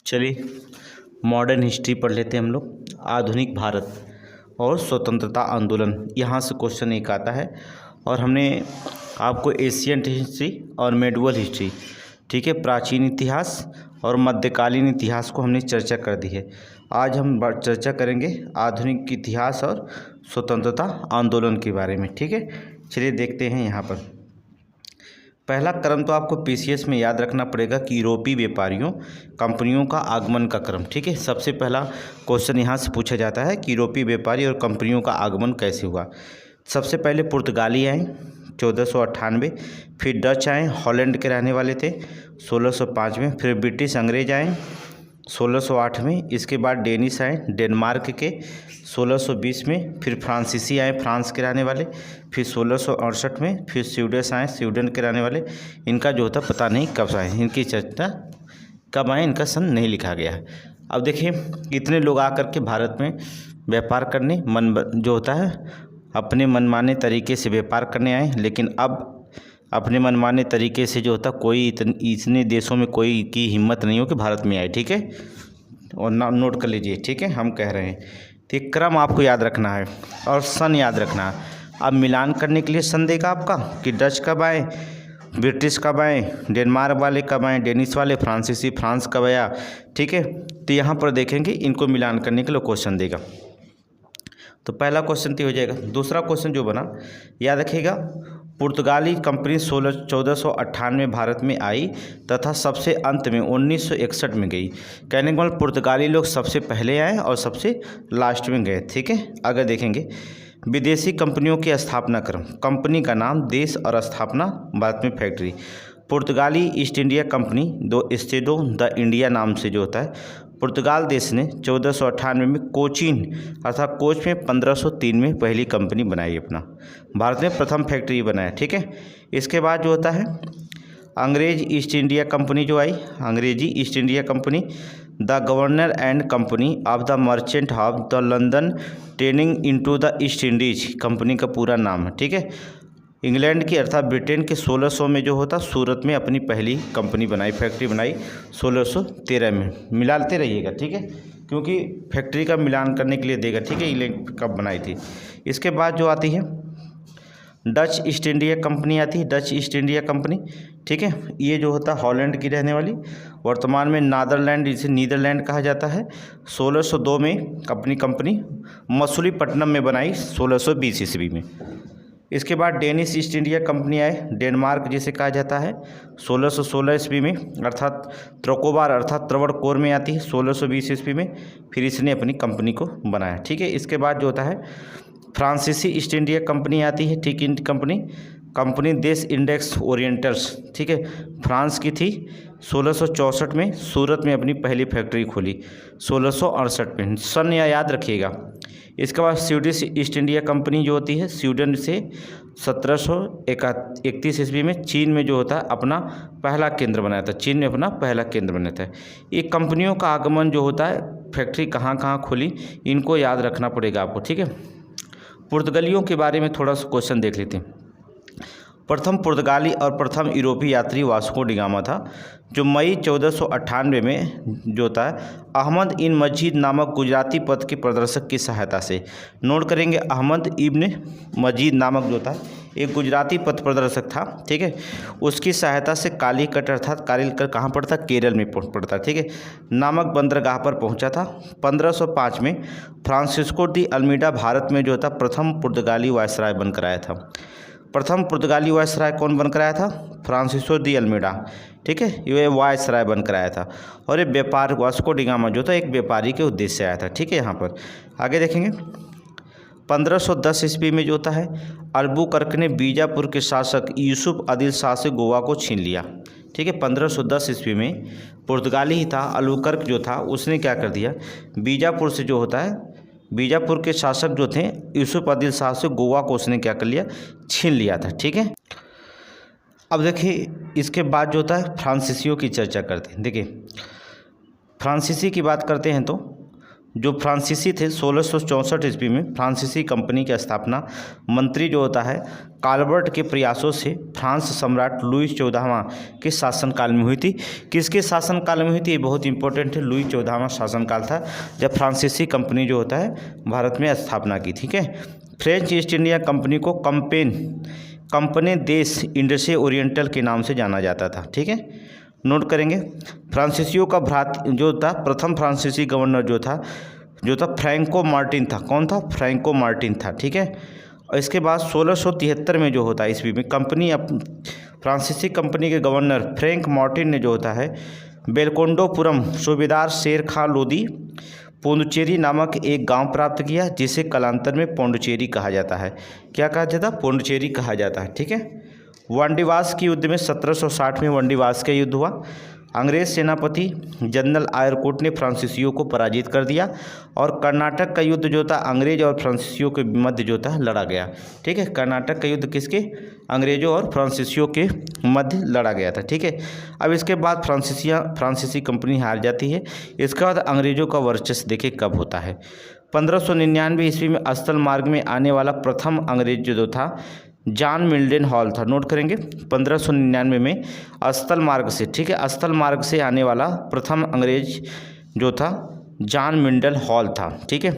चलिए modern history पढ़ लेते हैं हम लोग। आधुनिक भारत और स्वतंत्रता आंदोलन, यहाँ से क्वेश्चन एक आता है। और हमने आपको एशियंट हिस्ट्री और मेडुअल हिस्ट्री, ठीक है, प्राचीन इतिहास और मध्यकालीन इतिहास को हमने चर्चा कर दी है। आज हम चर्चा करेंगे आधुनिक इतिहास और स्वतंत्रता आंदोलन के बारे में, ठीक है। चलिए देखते हैं यहाँ पर। पहला क्रम तो आपको पीसीएस में याद रखना पड़ेगा कि यूरोपीय व्यापारियों कंपनियों का आगमन का क्रम, ठीक है। सबसे पहला क्वेश्चन यहाँ से पूछा जाता है कि यूरोपीय व्यापारी और कंपनियों का आगमन कैसे हुआ। सबसे पहले पुर्तगाली आए 1498, फिर डच आए, हॉलैंड के रहने वाले थे 1605 में, फिर ब्रिटिश अंग्रेज आए 1608 में, इसके बाद डेनिश आए डेनमार्क के 1620 में, फिर फ्रांसीसी आए फ्रांस के रहने वाले, फिर 1668 में, फिर स्वीडिश आए स्वीडन के रहने वाले। इनका जो होता पता नहीं कब आए, इनकी चर्चा कब आए इनका सन नहीं लिखा गया है। अब देखिए इतने लोग आकर के भारत में व्यापार करने जो होता है अपने मनमाने तरीके से व्यापार करने आए, लेकिन अब अपने मनमाने तरीके से जो होता कोई इतने देशों में कोई की हिम्मत नहीं हो कि भारत में आए, ठीक है। और नोट कर लीजिए, ठीक है, हम कह रहे हैं तो एक क्रम आपको याद रखना है और सन याद रखना है। अब मिलान करने के लिए सन देगा आपका कि डच कब आए, ब्रिटिश कब आए, डेनमार्क वाले कब आए, डेनिश वाले, फ्रांसीसी फ्रांस कब आया, ठीक है। तो यहाँ पर देखेंगे इनको मिलान करने के लिए क्वेश्चन देगा। तो पहला क्वेश्चन तो हो जाएगा। दूसरा क्वेश्चन जो बना याद रखिएगा, पुर्तगाली कंपनी 1498 में भारत में आई तथा सबसे अंत में 1961 में गई। कहने का मतलब पुर्तगाली लोग सबसे पहले आए और सबसे लास्ट में गए, ठीक है। अगर देखेंगे विदेशी कंपनियों की स्थापना क्रम, कंपनी का नाम, देश और स्थापना, बाद में फैक्ट्री। पुर्तगाली ईस्ट इंडिया कंपनी दो स्टेडो द इंडिया नाम से जो होता है पुर्तगाल देश ने 1498 में कोचीन अर्थात कोच में 1503 में पहली कंपनी बनाई अपना। भारत में प्रथम फैक्ट्री बनाया, ठीक है। इसके बाद जो होता है अंग्रेज ईस्ट इंडिया कंपनी जो आई, अंग्रेजी east India company, the governor and company of the merchant of the London training into the east Indies, company का पूरा नाम है, ठीक है। इंग्लैंड की अर्थात ब्रिटेन के 1600 में जो होता सूरत में अपनी पहली कंपनी बनाई, फैक्ट्री बनाई 1613 में। मिलाते रहिएगा, ठीक है, क्योंकि फैक्ट्री का मिलान करने के लिए देगा, ठीक है, इंग्लैंड कब बनाई थी। इसके बाद जो आती है डच ईस्ट इंडिया कंपनी आती है, डच ईस्ट इंडिया कंपनी, ठीक है। ये जो होता है हॉलैंड की रहने वाली, वर्तमान में नीदरलैंड, जिसे नीदरलैंड कहा जाता है। 1602 में अपनी कंपनी मसूलीपट्टनम में बनाई 1620 ईस्वी में। इसके बाद डेनिश ईस्ट इंडिया कंपनी आए, डेनमार्क जिसे कहा जाता है 1616 ईस्वी में, अर्थात त्रोकोबार अर्थात त्रवणकोर में आती है 1620 ईस्वी में। फिर इसने अपनी कंपनी को बनाया, ठीक है। इसके बाद जो होता है फ्रांसीसी ईस्ट इंडिया कंपनी आती है, ठीक, इन कंपनी देश इंडेक्स ओरिएंटल्स, ठीक है, फ्रांस की थी। 1664 में सूरत में अपनी पहली फैक्ट्री खोली 1668 में, सन याद रखिएगा। इसके बाद स्वीडिश ईस्ट इंडिया कंपनी जो होती है स्वीडन से 1731 ईस्वी में चीन में जो होता है अपना पहला केंद्र बनाया था, चीन में अपना पहला केंद्र बनाया था। ये कंपनियों का आगमन जो होता है फैक्ट्री कहाँ कहाँ खुली इनको याद रखना पड़ेगा आपको, ठीक है। पुर्तगालियों के बारे में थोड़ा सा क्वेश्चन देख लेते हैं। प्रथम पुर्तगाली और प्रथम यूरोपीय यात्री वास्को डी गामा था, जो मई 1498 में जो होता है अहमद इन मजीद नामक गुजराती पथ के प्रदर्शक की सहायता से। नोट करेंगे अहमद इब्न मजीद नामक जो था एक गुजराती पथ प्रदर्शक था, ठीक है, उसकी सहायता से कालीकट अर्थात कालीकट कहाँ पड़ता, केरल में पड़ता, ठीक है, नामक बंदरगाह पर पहुंचा था। 1505 में फ्रांसिस्को डी अल्मीडा भारत में जो था प्रथम पुर्तगाली वायसराय बनकर आया था। प्रथम पुर्तगाली वायसराय कौन बनकर आया था, फ्रांसिस्को डी अल्मीडा, ठीक है, ये वायसराय बनकर आया था। और ये व्यापार वास्को डी गामा जो था एक व्यापारी के उद्देश्य से आया था, ठीक है। यहाँ पर आगे देखेंगे 1510 ईस्वी में जो होता है अल्बुकर्क ने बीजापुर के शासक यूसुफ आदिल शाह से गोवा को छीन लिया, ठीक है। 1510 ईस्वी में पुर्तगाली ही था अल्बुकर्क जो था, उसने क्या कर दिया बीजापुर से जो होता है बीजापुर के शासक जो थे यूसुफ आदिल शाह से गोवा को उसने क्या कर लिया, छीन लिया था, ठीक है। अब देखिए इसके बाद जो होता है फ्रांसीसियों की चर्चा करते हैं। देखिए फ्रांसीसी की बात करते हैं तो जो फ्रांसीसी थे 1664 ईस्वी में फ्रांसीसी कंपनी की स्थापना मंत्री जो होता है काल्बर्ट के प्रयासों से फ्रांस सम्राट लुई 14वां के शासनकाल में हुई थी। किसके शासनकाल में हुई थी, ये बहुत इंपॉर्टेंट है। लुई 14वां शासनकाल था जब फ्रांसीसी कंपनी जो होता है भारत में स्थापना की। ठीक है, फ्रेंच ईस्ट इंडिया कंपनी को कंपनी देश इंडसे ओरिएंटल के नाम से जाना जाता था। ठीक है, नोट करेंगे। फ्रांसीसियों का जो था प्रथम फ्रांसीसी गवर्नर जो था फ्रैंको मार्टिन था। कौन था, फ्रैंको मार्टिन था। ठीक है, और इसके बाद 1673 में जो होता है ईस्वी में फ्रांसीसी कंपनी के गवर्नर फ्रैंक मार्टिन ने जो होता है बेलकोंडोपुरम सूबेदार शेर खां लोदी पोंडुचेरी नामक एक गांव प्राप्त किया, जिसे कालांतर में पौंडुचेरी कहा जाता है। क्या कहा जाता है, पौंडुचेरी कहा जाता है। ठीक है, वांडीवास के युद्ध में 1760 में वांडीवास का युद्ध हुआ। अंग्रेज सेनापति जनरल आयरकोट ने फ्रांसीसियों को पराजित कर दिया और कर्नाटक का युद्ध जो था अंग्रेज और फ्रांसीसियों के मध्य जो था लड़ा गया। ठीक है, कर्नाटक का युद्ध किसके, अंग्रेजों और फ्रांसीसियों के मध्य लड़ा गया था। ठीक है, अब इसके बाद फ्रांसीसी कंपनी हार जाती है। इसके बाद अंग्रेजों का वर्चस्व देखे कब होता है। 1599 ईस्वी में स्थल मार्ग में आने वाला प्रथम अंग्रेज जो था जॉन मिल्डन हॉल था। नोट करेंगे, 1599 में स्थल मार्ग से, ठीक है, स्थल मार्ग से आने वाला प्रथम अंग्रेज जो था जॉन मिल्डन हॉल था। ठीक है,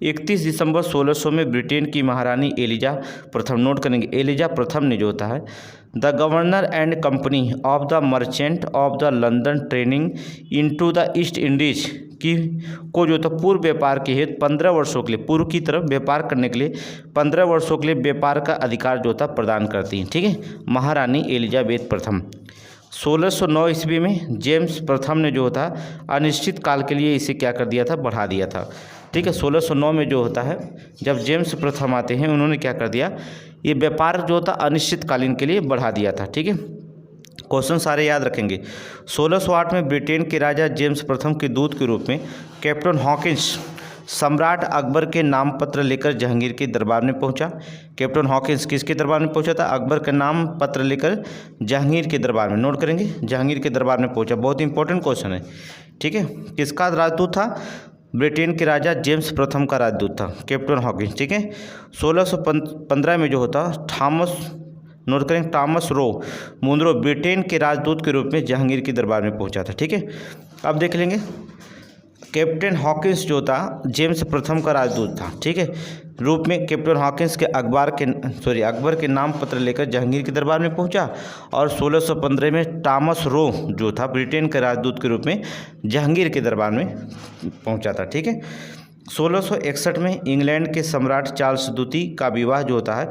31 दिसंबर 1600 में ब्रिटेन की महारानी एलिजा प्रथम, नोट करेंगे, एलिजा प्रथम ने जो होता है the governor and company of the merchant of the London training into the east Indies को जो था पूर्व व्यापार के हेतु 15 वर्षों के लिए, पूर्व की तरफ व्यापार करने के लिए 15 वर्षों के लिए व्यापार का अधिकार जो था प्रदान करती हैं। ठीक है, महारानी एलिजाबेथ प्रथम। 1609 ईस्वी में जेम्स प्रथम ने जो होता अनिश्चित काल के लिए इसे क्या कर दिया था, बढ़ा दिया था। ठीक है, 1609 में जो होता है जब जेम्स प्रथम आते हैं उन्होंने क्या कर दिया, ये व्यापार जो था अनिश्चितकालीन के लिए बढ़ा दिया था। ठीक है, क्वेश्चन सारे याद रखेंगे। 1608 में ब्रिटेन के राजा जेम्स प्रथम के दूत के रूप में कैप्टन हॉकिंस सम्राट अकबर के नाम पत्र लेकर जहांगीर के दरबार में पहुंचा। कैप्टन हॉकिंस किसके दरबार में पहुंचा था, अकबर का नाम पत्र लेकर जहांगीर के दरबार में। नोट करेंगे, जहांगीर के दरबार में पहुंचा, बहुत इंपॉर्टेंट क्वेश्चन है। ठीक है, किसका राजदूत था, ब्रिटेन के राजा जेम्स प्रथम का राजदूत था कैप्टन हॉकिंस। ठीक है, 1615 में जो होता नोट करें टॉमस रो मुंद्रो ब्रिटेन के राजदूत के रूप में जहांगीर के दरबार में पहुंचा था। ठीक है, अब देख लेंगे कैप्टन हॉकिंस जो था जेम्स प्रथम का राजदूत था। ठीक है, रूप में कैप्टन हॉकिंस के अकबर के नाम पत्र लेकर जहांगीर के दरबार में पहुंचा और 1615 में टॉमस रो जो था ब्रिटेन के राजदूत के रूप में जहांगीर के दरबार में पहुंचा था। ठीक है, 1661 में इंग्लैंड के सम्राट चार्ल्स द्वितीय का विवाह जो होता है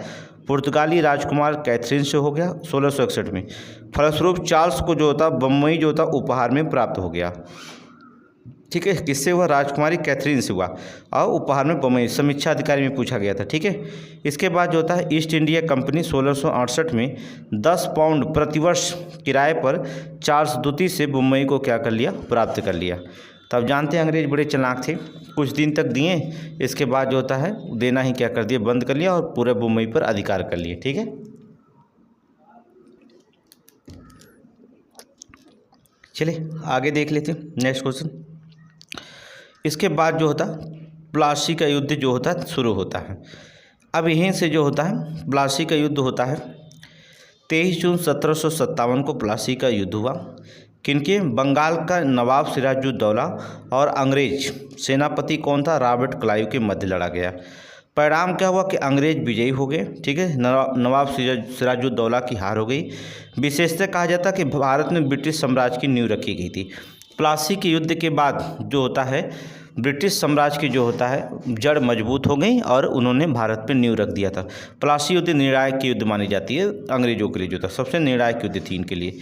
पुर्तगाली राजकुमार कैथरीन से हो गया 1661 में। फलस्वरूप चार्ल्स को जो होता बम्बई जो होता उपहार में प्राप्त हो गया। ठीक है, किससे हुआ, राजकुमारी कैथरीन से हुआ और उपहार में बम्बई, समीक्षा अधिकारी में पूछा गया था। ठीक है, इसके बाद जो होता है ईस्ट इंडिया कंपनी 1668 में 10 पाउंड प्रतिवर्ष किराए पर चार्ल्स द्वितीय से बम्बई को क्या कर लिया, प्राप्त कर लिया। तब जानते हैं अंग्रेज बड़े चालाक थे, कुछ दिन तक दिए, इसके बाद जो होता है देना ही क्या कर दिया, बंद कर लिया और पूरे बम्बई पर अधिकार कर लिए। ठीक है, चलिए आगे देख लेते हैं नेक्स्ट क्वेश्चन। इसके बाद जो होता प्लासी का युद्ध जो होता है शुरू होता है। अब यहीं से जो होता है प्लासी का युद्ध होता है 23 जून 1757 को प्लासी का युद्ध हुआ। किनके, बंगाल का नवाब सिराजुद्दौला और अंग्रेज सेनापति कौन था, रॉबर्ट क्लाइव के मध्य लड़ा गया। परिणाम क्या हुआ कि अंग्रेज विजयी हो गए। ठीक है, नवाब सिराजुद्दौला की हार हो गई। विशेषतः कहा जाता कि भारत में ब्रिटिश साम्राज्य की नींव रखी गई थी। प्लासी के युद्ध के बाद जो होता है ब्रिटिश साम्राज्य की जो होता है जड़ मजबूत हो गई और उन्होंने भारत पे नींव रख दिया था। प्लासी युद्ध निर्णायक युद्ध मानी जाती है अंग्रेजों के लिए, जो था सबसे निर्णायक युद्ध थी इनके लिए।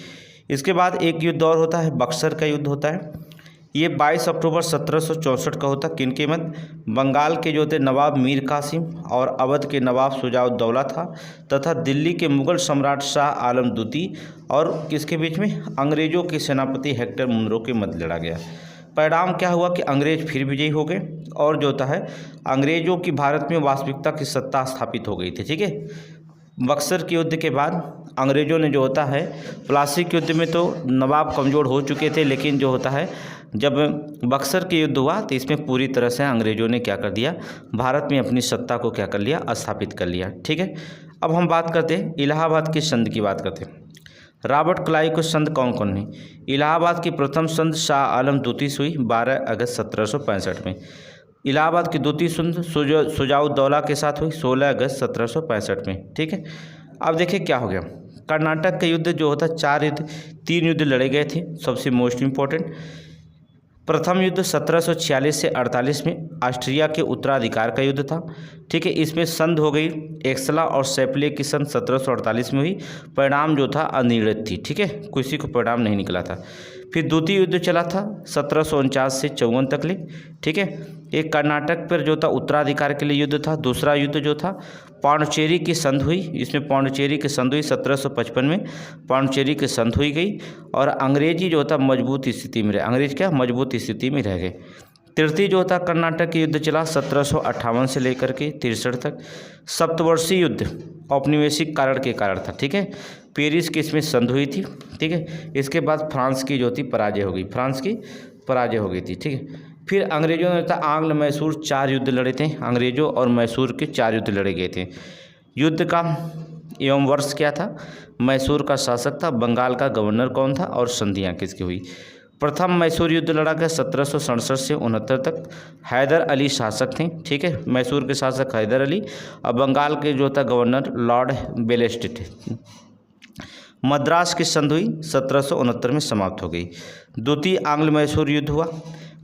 इसके बाद एक युद्ध और होता है बक्सर का युद्ध होता है। ये 22 अक्टूबर 1764 का होता। किनके मध्य, बंगाल के जो थे नवाब मीर कासिम और अवध के नवाब शुजाउद्दौला था तथा दिल्ली के मुगल सम्राट शाह आलम द्वितीय और किसके बीच में, अंग्रेजों के सेनापति हेक्टर मुनरो के मध्य लड़ा गया। परिणाम क्या हुआ कि अंग्रेज फिर विजयी हो गए और जो होता है अंग्रेजों की भारत में वास्तविकता की सत्ता स्थापित हो गई थी। ठीक है, बक्सर के युद्ध के बाद अंग्रेजों ने जो होता है प्लासी के युद्ध में तो नवाब कमज़ोर हो चुके थे, लेकिन जो होता है जब बक्सर के युद्ध हुआ तो इसमें पूरी तरह से अंग्रेजों ने क्या कर दिया, भारत में अपनी सत्ता को क्या कर लिया, स्थापित कर लिया। ठीक है, अब हम बात करते हैं इलाहाबाद के संध की बात करते हैं। रॉबर्ट क्लाइव के संध कौन कौन है? इलाहाबाद की प्रथम संध शाह आलम द्वितीय हुई 12 अगस्त 1765 में। इलाहाबाद की द्वितीय संध शुजाउद्दौला के साथ हुई 16 अगस्त 1765 में। ठीक है, अब देखिए क्या हो गया, कर्नाटक का युद्ध जो होता 3 युद्ध लड़े गए थे। सबसे मोस्ट इम्पोर्टेंट प्रथम युद्ध 1746 से 48 में ऑस्ट्रिया के उत्तराधिकार का युद्ध था। ठीक है, इसमें संध हो गई एक्सला और सेपले की संध 1748 में हुई। परिणाम जो था अनिर्णित थी। ठीक है, किसी को परिणाम नहीं निकला था। फिर द्वितीय युद्ध चला था 1749 से 54 तक ले। ठीक है, एक कर्नाटक पर जो था उत्तराधिकार के लिए युद्ध था। दूसरा युद्ध जो था पांडिचेरी की संध हुई, इसमें पांडिचेरी की संध हुई 1755 में पांडिचेरी की संध हुई गई और अंग्रेजी जो था मजबूत स्थिति में रहे। अंग्रेज क्या मजबूत स्थिति में रह गए। तृतीय जो था कर्नाटक के युद्ध चला 1758 से लेकर के 63 तक। सप्तवर्षीय युद्ध औपनिवेशिक कारण के कारण था। ठीक है, पेरिस की इसमें संध हुई थी। ठीक है, इसके बाद फ्रांस की जो थी पराजय हो गई, फ्रांस की पराजय हो गई थी। ठीक है, फिर अंग्रेजों ने था आंग्ल मैसूर 4 युद्ध लड़े थे। अंग्रेजों और मैसूर के 4 युद्ध लड़े गए थे। युद्ध का एवं वर्ष क्या था? मैसूर का शासक था, बंगाल का गवर्नर कौन था और संधियाँ किसकी हुई? प्रथम मैसूर युद्ध लड़ा गया 1767 से 69 तक। हैदर अली शासक थे। ठीक है, मैसूर के शासक हैदर अली और बंगाल के जो था गवर्नर लॉर्ड बेलेस्ली थे। मद्रास की संधि हुई 1769 में समाप्त हो गई। द्वितीय आंग्ल मैसूर युद्ध हुआ।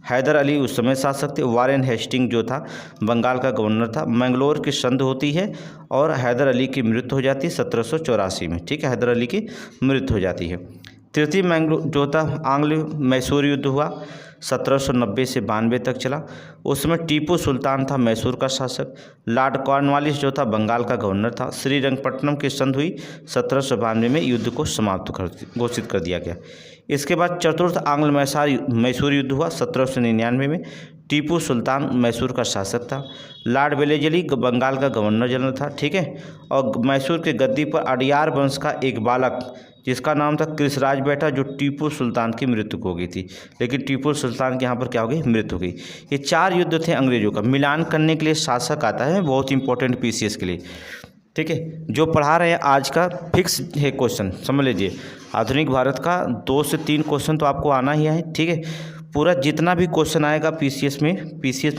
हैदर अली उस समय शासक थे। वारेन हेस्टिंग जो था बंगाल का गवर्नर था। मैंगलोर की संधि होती है और हैदर अली की मृत्यु हो जाती है 1784 में। ठीक है, हैदर अली की मृत्यु हो जाती है। तृतीय मैंगलोर जो था आंग्ल मैसूर युद्ध हुआ 1790 से 92 तक चला। उसमें टीपू सुल्तान था मैसूर का शासक। लॉर्ड कॉर्नवालिस जो था बंगाल का गवर्नर था। श्रीरंगपट्टनम की संधि हुई 1792 में युद्ध को समाप्त घोषित कर दिया गया। इसके बाद चतुर्थ आंग्ल मैसूर युद्ध हुआ 1799 में। टीपू सुल्तान मैसूर का शासक था। लॉर्ड वेलेस्ली बंगाल का गवर्नर जनरल था। ठीक है, और मैसूर के गद्दी पर अडियार वंश का एक बालक जिसका नाम था कृषराज बैठा, जो टीपू सुल्तान की मृत्यु हो गई थी। लेकिन टीपू सुल्तान के यहाँ पर क्या हो गई, मृत्यु हो गई। ये 4 युद्ध थे अंग्रेजों का। मिलान करने के लिए शासक आता है, बहुत इंपॉर्टेंट पीसीएस के लिए। ठीक है, जो पढ़ा रहे हैं आज का फिक्स है क्वेश्चन, समझ लीजिए। आधुनिक भारत का 2 से 3 क्वेश्चन तो आपको आना ही है। ठीक है, पूरा जितना भी क्वेश्चन आएगा पीसीएस में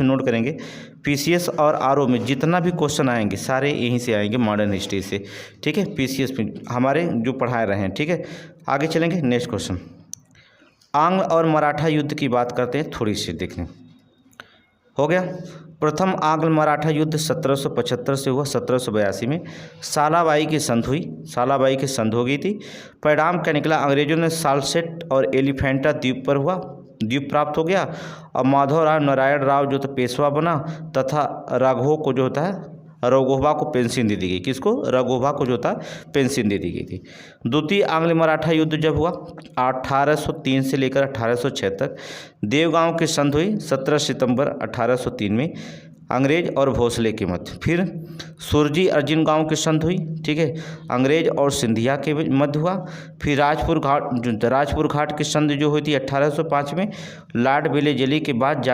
नोट करेंगे। पीसीएस और आरओ में जितना भी क्वेश्चन आएंगे सारे यहीं से आएंगे, मॉडर्न हिस्ट्री से। ठीक है, पीसीएस में हमारे जो पढ़ा रहे हैं। ठीक है, आगे चलेंगे। नेक्स्ट क्वेश्चन, आंग्ल और मराठा युद्ध की बात करते हैं, थोड़ी सी देखने हो गया। प्रथम आंग्ल मराठा युद्ध 1775 से हुआ 1782 में। सालाबाई की संधि हुई, सालाबाई की संधि हो गई थी। परिणाम क्या निकला? अंग्रेजों ने सालसेट और एलिफेंटा द्वीप पर द्वीप प्राप्त हो गया और माधवराव नारायण राव जो था पेशवा बना तथा राघव को जो होता है राघोबा को पेंशन दे दी गई। किसको? राघोबा को जो था पेंशन दे दी गई थी। द्वितीय आंग्ल मराठा युद्ध जब हुआ 1803 से लेकर 1806 तक। देवगांव की संधि हुई 17 सितंबर 1803 में अंग्रेज और भोसले के मध्य। फिर सुरजी अर्जुन गांव की संधि हुई। ठीक है, अंग्रेज और सिंधिया के मध्य हुआ। फिर राजपुर घाट की संधि जो हुई थी 1805 में। लॉर्ड वेलेस्ली के बाद जो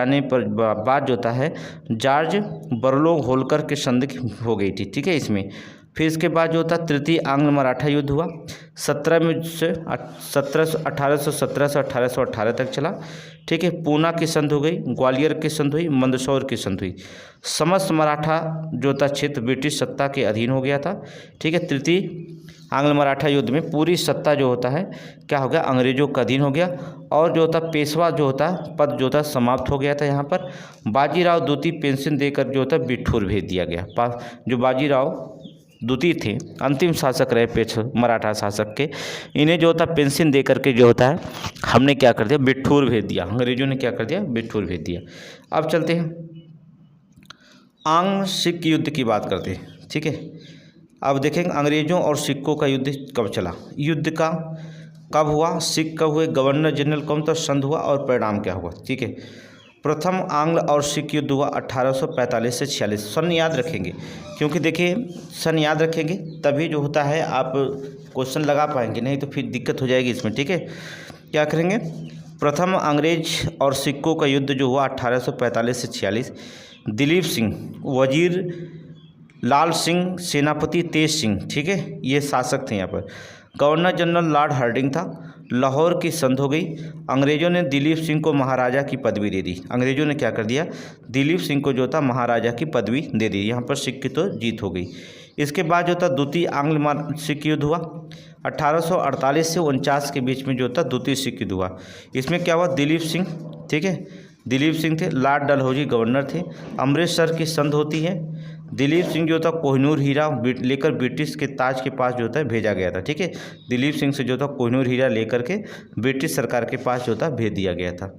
होता है जॉर्ज बरलो होल्कर की संधि हो गई थी। ठीक है, इसमें फिर इसके बाद जो होता तृतीय आंग्ल मराठा युद्ध हुआ 1817 से 1818 तक चला। ठीक है, पूना की संधि हो गई, ग्वालियर की संधि हुई, मंदसौर की संधि हुई। समस्त मराठा जो था क्षेत्र ब्रिटिश सत्ता के अधीन हो गया था। ठीक है, तृतीय आंग्ल मराठा युद्ध में पूरी सत्ता जो होता है क्या हो गया, अंग्रेजों का अधीन हो गया और जो होता पेशवा जो होता पद जो था समाप्त हो गया था। यहाँ पर बाजीराव द्वितीय पेंशन देकर जो होता बिठूर भेज दिया गया। जो बाजीराव द्वितीय थे अंतिम शासक रहे मराठा शासक के, इन्हें जो होता पेंशन दे करके जो होता है हमने क्या कर दिया, बिठूर भेज दिया। अंग्रेजों ने क्या कर दिया, बिठूर भेज दिया। अब चलते हैं आंग्ल सिख युद्ध की बात करते हैं। ठीक है, अब देखेंगे अंग्रेजों और सिखों का युद्ध कब चला, युद्ध का कब हुआ, सिख कब हुए, गवर्नर जनरल कौन था, संध हुआ और परिणाम क्या हुआ। ठीक है, प्रथम आंग्ल और सिख युद्ध हुआ 1845 से 46। सन याद रखेंगे, क्योंकि देखिए सन याद रखेंगे तभी जो होता है आप क्वेश्चन लगा पाएंगे, नहीं तो फिर दिक्कत हो जाएगी इसमें। ठीक है, क्या करेंगे प्रथम अंग्रेज और सिक्कों का युद्ध जो हुआ 1845 से 46, दिलीप सिंह, वजीर लाल सिंह, सेनापति तेज सिंह, ठीक है, ये शासक थे यहाँ पर। गवर्नर जनरल लॉर्ड हार्डिंग था। लाहौर की संधि हो गई। अंग्रेज़ों ने दिलीप सिंह को महाराजा की पदवी दे दी। अंग्रेज़ों ने क्या कर दिया, दिलीप सिंह को जो था महाराजा की पदवी दे दी। यहाँ पर सिख की तो जीत हो गई। इसके बाद जो था द्वितीय आंग्ल सिख युद्ध हुआ 1848 से 49 के बीच में जो था द्वितीय सिख युद्ध हुआ। इसमें क्या हुआ, दिलीप सिंह, ठीक है, दिलीप सिंह थे, लॉर्ड डलहौजी गवर्नर थे। अमृतसर की संधि होती है। दिलीप सिंह जो था कोहिनूर हीरा लेकर ब्रिटिश के ताज के पास जो था भेजा गया था, ठीक है। दिलीप सिंह से जो था कोहिनूर हीरा लेकर के ब्रिटिश सरकार के पास जो था भेज दिया गया था।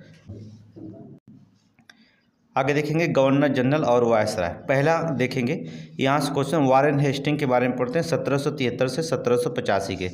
आगे देखेंगे गवर्नर जनरल और वायसराय। पहला देखेंगे यहाँ से क्वेश्चन वारेन हेस्टिंग के बारे में पढ़ते हैं। 1773 से 1785 के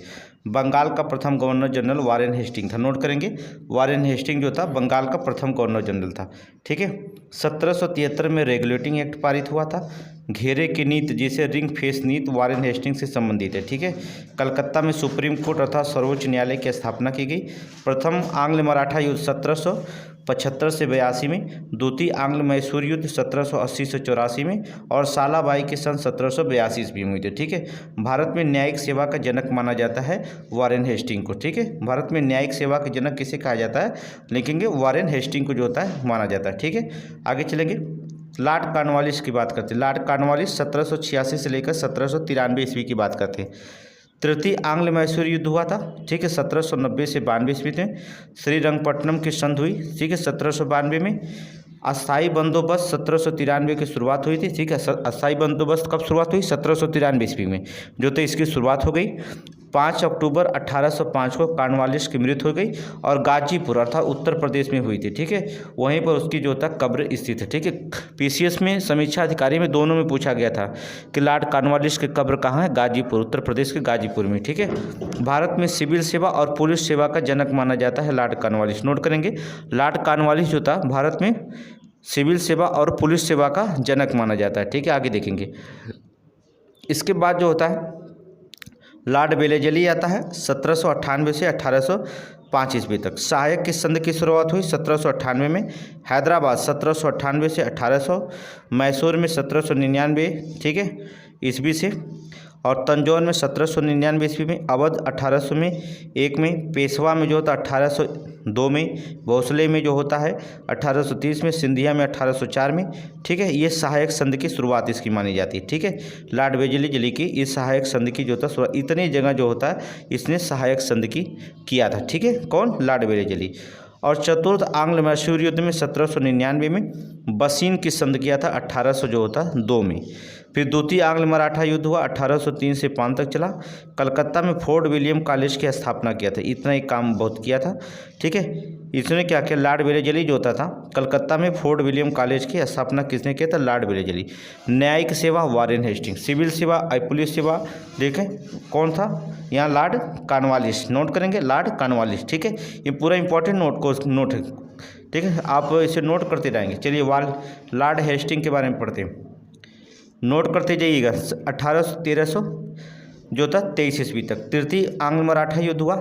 बंगाल का प्रथम गवर्नर जनरल वारेन हेस्टिंग था। नोट करेंगे, वारेन हेस्टिंग जो था बंगाल का प्रथम गवर्नर जनरल था, ठीक है। 1773 में रेगुलेटिंग एक्ट पारित हुआ था। घेरे की नीति जिसे रिंग फेस नीति वारेन हेस्टिंग से संबंधित है, ठीक है। कलकत्ता में सुप्रीम कोर्ट अर्थात सर्वोच्च न्यायालय की स्थापना की गई। प्रथम आंग्ल मराठा युद्ध 1775 से 82 में, द्वितीय आंग्ल मैसूर युद्ध 1780 से 84 में और सालाबाई के सन 1782 ईस्वी में हुई थी, ठीक है। भारत में न्यायिक सेवा का जनक माना जाता है वारेन हेस्टिंग को, ठीक है। भारत में न्यायिक सेवा के जनक किसे कहा जाता है, लिखेंगे वारेन हेस्टिंग को जो होता है माना जाता है, ठीक है। आगे चलेंगे, लॉर्ड कॉर्नवालिस की बात करते हैं। लॉर्ड कॉर्नवालिस 1786 से लेकर 1793 ईस्वी की बात करते हैं। तृतीय आंग्ल मैसूर युद्ध हुआ था, ठीक है, 1790 से 92 ईस्वी में। श्रीरंगपट्टनम की संधि हुई, ठीक है, 1792 में। अस्थाई बंदोबस्त 1793 की शुरुआत हुई थी, ठीक है। अस्थाई बंदोबस्त कब शुरुआत हुई, 1793 ईस्वी में जो तो इसकी शुरुआत हो गई। 5 अक्टूबर 1805 को कॉर्नवालिस की मृत्यु हो गई और गाजीपुर अर्थात उत्तर प्रदेश में हुई थी, ठीक है। वहीं पर उसकी जो था कब्र स्थित है, ठीक है। पीसीएस में समीक्षा अधिकारी में दोनों में पूछा गया था कि लॉर्ड कॉर्नवालिस की कब्र कहाँ है, गाजीपुर, उत्तर प्रदेश के गाजीपुर में, ठीक है। भारत में सिविल सेवा और पुलिस सेवा का जनक माना जाता है लॉर्ड कॉर्नवालिस। नोट करेंगे, लॉर्ड कॉर्नवालिस जो था भारत में सिविल सेवा और पुलिस सेवा का जनक माना जाता है, ठीक है। आगे देखेंगे, इसके बाद जो होता है लॉर्ड वेलेजली आता है 1798 से 1805 ईस्वी तक। सहायक की संधि की शुरुआत हुई 1798 में। हैदराबाद 1798 से 1800, मैसूर में 1799, ठीक है, ईस्वी से, और तंजौर में 1799 ईस्वी में। अवध 1801 में। पेशवा में जो होता है 1802 में। भोसले में जो होता है 1830 में। सिंधिया में 1804 में, ठीक है। ये सहायक संधि की शुरुआत इसकी मानी जाती है, ठीक है। लॉर्ड वेलेजली की इस सहायक संधि की जो था इतनी जगह जो होता है इसने सहायक संधि की किया था, ठीक है। कौन, लॉर्ड वेलेजली। और चतुर्थ आंग्ल मैसूर युद्ध में 1799 में बसीन की संधि किया था 1800 जो होता 2 में। फिर द्वितीय आंग्ल मराठा युद्ध हुआ 1803 से 5 तक चला। कलकत्ता में फोर्ट विलियम कॉलेज की स्थापना किया था। इतना ही काम बहुत किया था, ठीक है। इसने क्या किया, लॉर्ड वेलेजली जो होता था कलकत्ता में फोर्ट विलियम कॉलेज की स्थापना किसने किया था, लॉर्ड वेलेजली। न्यायिक सेवा वारेन हेस्टिंग। सिविल सेवा पुलिस सेवा देखें कौन था, यहाँ लॉर्ड कॉर्नवालिस। नोट करेंगे, लॉर्ड कॉर्नवालिस, ठीक है। ये पूरा इंपॉर्टेंट नोट है, ठीक है। आप इसे नोट करते रहेंगे। चलिए लॉर्ड हेस्टिंग के बारे में पढ़ते हैं, नोट करते जाइएगा। 1300 जो था 23 ईस्वी तक। तृतीय आंग्ल मराठा युद्ध हुआ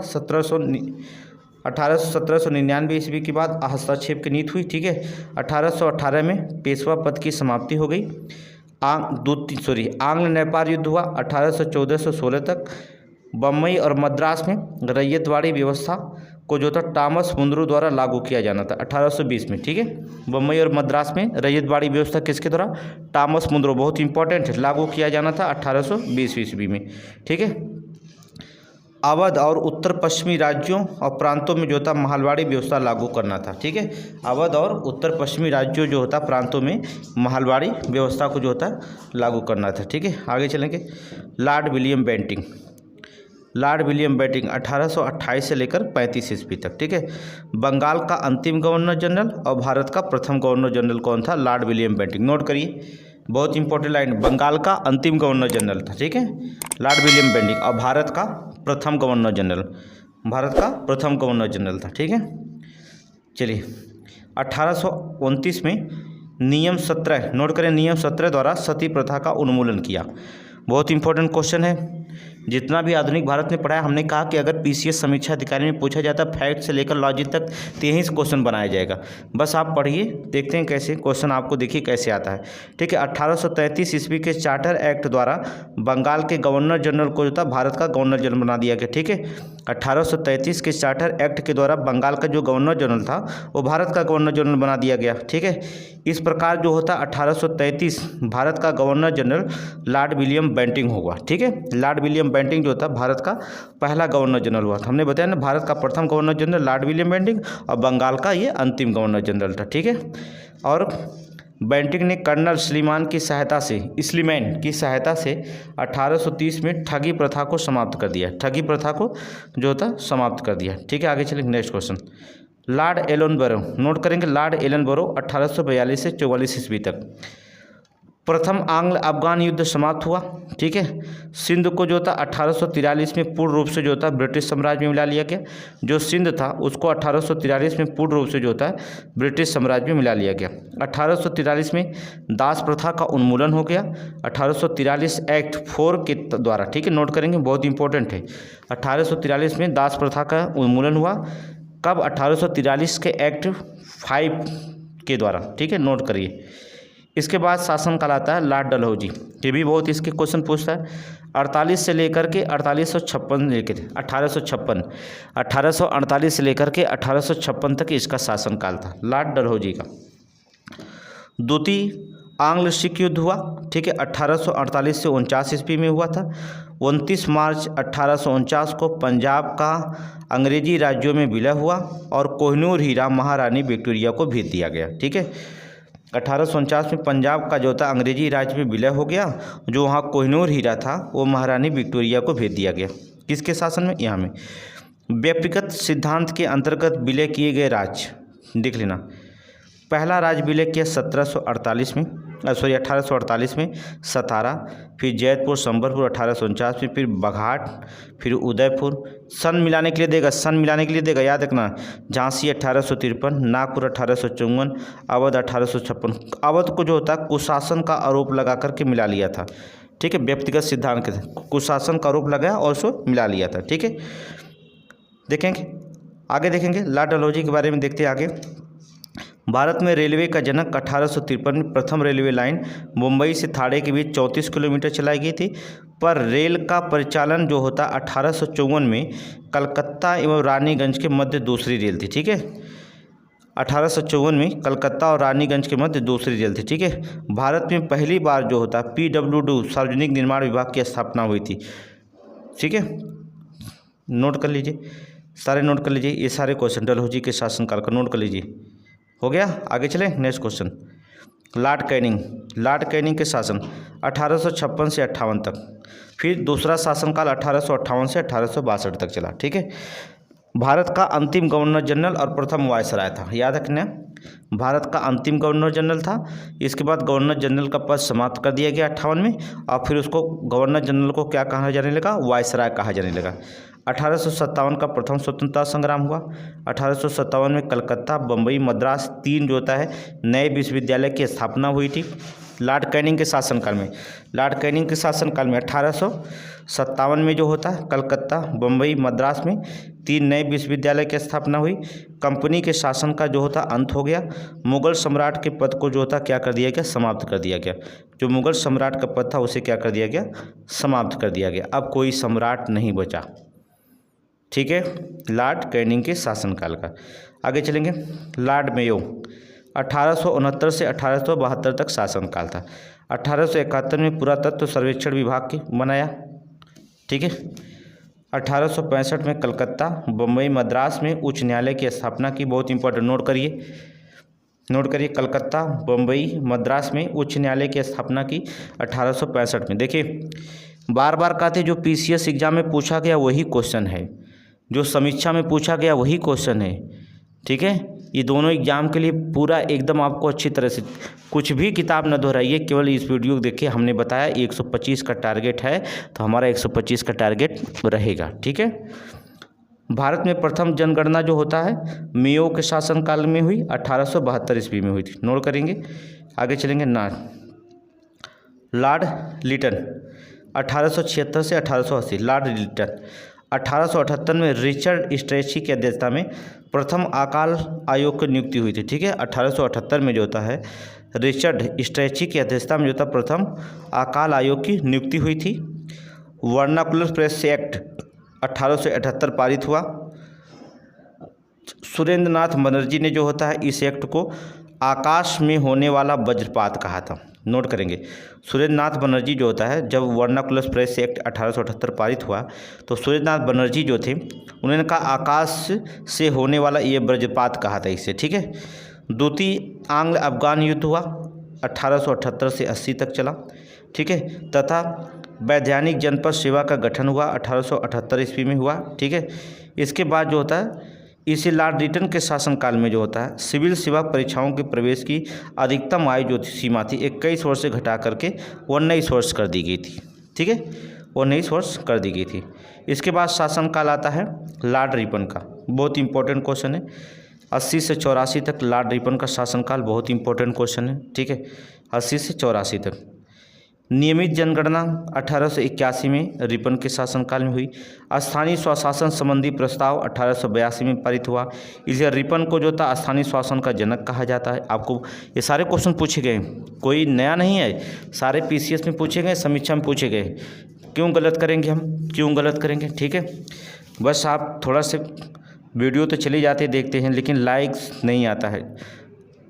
1799 ईस्वी के बाद हस्तक्षेप की नीति हुई, ठीक है। 1818 में पेशवा पद की समाप्ति हो गई। आंग्ल नेपाल युद्ध हुआ 1814 से 16 तक। बम्बई और मद्रास में रैयतवाड़ी व्यवस्था को जो था टॉमस मुनरो द्वारा लागू किया जाना था 1820 में, ठीक है। बम्बई और मद्रास में रैयतवाड़ी व्यवस्था किसके द्वारा, टॉमस मुनरो, बहुत इंपॉर्टेंट है, लागू किया जाना था 1820 ईस्वी में, ठीक है। अवध और उत्तर पश्चिमी राज्यों और प्रांतों में जो था महलवाड़ी व्यवस्था लागू करना था, ठीक है। अवध और उत्तर पश्चिमी राज्यों जो होता प्रांतों में महलवाड़ी व्यवस्था को जो होता लागू करना था, ठीक है। आगे चलेंगे, lord William Bentinck. Lord William Bentinck 1828 से लेकर 35 ईस्वी तक, ठीक है। बंगाल का अंतिम गवर्नर जनरल और भारत का प्रथम गवर्नर जनरल कौन था, लॉर्ड विलियम बेंटिंग। नोट करिए, बहुत इंपॉर्टेंट लाइन, बंगाल का अंतिम गवर्नर जनरल था, ठीक है, लॉर्ड विलियम बेंटिंग। और भारत का प्रथम गवर्नर जनरल, भारत का प्रथम गवर्नर जनरल था, ठीक है। चलिए, 1829 में नियम 17, नोट करें, नियम 17 द्वारा सती प्रथा का उन्मूलन किया। बहुत इंपॉर्टेंट क्वेश्चन है। जितना भी आधुनिक भारत में पढ़ा है, हमने कहा कि अगर पीसीएस समीक्षा अधिकारी में पूछा जाता है फैक्ट से लेकर लॉजिक तक, तो यहीं से क्वेश्चन बनाया जाएगा। बस आप पढ़िए, देखते हैं कैसे क्वेश्चन आपको देखिए कैसे आता है। ठीक है, 1833 ईस्वी के चार्टर एक्ट द्वारा बंगाल के गवर्नर जनरल को जो था भारत का गवर्नर जनरल बना दिया गया। ठीक है, 1833 के चार्टर एक्ट के द्वारा बंगाल का जो गवर्नर जनरल था वो भारत का गवर्नर जनरल बना दिया गया। ठीक है, इस प्रकार जो होता 1833 भारत का governor general lord William Bentinck हुआ। ठीक है, लॉर्ड विलियम बेंटिंग जो था भारत का पहला गवर्नर जनरल हुआ था। हमने बताया ना, भारत का प्रथम governor general lord William Bentinck और बंगाल का ये अंतिम गवर्नर जनरल था। ठीक है, और बेंटिंग ने कर्नल स्लीमान की सहायता से 1830 में ठगी प्रथा को समाप्त कर दिया। ठगी प्रथा को जो था समाप्त कर दिया। ठीक है, आगे चलेंगे next question. Lord Ellenborough, note करेंगे, लॉर्ड एलनबरो 1842 से 44 ईस्वी तक प्रथम आंग्ल अफगान युद्ध समाप्त हुआ। ठीक है, सिंध को जो था 1843 में पूर्ण रूप से जो था ब्रिटिश साम्राज्य में मिला लिया गया। जो सिंध था उसको 1843 में पूर्ण रूप से जो था ब्रिटिश साम्राज्य में मिला लिया गया। 1843 में दास प्रथा का उन्मूलन हो गया। 1843 एक्ट 4 के द्वारा। ठीक है, नोट करेंगे, बहुत इंपॉर्टेंट है। 1843 में दास प्रथा का उन्मूलन हुआ। कब? 1843 के एक्ट 5 के द्वारा। ठीक है, नोट करिए। इसके बाद शासनकाल आता है लॉर्ड डलहौजी। ये भी बहुत इसके क्वेश्चन पूछता है। 48 से लेकर के 1856 लेकर 1848 से लेकर के 1856 तक इसका शासनकाल था लॉर्ड डलहौजी का। द्वितीय आंग्ल सिख युद्ध हुआ। ठीक है, 1848 से 49 ईस्वी में हुआ था। 29 मार्च 1849 को पंजाब का अंग्रेजी राज्यों में विलय हुआ और कोहिनूर हीरा महारानी विक्टोरिया को भेज दिया गया। ठीक है, 1849 में पंजाब का जो था अंग्रेजी राज्य में विलय हो गया। जो वहाँ कोहिनूर हीरा था वो महारानी विक्टोरिया को भेज दिया गया। किसके शासन में? यहाँ में। व्यक्तिगत सिद्धांत के अंतर्गत विलय किए गए राज्य देख लेना। पहला राज्य विलय किया 1848 में सतारा, फिर जैतपुर संबलपुर 1849 में, फिर बघाट, फिर उदयपुर। सन मिलाने के लिए देगा याद रखना। झांसी 1853, नागपुर 1854, अवध 1856। अवध को जो होता है कुशासन का आरोप लगा करके मिला लिया था। ठीक है, व्यक्तिगत सिद्धांत के कुशासन का आरोप लगाया और उसको मिला लिया था। ठीक है, देखेंगे आगे, देखेंगे लॉर्ड डलहौजी के बारे में देखते हैं आगे। भारत में रेलवे का जनक 1853 में प्रथम रेलवे लाइन मुंबई से थाड़े के बीच 34 किलोमीटर चलाई गई थी। पर रेल का परिचालन जो होता 1854 में कलकत्ता एवं रानीगंज के मध्य दूसरी रेल थी। ठीक है, 1854 में कलकत्ता और रानीगंज के मध्य दूसरी रेल थी। ठीक है, भारत में पहली बार जो होता PWD सार्वजनिक निर्माण विभाग की स्थापना हुई थी। ठीक है, नोट कर लीजिए, सारे नोट कर लीजिए। ये सारे क्वेश्चन डलहौजी के शासनकाल का नोट कर लीजिए। हो गया, आगे चलें नेक्स्ट क्वेश्चन। लॉर्ड कैनिंग के शासन 1856 से 58 तक। फिर दूसरा शासनकाल 1858 से 1862 तक चला। ठीक है, भारत का अंतिम गवर्नर जनरल और प्रथम वायसराय था। याद रखना, भारत का अंतिम गवर्नर जनरल था। इसके बाद गवर्नर जनरल का पद समाप्त कर दिया गया 58 में, और फिर उसको गवर्नर जनरल को क्या कहा जाने लगा? वायसराय कहा जाने लगा। 1857 का प्रथम स्वतंत्रता संग्राम हुआ। 1857 में कलकत्ता, बम्बई, मद्रास 3 जो होता है नए विश्वविद्यालय की स्थापना हुई थी लॉर्ड कैनिंग के शासनकाल में। 1857 में जो होता है कलकत्ता, बम्बई, मद्रास में 3 नए विश्वविद्यालय की स्थापना हुई। कंपनी के शासन का जो होता अंत हो गया। मुगल सम्राट के पद को जो होता क्या कर दिया गया? समाप्त कर दिया गया। जो मुगल सम्राट का पद था उसे क्या कर दिया गया? समाप्त कर दिया गया। अब कोई सम्राट नहीं बचा। ठीक है, लॉर्ड कैनिंग के शासनकाल का। आगे चलेंगे, लॉर्ड मेयो 1869 से 1872 तक शासनकाल था। 1871 में पुरातत्व सर्वेक्षण विभाग की बनाया। ठीक है, 1865 में कलकत्ता, बम्बई, मद्रास में उच्च न्यायालय की स्थापना की। बहुत इंपॉर्टेंट, नोट करिए कलकत्ता, बम्बई, मद्रास में उच्च न्यायालय की स्थापना की 1865 में। देखिए बार बार कहते जो PCS एग्जाम में पूछा गया वही क्वेश्चन है, जो समीक्षा में पूछा गया वही क्वेश्चन है। ठीक है, ये दोनों एग्जाम के लिए पूरा एकदम आपको अच्छी तरह से कुछ भी किताब न दोहराइए, केवल इस वीडियो को देखिए। हमने बताया 125 का टारगेट है, तो हमारा 125 का टारगेट रहेगा। ठीक है, भारत में प्रथम जनगणना जो होता है मेयो के शासनकाल में हुई, 1872 ईस्वी में हुई थी। नोट करेंगे, आगे चलेंगे। लॉर्ड लिटन 1876 से 1880 लॉर्ड लिटन। 1878 में रिचर्ड स्ट्रेची की अध्यक्षता में प्रथम अकाल आयोग की नियुक्ति हुई थी। ठीक है, 1878 में जो होता है रिचर्ड स्ट्रेची की अध्यक्षता में जो था प्रथम अकाल आयोग की नियुक्ति हुई थी। वर्नाकुलर प्रेस एक्ट 1878 पारित हुआ। सुरेंद्र नाथ बनर्जी ने जो होता है इस एक्ट को आकाश में होने वाला वज्रपात कहा था। नोट करेंगे, सुरेंद्र नाथ बनर्जी जो होता है, जब वर्नाकुलर प्रेस एक्ट 1878 पारित हुआ तो सुरेंद्र नाथ बनर्जी जो थे उन्होंने कहा आकाश से होने वाला ये वज्रपात कहा था इसे। ठीक है, द्वितीय आंग्ल अफगान युद्ध हुआ 1878 से 80 तक चला। ठीक है, तथा वैधानिक जनपद सेवा का गठन हुआ 1878 ईस्वी में हुआ। ठीक है, इसके बाद जो होता है इसे लॉर्ड लिटन के शासनकाल में जो होता है सिविल सेवा परीक्षाओं के प्रवेश की अधिकतम आयु जो सीमा थी 21 वर्ष से घटा करके 19 वर्ष कर दी गई थी। ठीक है, 19 वर्ष कर दी गई थी। इसके बाद शासनकाल आता है लॉर्ड रिपन का। बहुत इंपॉर्टेंट क्वेश्चन है, 80 से 84 तक लॉर्ड रिपन का शासनकाल बहुत इंपॉर्टेंट क्वेश्चन है। ठीक है, 80 से 84 तक। नियमित जनगणना 1881 में रिपन के शासनकाल में हुई। स्थानीय स्वशासन संबंधी प्रस्ताव 1882 में पारित हुआ। इसे रिपन को जो था स्थानीय शासन का जनक कहा जाता है। आपको ये सारे क्वेश्चन पूछे गए, कोई नया नहीं है, सारे पीसीएस में पूछे गए, समीक्षा में पूछे गए। क्यों गलत करेंगे हम, क्यों गलत करेंगे? ठीक है, बस आप थोड़ा से वीडियो तो चले जाते देखते हैं लेकिन लाइक्स नहीं आता है।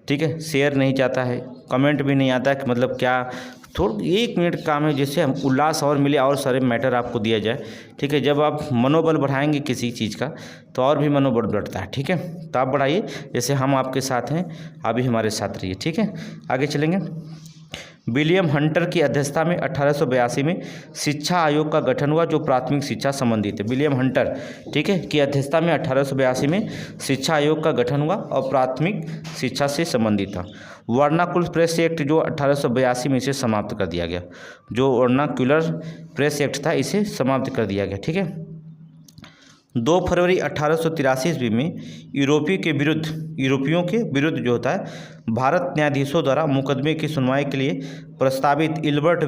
ठीक है, शेयर नहीं जाता है, कमेंट भी नहीं आता कि मतलब क्या थोड़ा 1 मिनट काम है जिससे हम उल्लास और मिले और सारे मैटर आपको दिया जाए। ठीक है, जब आप मनोबल बढ़ाएंगे किसी चीज़ का तो और भी मनोबल बढ़ता है। ठीक है, तो आप बढ़ाइए, जैसे हम आपके साथ हैं, अभी हमारे साथ रहिए। ठीक है, आगे चलेंगे। विलियम हंटर की अध्यक्षता में 1882 में शिक्षा आयोग का गठन हुआ जो प्राथमिक शिक्षा संबंधित है। विलियम हंटर, ठीक है, की अध्यक्षता में 1882 में शिक्षा आयोग का गठन हुआ और प्राथमिक शिक्षा से संबंधित था। वर्नाकुलर प्रेस एक्ट जो 1882 में इसे समाप्त कर दिया गया, जो वर्नाकुलर प्रेस एक्ट था इसे समाप्त कर दिया गया। ठीक है, 2 फरवरी 1883 ईस्वी में यूरोपियों के विरुद्ध जो होता है भारत न्यायाधीशों द्वारा मुकदमे की सुनवाई के लिए प्रस्तावित इल्बर्ट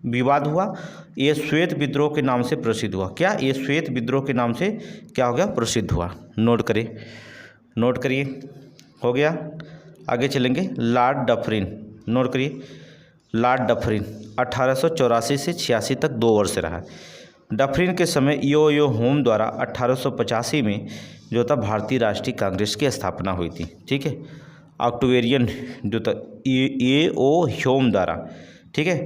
विवाद हुआ। ये श्वेत विद्रोह के नाम से प्रसिद्ध हुआ। क्या? ये श्वेत विद्रोह के नाम से क्या हो गया? प्रसिद्ध हुआ। नोट करिए, नोट करिए, हो गया। आगे चलेंगे। लॉर्ड डफरिन, नोट करिए, लॉर्ड डफरिन 1884 से 86 तक 2 वर्ष रहा। डफरिन के समय यो होम द्वारा 1885 में जो था भारतीय राष्ट्रीय कांग्रेस की स्थापना हुई थी। ठीक है, ऑक्टोवेरियन जो था होम द्वारा। ठीक है,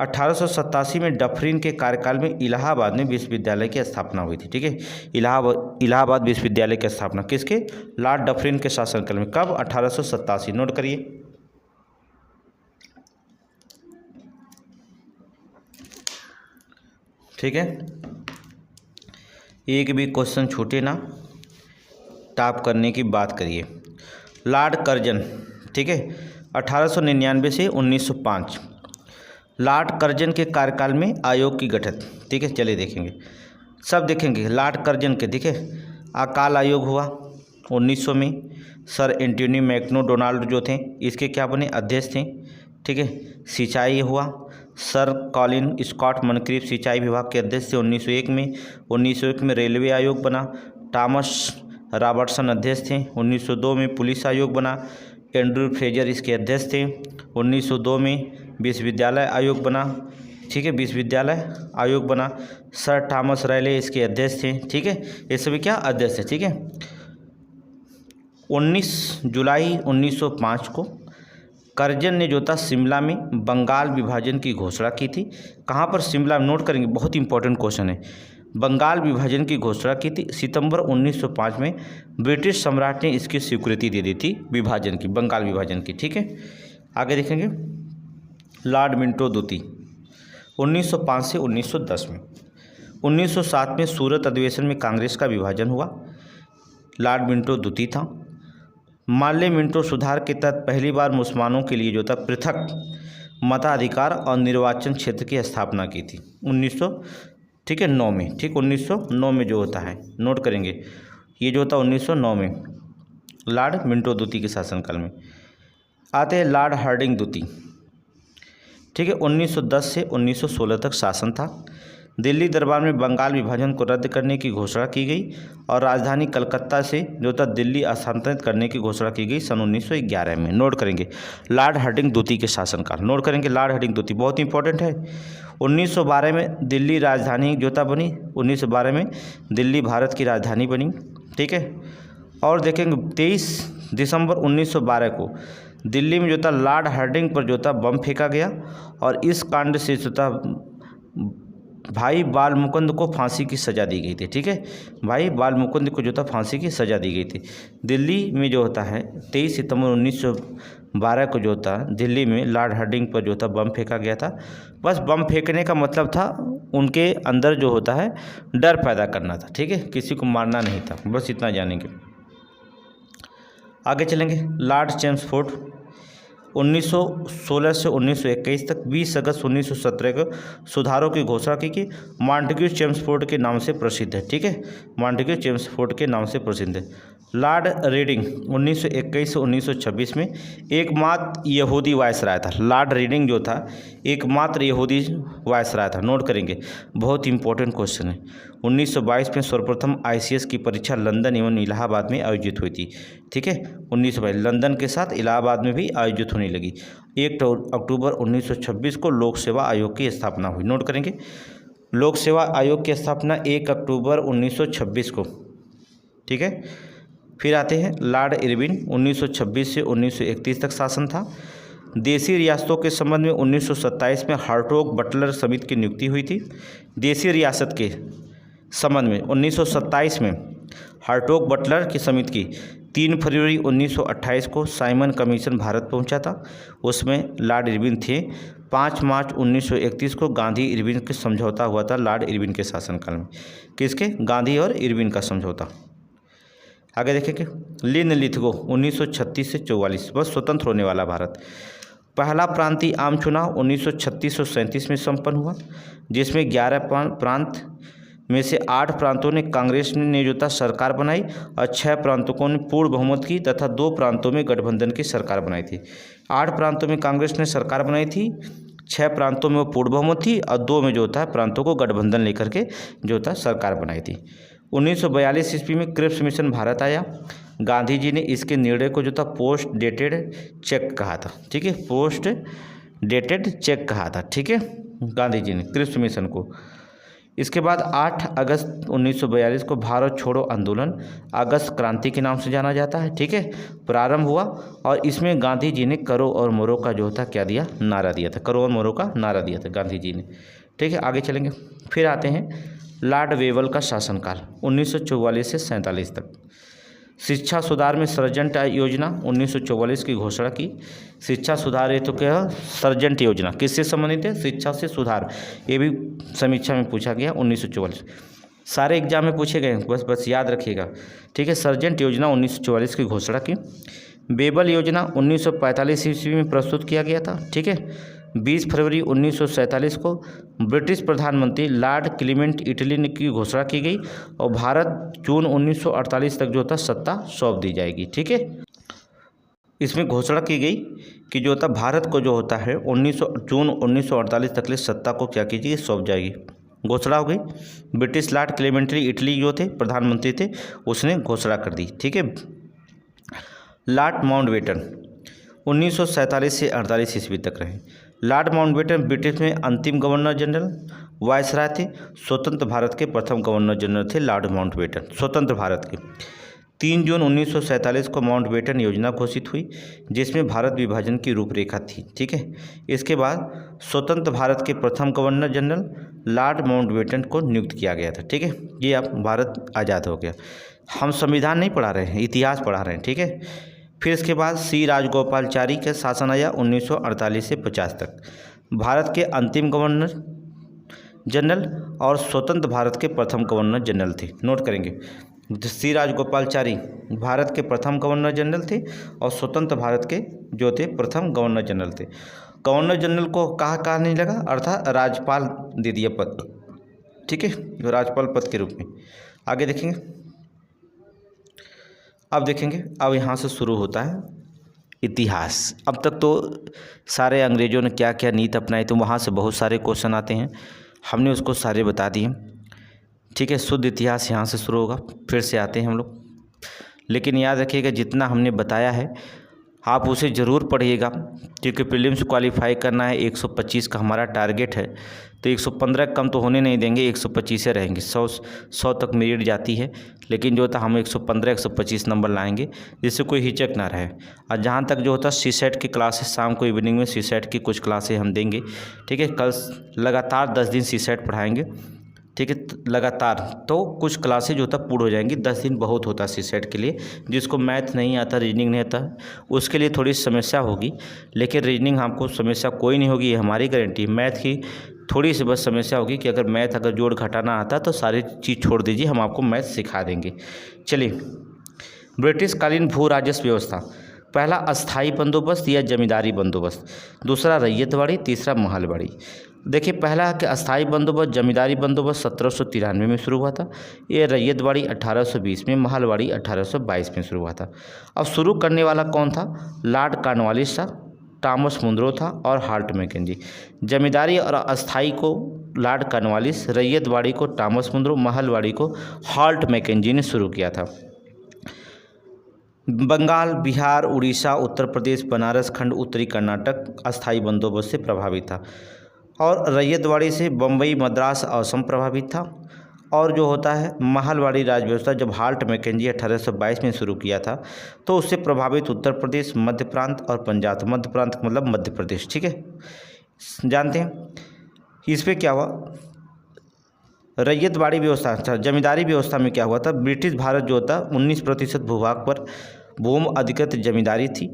1887 में डफरिन के कार्यकाल में इलाहाबाद में विश्वविद्यालय की स्थापना हुई थी। ठीक है, इलाहाबाद विश्वविद्यालय की स्थापना किसके? लॉर्ड डफरिन के शासनकाल में। कब? 1887। नोट करिए। ठीक है, एक भी क्वेश्चन छूटे ना, टॉप करने की बात करिए। लॉर्ड कर्जन, ठीक है, 1899 से 1905। लॉर्ड कर्जन के कार्यकाल में आयोग की गठन। ठीक है, चलिए देखेंगे, सब देखेंगे। लॉर्ड कर्जन के, ठीक है, अकाल आयोग हुआ 1900 में। सर एंटोनी मैकडोनाल्ड जो थे इसके क्या बने? अध्यक्ष थे। ठीक है, सिंचाई हुआ, सर कॉलिन स्कॉट मनक्रीफ सिंचाई विभाग के अध्यक्ष थे 1901 में। 1901 में रेलवे आयोग बना, टॉमस रॉबर्टसन अध्यक्ष थे। 1902 में पुलिस आयोग बना, एंड्रू फ्रेजर इसके अध्यक्ष थे। 1902 में विश्वविद्यालय आयोग बना। ठीक है, विश्वविद्यालय आयोग बना, सर थॉमस रैले इसके अध्यक्ष थे। ठीक है, ये सभी क्या? अध्यक्ष थे। ठीक है, 19 जुलाई 1905 को कर्जन ने जो था शिमला में बंगाल विभाजन की घोषणा की थी। कहाँ पर? शिमला में। नोट करेंगे, बहुत इंपॉर्टेंट क्वेश्चन है। बंगाल विभाजन की घोषणा की थी। सितंबर 1905 में ब्रिटिश सम्राट ने इसकी स्वीकृति दे दी थी, विभाजन की, बंगाल विभाजन की। ठीक है, आगे देखेंगे। लॉर्ड मिंटो द्वितीय 1905 से 1910 में। 1907 में सूरत अधिवेशन में कांग्रेस का विभाजन हुआ। लॉर्ड मिंटो द्वितीय था। माल्य मिंटो सुधार के तहत पहली बार मुसलमानों के लिए जो था पृथक मताधिकार और निर्वाचन क्षेत्र की स्थापना की थी 1909 में। ठीक, 1909 में जो होता है, नोट करेंगे, ये जो होता 1909 में लॉर्ड मिंटो द्वितीय के शासनकाल में। आते हैं लॉर्ड हार्डिंग द्वितीय। ठीक है। 1910 से 1916 तक शासन था। दिल्ली दरबार में बंगाल विभाजन को रद्द करने की घोषणा की गई और राजधानी कलकत्ता से जो था दिल्ली स्थानांतरित करने की घोषणा की गई सन 1911 में। नोट करेंगे लॉर्ड हार्डिंग द्वितीय के शासनकाल। नोट करेंगे लॉर्ड हार्डिंग द्वितीय बहुत इंपॉर्टेंट है। 1912 में दिल्ली राजधानी जो था बनी। 1912 में दिल्ली भारत की राजधानी बनी। ठीक है। और देखेंगे 23 दिसंबर 1912 को दिल्ली में जो था लॉर्ड हार्डिंग पर जो था बम फेंका गया और इस कांड से जो था भाई बाल मुकुंद को फांसी की सज़ा दी गई थी। ठीक है। भाई बाल मुकुंद को जो था फांसी की सज़ा दी गई थी। दिल्ली में जो होता है 23 सितंबर 1912 को जो था दिल्ली में लॉर्ड हार्डिंग पर जो था बम फेंका गया था। बस बम फेंकने का मतलब था उनके अंदर जो होता है डर पैदा करना था। ठीक है। किसी को मारना नहीं था, बस इतना जानेंगे। आगे चलेंगे। लॉर्ड चेम्सफोर्ड 1916 से 1921 तक 20 अगस्त 1917 को सुधारों की घोषणा की कि मॉन्टेग्यू चेम्सफोर्ड के नाम से प्रसिद्ध है। ठीक है। मॉन्टेग्यू चेम्सफोर्ड के नाम से प्रसिद्ध है। लॉर्ड रीडिंग 1921 से 1926 में एकमात्र यहूदी वायसराय था। लॉर्ड रीडिंग जो था एकमात्र यहूदी वायसराय था। नोट करेंगे बहुत इंपॉर्टेंट क्वेश्चन है। 1922 में सर्वप्रथम ICS की परीक्षा लंदन एवं इलाहाबाद में आयोजित हुई थी। ठीक है। 1922 लंदन के साथ इलाहाबाद में भी आयोजित होने लगी। 1 अक्टूबर 1926 को लोक सेवा आयोग की स्थापना हुई। नोट करेंगे लोक सेवा आयोग की स्थापना 1 अक्टूबर 1926 को। ठीक है। फिर आते हैं लॉर्ड इरविन 1926 से 1931 तक शासन था। देशी रियासतों के संबंध में 1927 में हार्टोग बटलर समिति की नियुक्ति हुई थी। देशी रियासत के संबंध में 1927 में हार्टोग बटलर की समिति की 3 फरवरी 1928 को साइमन कमीशन भारत पहुंचा था। उसमें लॉर्ड इरविन थे। 5 मार्च 1931 को गांधी इरविन के समझौता हुआ था लॉर्ड इरविन के शासनकाल में। किसके? गांधी और इरविन का समझौता। आगे देखेंगे लिन लिथगो 1936 से 44 बस स्वतंत्र होने वाला भारत। पहला प्रांतीय आम चुनाव 1936 और 37 में संपन्न हुआ, जिसमें 11 प्रांत में से 8 प्रांतों ने कांग्रेस ने जो था सरकार बनाई और 6 प्रांतों ने पूर्ण बहुमत की तथा 2 प्रांतों में गठबंधन की सरकार बनाई थी। 8 प्रांतों में कांग्रेस ने सरकार बनाई थी, 6 प्रांतों में वो पूर्ण बहुमत थी और 2 में जो था प्रांतों को गठबंधन लेकर के जो था सरकार बनाई थी। 1942 ईस्वी में क्रिप्स मिशन भारत आया। गांधी जी ने इसके निर्णय को जो था पोस्ट डेटेड चेक कहा था। ठीक है। पोस्ट डेटेड चेक कहा था। ठीक है। गांधी जी ने क्रिप्स मिशन को। इसके बाद 8 अगस्त 1942 को भारत छोड़ो आंदोलन अगस्त क्रांति के नाम से जाना जाता है। ठीक है। प्रारंभ हुआ और इसमें गांधी जी ने करो और मरो का जो था क्या दिया? नारा दिया था। करो और मरो का नारा दिया था गांधी जी ने। ठीक है। आगे चलेंगे। फिर आते हैं लॉर्ड वेवल का शासनकाल 1944 से 47 तक। शिक्षा सुधार में सर्जेंट योजना 1944 की घोषणा की। शिक्षा सुधार ये तो क्या है? सर्जेंट योजना किससे संबंधित है? शिक्षा से सुधार। ये भी समीक्षा में पूछा गया 1944। सारे एग्जाम में पूछे गए, बस याद रखिएगा। ठीक है। सर्जेंट योजना 1944 की घोषणा की। बेबल योजना 1945 ईस्वी में प्रस्तुत किया गया था। ठीक है। 20 फरवरी 1947 को ब्रिटिश प्रधानमंत्री लॉर्ड क्लीमेंट इटली ने की घोषणा की गई और भारत जून 1948 तक जो था सत्ता सौंप दी जाएगी। ठीक है। इसमें घोषणा की गई कि जो था भारत को जो होता है जून 1948 तक ले सत्ता को क्या कीजिए? सौंप जाएगी। घोषणा हो गई। ब्रिटिश लॉर्ड क्लीमेंट इटली जो थे प्रधानमंत्री थे, उसने घोषणा कर दी। ठीक है। लॉर्ड माउंटबेटन 1947 से 48 ईस्वी तक रहे। लॉर्ड माउंटबेटन ब्रिटिश में अंतिम गवर्नर जनरल वायसराय थे। स्वतंत्र भारत के प्रथम गवर्नर जनरल थे लॉर्ड माउंटबेटन, स्वतंत्र भारत के। 3 जून 1947 को माउंटबेटन योजना घोषित हुई, जिसमें भारत विभाजन की रूपरेखा थी। ठीक है। इसके बाद स्वतंत्र भारत के प्रथम गवर्नर जनरल लॉर्ड माउंटबेटन को नियुक्त किया गया था। ठीक है। ये अब भारत आज़ाद हो गया। हम संविधान नहीं पढ़ा रहे हैं, इतिहास पढ़ा रहे हैं। ठीक है। फिर इसके बाद सी राजगोपालचारी का शासन आया 1948 से 50 तक। भारत के अंतिम गवर्नर जनरल और स्वतंत्र भारत के प्रथम गवर्नर जनरल थे। नोट करेंगे सी राजगोपालचारी भारत के प्रथम गवर्नर जनरल थे और स्वतंत्र भारत के जो थे प्रथम गवर्नर जनरल थे। गवर्नर जनरल को कहा नहीं लगा, अर्थात राज्यपाल दे दिया पद। ठीक है। राज्यपाल पद के रूप में। आगे देखेंगे। अब देखेंगे, अब यहाँ से शुरू होता है इतिहास। अब तक तो सारे अंग्रेज़ों ने क्या क्या नीति अपनाई, तो वहाँ से बहुत सारे क्वेश्चन आते हैं, हमने उसको सारे बता दिए। ठीक है, शुद्ध इतिहास यहाँ से शुरू होगा, फिर से आते हैं हम लोग। लेकिन याद रखिएगा जितना हमने बताया है आप उसे ज़रूर पढ़िएगा, क्योंकि प्रीलिम्स क्वालिफाई करना है। 125 का हमारा टारगेट है, तो 115 कम तो होने नहीं देंगे, 125 रहेंगे। 100 तक मेरिट जाती है, लेकिन जो होता हम 115 125 नंबर लाएंगे, जिससे कोई हिचक ना रहे। और जहाँ तक जो होता सीसेट की क्लासेस शाम को इवनिंग में सीसेट की कुछ क्लासेस हम देंगे। ठीक है, कल लगातार 10 दिन सीसेट पढ़ाएंगे। ठीक है, लगातार तो कुछ क्लासेज जो होता पूर्ण हो जाएंगी। 10 दिन बहुत होता है सीसेट के लिए। जिसको मैथ नहीं आता, रीजनिंग नहीं आता, उसके लिए थोड़ी समस्या होगी, लेकिन रीजनिंग हमको समस्या कोई नहीं होगी, ये हमारी गारंटी। मैथ की थोड़ी सी बस समस्या होगी कि अगर जोड़ घटाना आता तो सारी चीज़ छोड़ दीजिए, हम आपको मैथ सिखा देंगे। चलिए, ब्रिटिशकालीन भू राजस्व व्यवस्था। पहला अस्थाई बंदोबस्त या जमींदारी बंदोबस्त, दूसरा रैयतवाड़ी, तीसरा महलवाड़ी। देखिए, पहला कि अस्थाई बंदोबस्त जमींदारी बंदोबस्त 1793 में शुरू हुआ था। ये रैयतवाड़ी 1820 में, महलवाड़ी 1822 में शुरू हुआ था। अब शुरू करने वाला कौन था? लॉर्ड कॉर्नवालिस था, टॉमस मुनरो था और हार्ट मैकेंजी। जमींदारी और अस्थाई को लॉर्ड कॉर्नवालिस, रैयतवाड़ी को टॉमस मुनरो, महलवाड़ी को हार्ट मैकेंजी ने शुरू किया था। बंगाल, बिहार, उड़ीसा, उत्तर प्रदेश, बनारस खंड, उत्तरी कर्नाटक अस्थाई बंदोबस्त से प्रभावित था, और रैयतवाड़ी से बम्बई, मद्रास, असम प्रभावित था। और जो होता है महलवाड़ी राज व्यवस्था, जब हार्ट मैकेंजी 1822 में शुरू किया था, तो उससे प्रभावित उत्तर प्रदेश, मध्य प्रांत और पंजाब। मध्य प्रांत मतलब मध्य प्रदेश। ठीक है, जानते हैं इस पर क्या हुआ? रैयतवाड़ी व्यवस्था, अच्छा जमींदारी व्यवस्था में क्या हुआ था? ब्रिटिश भारत जो होता 19% भूभाग पर भूमि अधिकृत जमींदारी थी,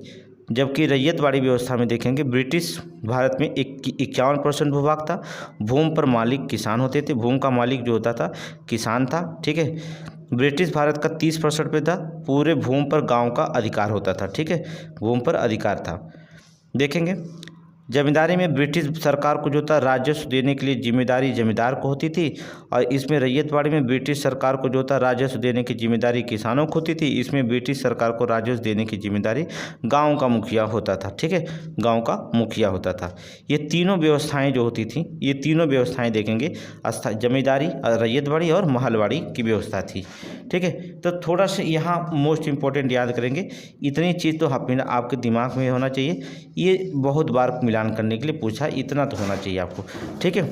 जबकि रैयतवाड़ी व्यवस्था में देखेंगे ब्रिटिश भारत में 51% भूभाग था। भूमि पर मालिक किसान होते थे, भूमि का मालिक जो होता था किसान था। ठीक है, ब्रिटिश भारत का 30% पे था, पूरे भूमि पर गांव का अधिकार होता था। ठीक है, भूमि पर अधिकार था। देखेंगे जमींदारी में ब्रिटिश सरकार को जो था राजस्व देने के लिए जिम्मेदारी जमींदार को होती थी, और इसमें रैयतवाड़ी में ब्रिटिश सरकार को जो था राजस्व देने की जिम्मेदारी किसानों को होती थी। इसमें ब्रिटिश सरकार को राजस्व देने की जिम्मेदारी गांव का मुखिया होता था। ठीक है, गांव का मुखिया होता था। ये तीनों व्यवस्थाएं जो होती थी, ये तीनों व्यवस्थाएं देखेंगे, जमींदारी, रैयतवाड़ी और महलवाड़ी की व्यवस्था थी। ठीक है, तो थोड़ा सा यहाँ मोस्ट इम्पोर्टेंट याद करेंगे, इतनी चीज़ तो आपके दिमाग में होना चाहिए। ये बहुत बार मिलान करने के लिए पूछा, इतना तो होना चाहिए आपको। ठीक है,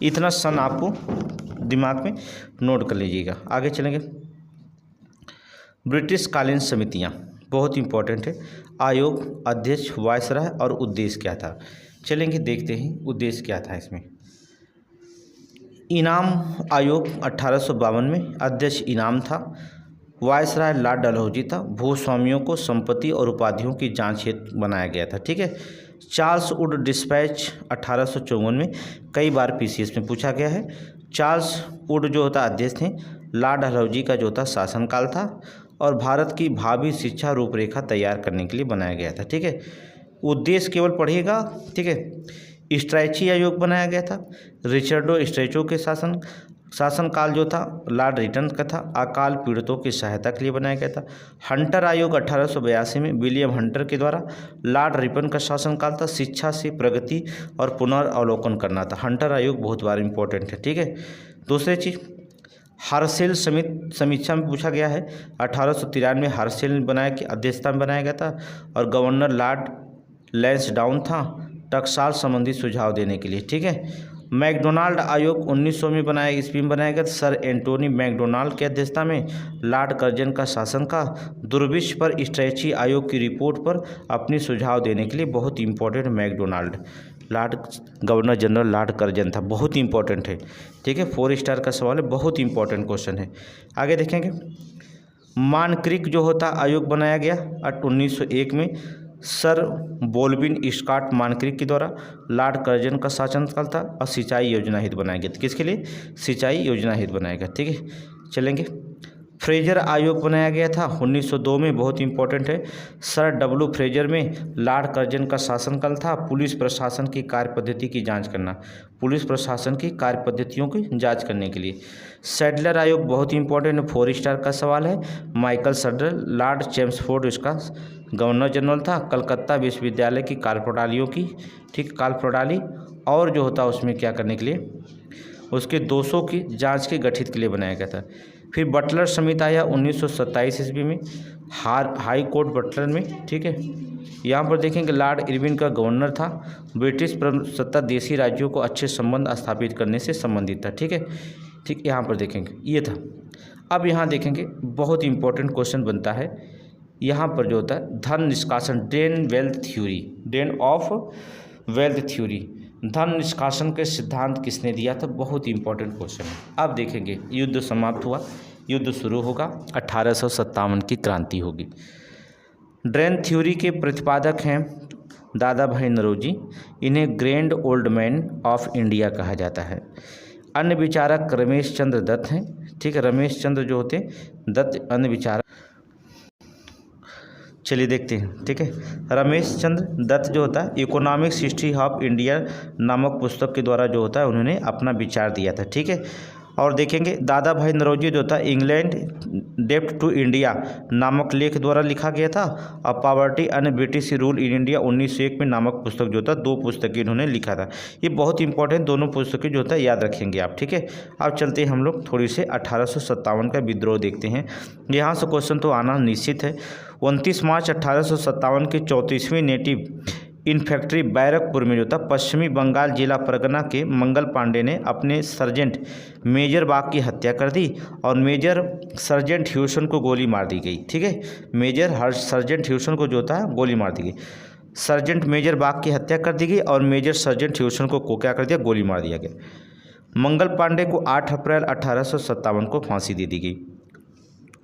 इतना सन आपको दिमाग में नोट कर लीजिएगा। आगे चलेंगे, ब्रिटिश कालीन समितियाँ बहुत इंपॉर्टेंट है। आयोग, अध्यक्ष, वायसराय और उद्देश्य क्या था? चलेंगे देखते हैं उद्देश्य क्या था इसमें। इनाम आयोग 1852 में, अध्यक्ष इनाम था, वायसराय लॉर्ड डलहौजी था, भूस्वामियों को संपत्ति और उपाधियों की जांच हेतु बनाया गया था। ठीक है, चार्ल्स वुड डिस्पैच 1854 में, कई बार पीसीएस में पूछा गया है। चार्ल्स वुड जो होता अध्यक्ष थे, लॉर्ड डलहौजी का जो था शासनकाल था, और भारत की भावी शिक्षा रूपरेखा तैयार करने के लिए बनाया गया था। ठीक है, उद्देश्य केवल पढ़िएगा। ठीक है, स्ट्रैची आयोग बनाया गया था, रिचर्डो स्ट्रेचो के शासनकाल जो था लॉर्ड रिटन का था, अकाल पीड़ितों की सहायता के लिए बनाया गया था। हंटर आयोग 1882 में विलियम हंटर के द्वारा, लॉर्ड रिपन का शासनकाल था, शिक्षा से प्रगति और पुनर्वलोकन करना था। हंटर आयोग बहुत बार इंपॉर्टेंट है। ठीक है, दूसरी चीज़ हर्सेल समीक्षा में पूछा गया है, 1893 में हर्सेल बनाया की अध्यक्षता में बनाया गया था, और गवर्नर लॉर्ड लैंसडाउन था टकसाल संबंधी सुझाव देने के लिए। ठीक है, मैकडोनाल्ड आयोग 1900 में ईस्वी में बनाया गया। सर एंटोनी मैकडोनाल्ड की अध्यक्षता में लॉर्ड कर्जन का शासन का दुर्विश्व पर स्ट्रैची आयोग की रिपोर्ट पर अपनी सुझाव देने के लिए बहुत important McDonald governor general lord Curzon था, बहुत इंपॉर्टेंट है। ठीक है, 4 स्टार का सवाल है, बहुत इंपॉर्टेंट क्वेश्चन है। आगे देखेंगे, मानक्रिक जो होता आयोग बनाया गया 1901 में, सर बोल्बिन स्कॉट मानक्रिक के द्वारा, लॉर्ड कर्जन का शासनकाल था, और सिंचाई योजना हित बनाया गया। किसके लिए? सिंचाई योजना हित बनाया गया। ठीक है, चलेंगे, फ्रेजर आयोग बनाया गया था 1902 में, बहुत इंपॉर्टेंट है। सर डब्ल्यू फ्रेजर में लॉर्ड कर्जन का शासनकाल था, पुलिस प्रशासन की कार्य पद्धति की जांच करना, पुलिस प्रशासन की कार्य पद्धतियों की जांच करने के लिए। सैडलर आयोग बहुत इंपॉर्टेंट 4 स्टार का सवाल है, माइकल सैडलर, लॉर्ड चेम्सफोर्ड इसका गवर्नर जनरल था, कलकत्ता विश्वविद्यालय की कार्यप्रणालियों की, ठीक, कार्यप्रणाली और जो होता उसमें क्या करने के लिए, उसके दोषों की जांच के गठित के लिए बनाया गया था। फिर बटलर समिति आया 1927 ईस्वी में, हाई कोर्ट बटलर में, ठीक है। यहाँ पर देखेंगे लॉर्ड इरविन का गवर्नर था, ब्रिटिश प्रभुसत्ता देशी राज्यों को अच्छे संबंध स्थापित करने से संबंधित था, ठीक है, ठीक। यहाँ पर देखेंगे ये था। अब यहाँ देखेंगे बहुत इंपॉर्टेंट क्वेश्चन बनता है यहाँ पर जो होता है धन निष्कासन, drain wealth theory, drain of wealth theory, धन निष्कासन के सिद्धांत किसने दिया था, बहुत इंपॉर्टेंट क्वेश्चन है। अब देखेंगे युद्ध समाप्त हुआ, युद्ध शुरू होगा, 1857 की क्रांति होगी। ड्रेन थ्योरी के प्रतिपादक हैं दादा भाई नौरोजी, इन्हें grand old man of India कहा जाता है। अन्य विचारक रमेश चंद्र दत्त हैं, ठीक है, रमेश चंद्र जो होते हैं दत्त अन्य विचारक। चलिए देखते हैं, ठीक है। रमेश चंद्र दत्त जो होता है इकोनॉमिक्स हिस्ट्री ऑफ इंडिया नामक पुस्तक के द्वारा जो होता है उन्होंने अपना विचार दिया था, ठीक है। और देखेंगे दादा भाई नौरोजी जो था इंग्लैंड डेप्ट टू इंडिया नामक लेख द्वारा लिखा गया था, और poverty and British rule in India 1901 में नामक पुस्तक जो था, दो पुस्तकें इन्होंने लिखा था। ये बहुत इंपॉर्टेंट दोनों पुस्तकें जो होता है याद रखेंगे आप, ठीक है। अब चलते हैं हम लोग थोड़ी से 1857 का विद्रोह देखते हैं। यहाँ से क्वेश्चन तो आना निश्चित है। 29 मार्च 1857 की 34वीं नेटिव इन्फेंट्री बैरकपुर में जो था पश्चिमी बंगाल जिला परगना के मंगल पांडे ने अपने सर्जेंट मेजर बाग की हत्या कर दी और मेजर सर्जेंट ह्यूसन को गोली मार दी गई, ठीक है। मेजर सर्जेंट ह्यूसन को जो था गोली मार दी गई, सर्जेंट मेजर बाग की हत्या कर दी गई और मेजर सर्जेंट ह्यूसन को क्या कर दिया, गोली मार दिया गया। मंगल पांडे को 8 अप्रैल 1857 को फांसी दे दी गई।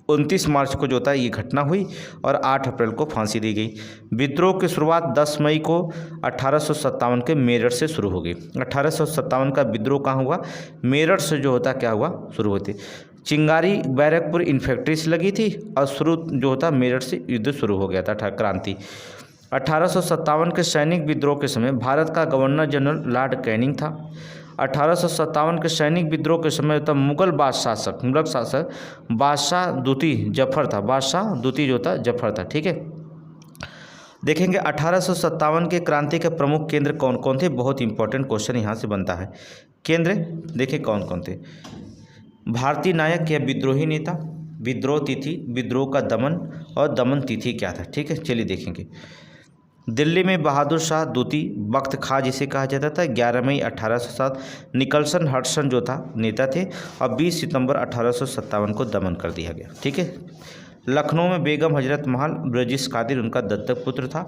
29 मार्च को जो था ये घटना हुई और 8 अप्रैल को फांसी दी गई। विद्रोह की शुरुआत 10 मई को 1857 के मेरठ से शुरू हो गई। 1857 का विद्रोह कहाँ हुआ, मेरठ से जो होता क्या हुआ, शुरू होती। चिंगारी बैरकपुर इन्फेंट्री से लगी थी और शुरू जो होता मेरठ से युद्ध शुरू हो गया था, क्रांति। 1857 के सैनिक विद्रोह के समय भारत का गवर्नर जनरल लॉर्ड कैनिंग था। 1857 के सैनिक विद्रोह के समय तब मुगल शासक बादशाह दूती जफर था, बादशाह दूती जो था जफर था, ठीक है। देखेंगे 1857 के क्रांति के प्रमुख केंद्र कौन कौन थे, बहुत इंपॉर्टेंट क्वेश्चन यहाँ से बनता है। केंद्र देखिए कौन कौन थे, भारतीय नायक या विद्रोही नेता, विद्रोह तिथि, विद्रोह का दमन और दमन तिथि क्या था, ठीक है। चलिए देखेंगे। दिल्ली में बहादुर शाह दूती, बख्त खां जिसे कहा जाता था, 11 मई 1807 निकलसन हडसन जो था नेता थे और 20 सितंबर 1857 को दमन कर दिया गया, ठीक है। लखनऊ में बेगम हजरत महल ब्रजिश कादिर उनका दत्तक पुत्र था।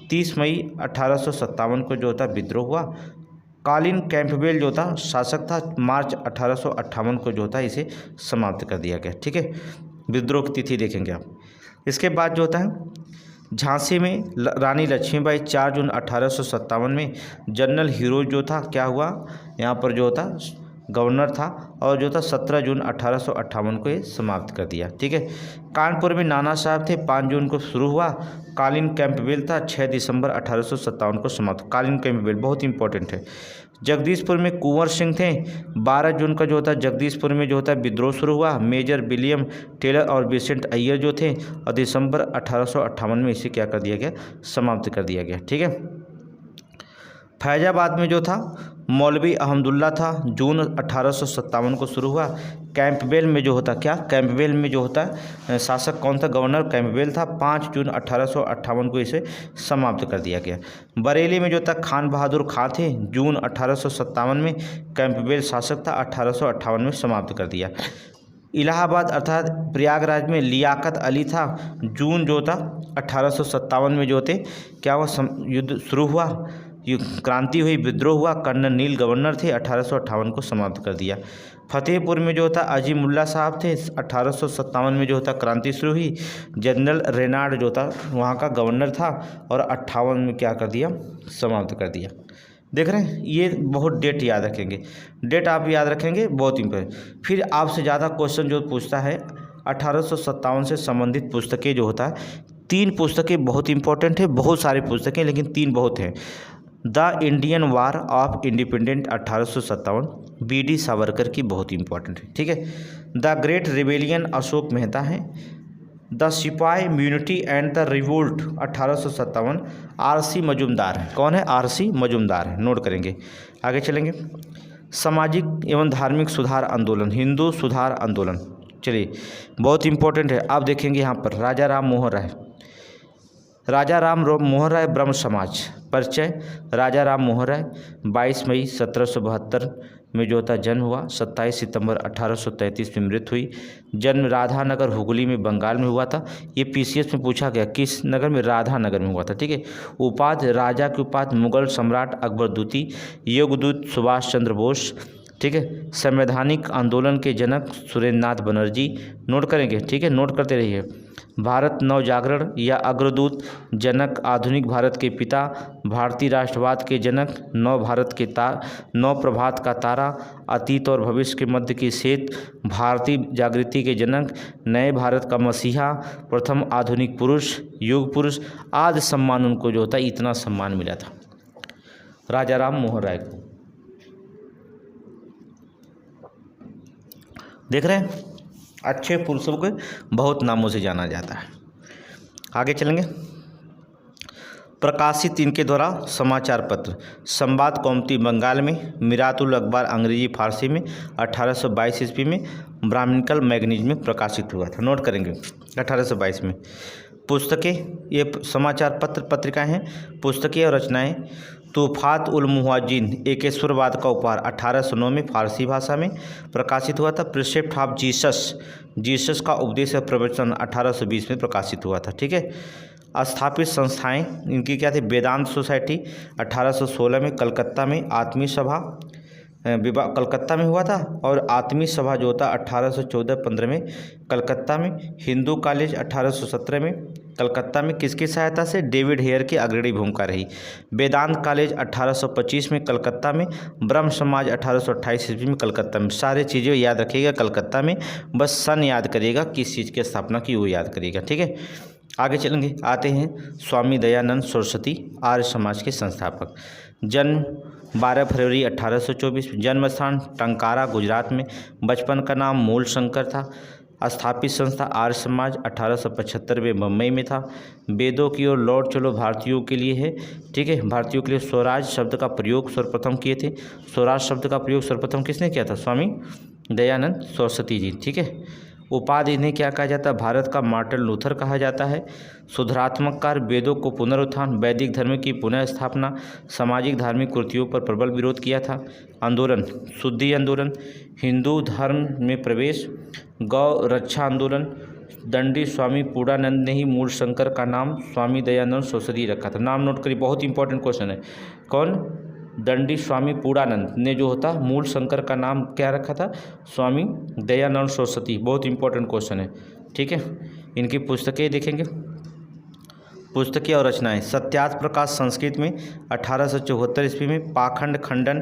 30 मई 1857 को जो था विद्रोह हुआ। कॉलिन कैंपबेल जो था शासक था, मार्च 1858 को जो था इसे समाप्त कर दिया गया, ठीक है। विद्रोह की तिथि देखेंगे आप। इसके बाद जो होता है झांसी में रानी लक्ष्मीबाई 4 जून 1857 में जनरल हीरोज जो था क्या हुआ, यहाँ पर जो होता गवर्नर था और जो था 17 जून 1858 को ये समाप्त कर दिया, ठीक है। कानपुर में नाना साहब थे, 5 जून को शुरू हुआ। कॉलिन कैंपबेल था, 6 दिसंबर 1857 को समाप्त। कॉलिन कैंपबेल बहुत इंपॉर्टेंट है। जगदीशपुर में कुंवर सिंह थे, 12 जून का जो होता है जगदीशपुर में जो होता है विद्रोह शुरू हुआ। मेजर विलियम टेलर और विसेंट अय्यर जो थे और दिसंबर 1858 में इसे क्या कर दिया गया, समाप्त कर दिया गया, ठीक है। फैजाबाद में जो था मौलवी अहमदुल्ला था, जून 1857 को शुरू हुआ। कैंपबेल में जो होता क्या, कैंपबेल में जो होता है शासक कौन था, गवर्नर कैंपबेल था, 5 जून 1858 को इसे समाप्त कर दिया गया। बरेली में जो था खान बहादुर खां थे, जून 1857 में कैंपबेल शासक था, 1858 में समाप्त कर दिया। इलाहाबाद अर्थात प्रयागराज में लियाकत अली था, जून जो था 1857 में जो थे क्या हुआ, युद्ध शुरू हुआ, क्रांति हुई, विद्रोह हुआ। कर्नल नील गवर्नर थे, 1858 को समाप्त कर दिया। फतेहपुर में जो था अजीमुल्ला साहब थे, 1857 में जो था क्रांति शुरू हुई। जनरल रेनाड जो था वहाँ का गवर्नर था और 58 में क्या कर दिया, समाप्त कर दिया। देख रहे हैं, ये बहुत डेट याद रखेंगे, डेट आप याद रखेंगे, बहुत इंपॉर्टेंट। फिर आपसे ज़्यादा क्वेश्चन जो पूछता है 1857 से संबंधित पुस्तकें जो होता है, 3 पुस्तकें बहुत इंपॉर्टेंट है, बहुत सारी पुस्तकें लेकिन 3 बहुत हैं। The Indian war of independent 1857 B D. Savarkar की बहुत इंपॉर्टेंट है, ठीक है। The great rebellion Ashok Mehta है। The sipahi mutiny and the revolt 1857 RC Majumdar है। कौन है? आरसी मजूमदार है। नोट करेंगे। आगे चलेंगे। सामाजिक एवं धार्मिक सुधार आंदोलन, हिंदू सुधार आंदोलन। चलिए बहुत इंपॉर्टेंट है। आप देखेंगे यहाँ पर राजा राम मोहन राय, राजा राम मोहन राय ब्रह्म समाज। परिचय, राजा राम मोहन राय 22 मई 1772 में जो था जन्म हुआ, 27 सितंबर 1833 में मृत्यु हुई। जन्म राधानगर हुगली में बंगाल में हुआ था। ये पीसीएस में पूछा गया किस नगर में? राधानगर में हुआ था। ठीक है। उपाधि, राजा की उपाधि मुगल सम्राट अकबर द्वितीय, योगदूत सुभाष चंद्र बोस। ठीक है। संवैधानिक आंदोलन के जनक सुरेंद्रनाथ बनर्जी। नोट करेंगे। ठीक है, नोट करते रहिए। भारत नवजागरण या अग्रदूत, जनक आधुनिक भारत के पिता, भारतीय राष्ट्रवाद के जनक, नव प्रभात का तारा, अतीत और भविष्य के मध्य की सेत, भारतीय जागृति के जनक, नए भारत का मसीहा, प्रथम आधुनिक पुरुष, युग पुरुष आदि सम्मान उनको जो होता है इतना सम्मान मिला था राजा राम मोहन राय को। देख रहे हैं, अच्छे पुरुषों को बहुत नामों से जाना जाता है। आगे चलेंगे। प्रकाशित इनके द्वारा समाचार पत्र, संवाद कौमुदी बंगाल में, मिरातुल अखबार अंग्रेजी फारसी में 1822 ईस्वी में, ब्राह्मणिकल मैगजीन में प्रकाशित हुआ था। नोट करेंगे 1822 में। पुस्तकें, ये समाचार पत्र पत्रिकाएं हैं। पुस्तकें और रचनाएं, तूफात उल मुहाजिन एकेश्वरवाद का उपहार 1809 में फारसी भाषा में प्रकाशित हुआ था। प्रिसेप्ट ऑफ जीसस का उपदेश और प्रवचन 1820 में प्रकाशित हुआ था। ठीक है। स्थापित संस्थाएं इनकी क्या थी? वेदांत सोसाइटी 1816 में कलकत्ता में, आत्मीय सभा कलकत्ता में हुआ था, और आत्मीय सभा जो था 1814-15 में कलकत्ता में। हिंदू कॉलेज 1817 में कलकत्ता में, किसकी सहायता से? डेविड हेयर की अग्रणी भूमिका रही। वेदांत कॉलेज 1825 में कलकत्ता में, ब्रह्म समाज 1828 ईस्वी में कलकत्ता में। सारे चीज़ें याद रखिएगा कलकत्ता में, बस सन याद करिएगा, किस चीज़ की स्थापना की वो याद करिएगा। ठीक है। आगे चलेंगे। आते हैं स्वामी दयानंद सरस्वती, आर्य समाज के संस्थापक। जन्म 12 फरवरी 1824, जन्म स्थान टंकारा गुजरात में, बचपन का नाम मूल शंकर था। स्थापित संस्था आर्य समाज 1875 में बम्बई में था। वेदों की ओर लौट चलो भारतीयों के लिए है। ठीक है। भारतीयों के लिए स्वराज शब्द का प्रयोग सर्वप्रथम किए थे। स्वराज शब्द का प्रयोग सर्वप्रथम किसने किया था? स्वामी दयानंद सरस्वती जी। ठीक है। उपाधि इन्हें क्या कहा जाता है? भारत का मार्टिन लूथर कहा जाता है। सुधारात्मक कार्य, वेदों को पुनरुत्थान, वैदिक धर्म की पुनः स्थापना, सामाजिक धार्मिक कुर्तियों पर प्रबल विरोध किया था। आंदोलन, शुद्धि आंदोलन, हिंदू धर्म में प्रवेश, गौ रक्षा आंदोलन। दंडी स्वामी पूर्णानंद ने ही मूल शंकर का नाम स्वामी दयानंद सरस्वती रखा था। नाम नोट करिए, बहुत इंपॉर्टेंट क्वेश्चन है। कौन? दंडी स्वामी पूर्णानंद ने जो होता मूल शंकर का नाम क्या रखा था? स्वामी दयानंद सरस्वती। बहुत इंपॉर्टेंट क्वेश्चन है। ठीक है। इनकी पुस्तकें देखेंगे। पुस्तकें और रचनाएं, सत्यार्थ प्रकाश संस्कृत में 1874 ईस्वी में, पाखंड खंडन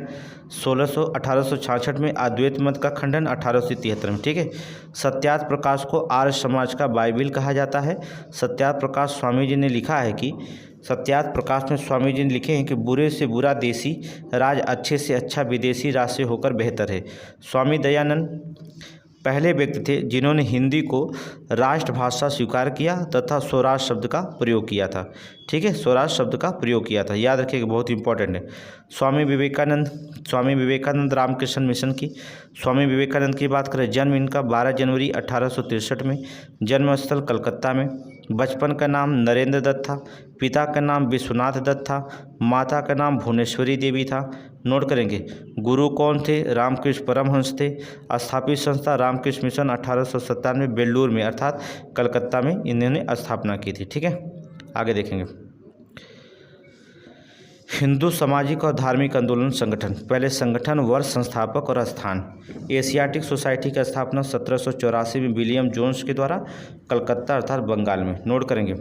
1866 में, अद्वैत मत का खंडन 1873 में। ठीक है। सत्यार्थ प्रकाश को आर्य समाज का बाइबिल कहा जाता है। सत्यार्थ प्रकाश स्वामी जी ने लिखा है कि सत्यार्थ प्रकाश में स्वामी जी ने लिखे हैं कि बुरे से बुरा देसी राज, अच्छे से अच्छा विदेशी राज से होकर बेहतर है। स्वामी दयानंद पहले व्यक्ति थे जिन्होंने हिंदी को राष्ट्रभाषा स्वीकार किया तथा स्वराज शब्द का प्रयोग किया था। ठीक है। स्वराज शब्द का प्रयोग किया था, याद रखिएगा, बहुत इंपॉर्टेंट है। स्वामी विवेकानंद रामकृष्ण मिशन की, स्वामी विवेकानंद की बात करें, जन्म इनका 12 जनवरी 1863 में, जन्मस्थल कलकत्ता में। बचपन का नाम नरेंद्र दत्त था। पिता का नाम विश्वनाथ दत्त था। माता का नाम भुवनेश्वरी देवी था। नोट करेंगे। गुरु कौन थे? रामकृष्ण परमहंस थे। स्थापित संस्था रामकृष्ण मिशन 1897 में बेल्लूर में अर्थात कलकत्ता में इन्होंने स्थापना की थी। ठीक है। आगे देखेंगे। हिंदू सामाजिक और धार्मिक आंदोलन संगठन, पहले संगठन, वर्ष, संस्थापक और स्थान। एशियाटिक सोसाइटी की स्थापना 1784 में विलियम जोन्स के द्वारा कलकत्ता अर्थात बंगाल में। नोट करेंगे।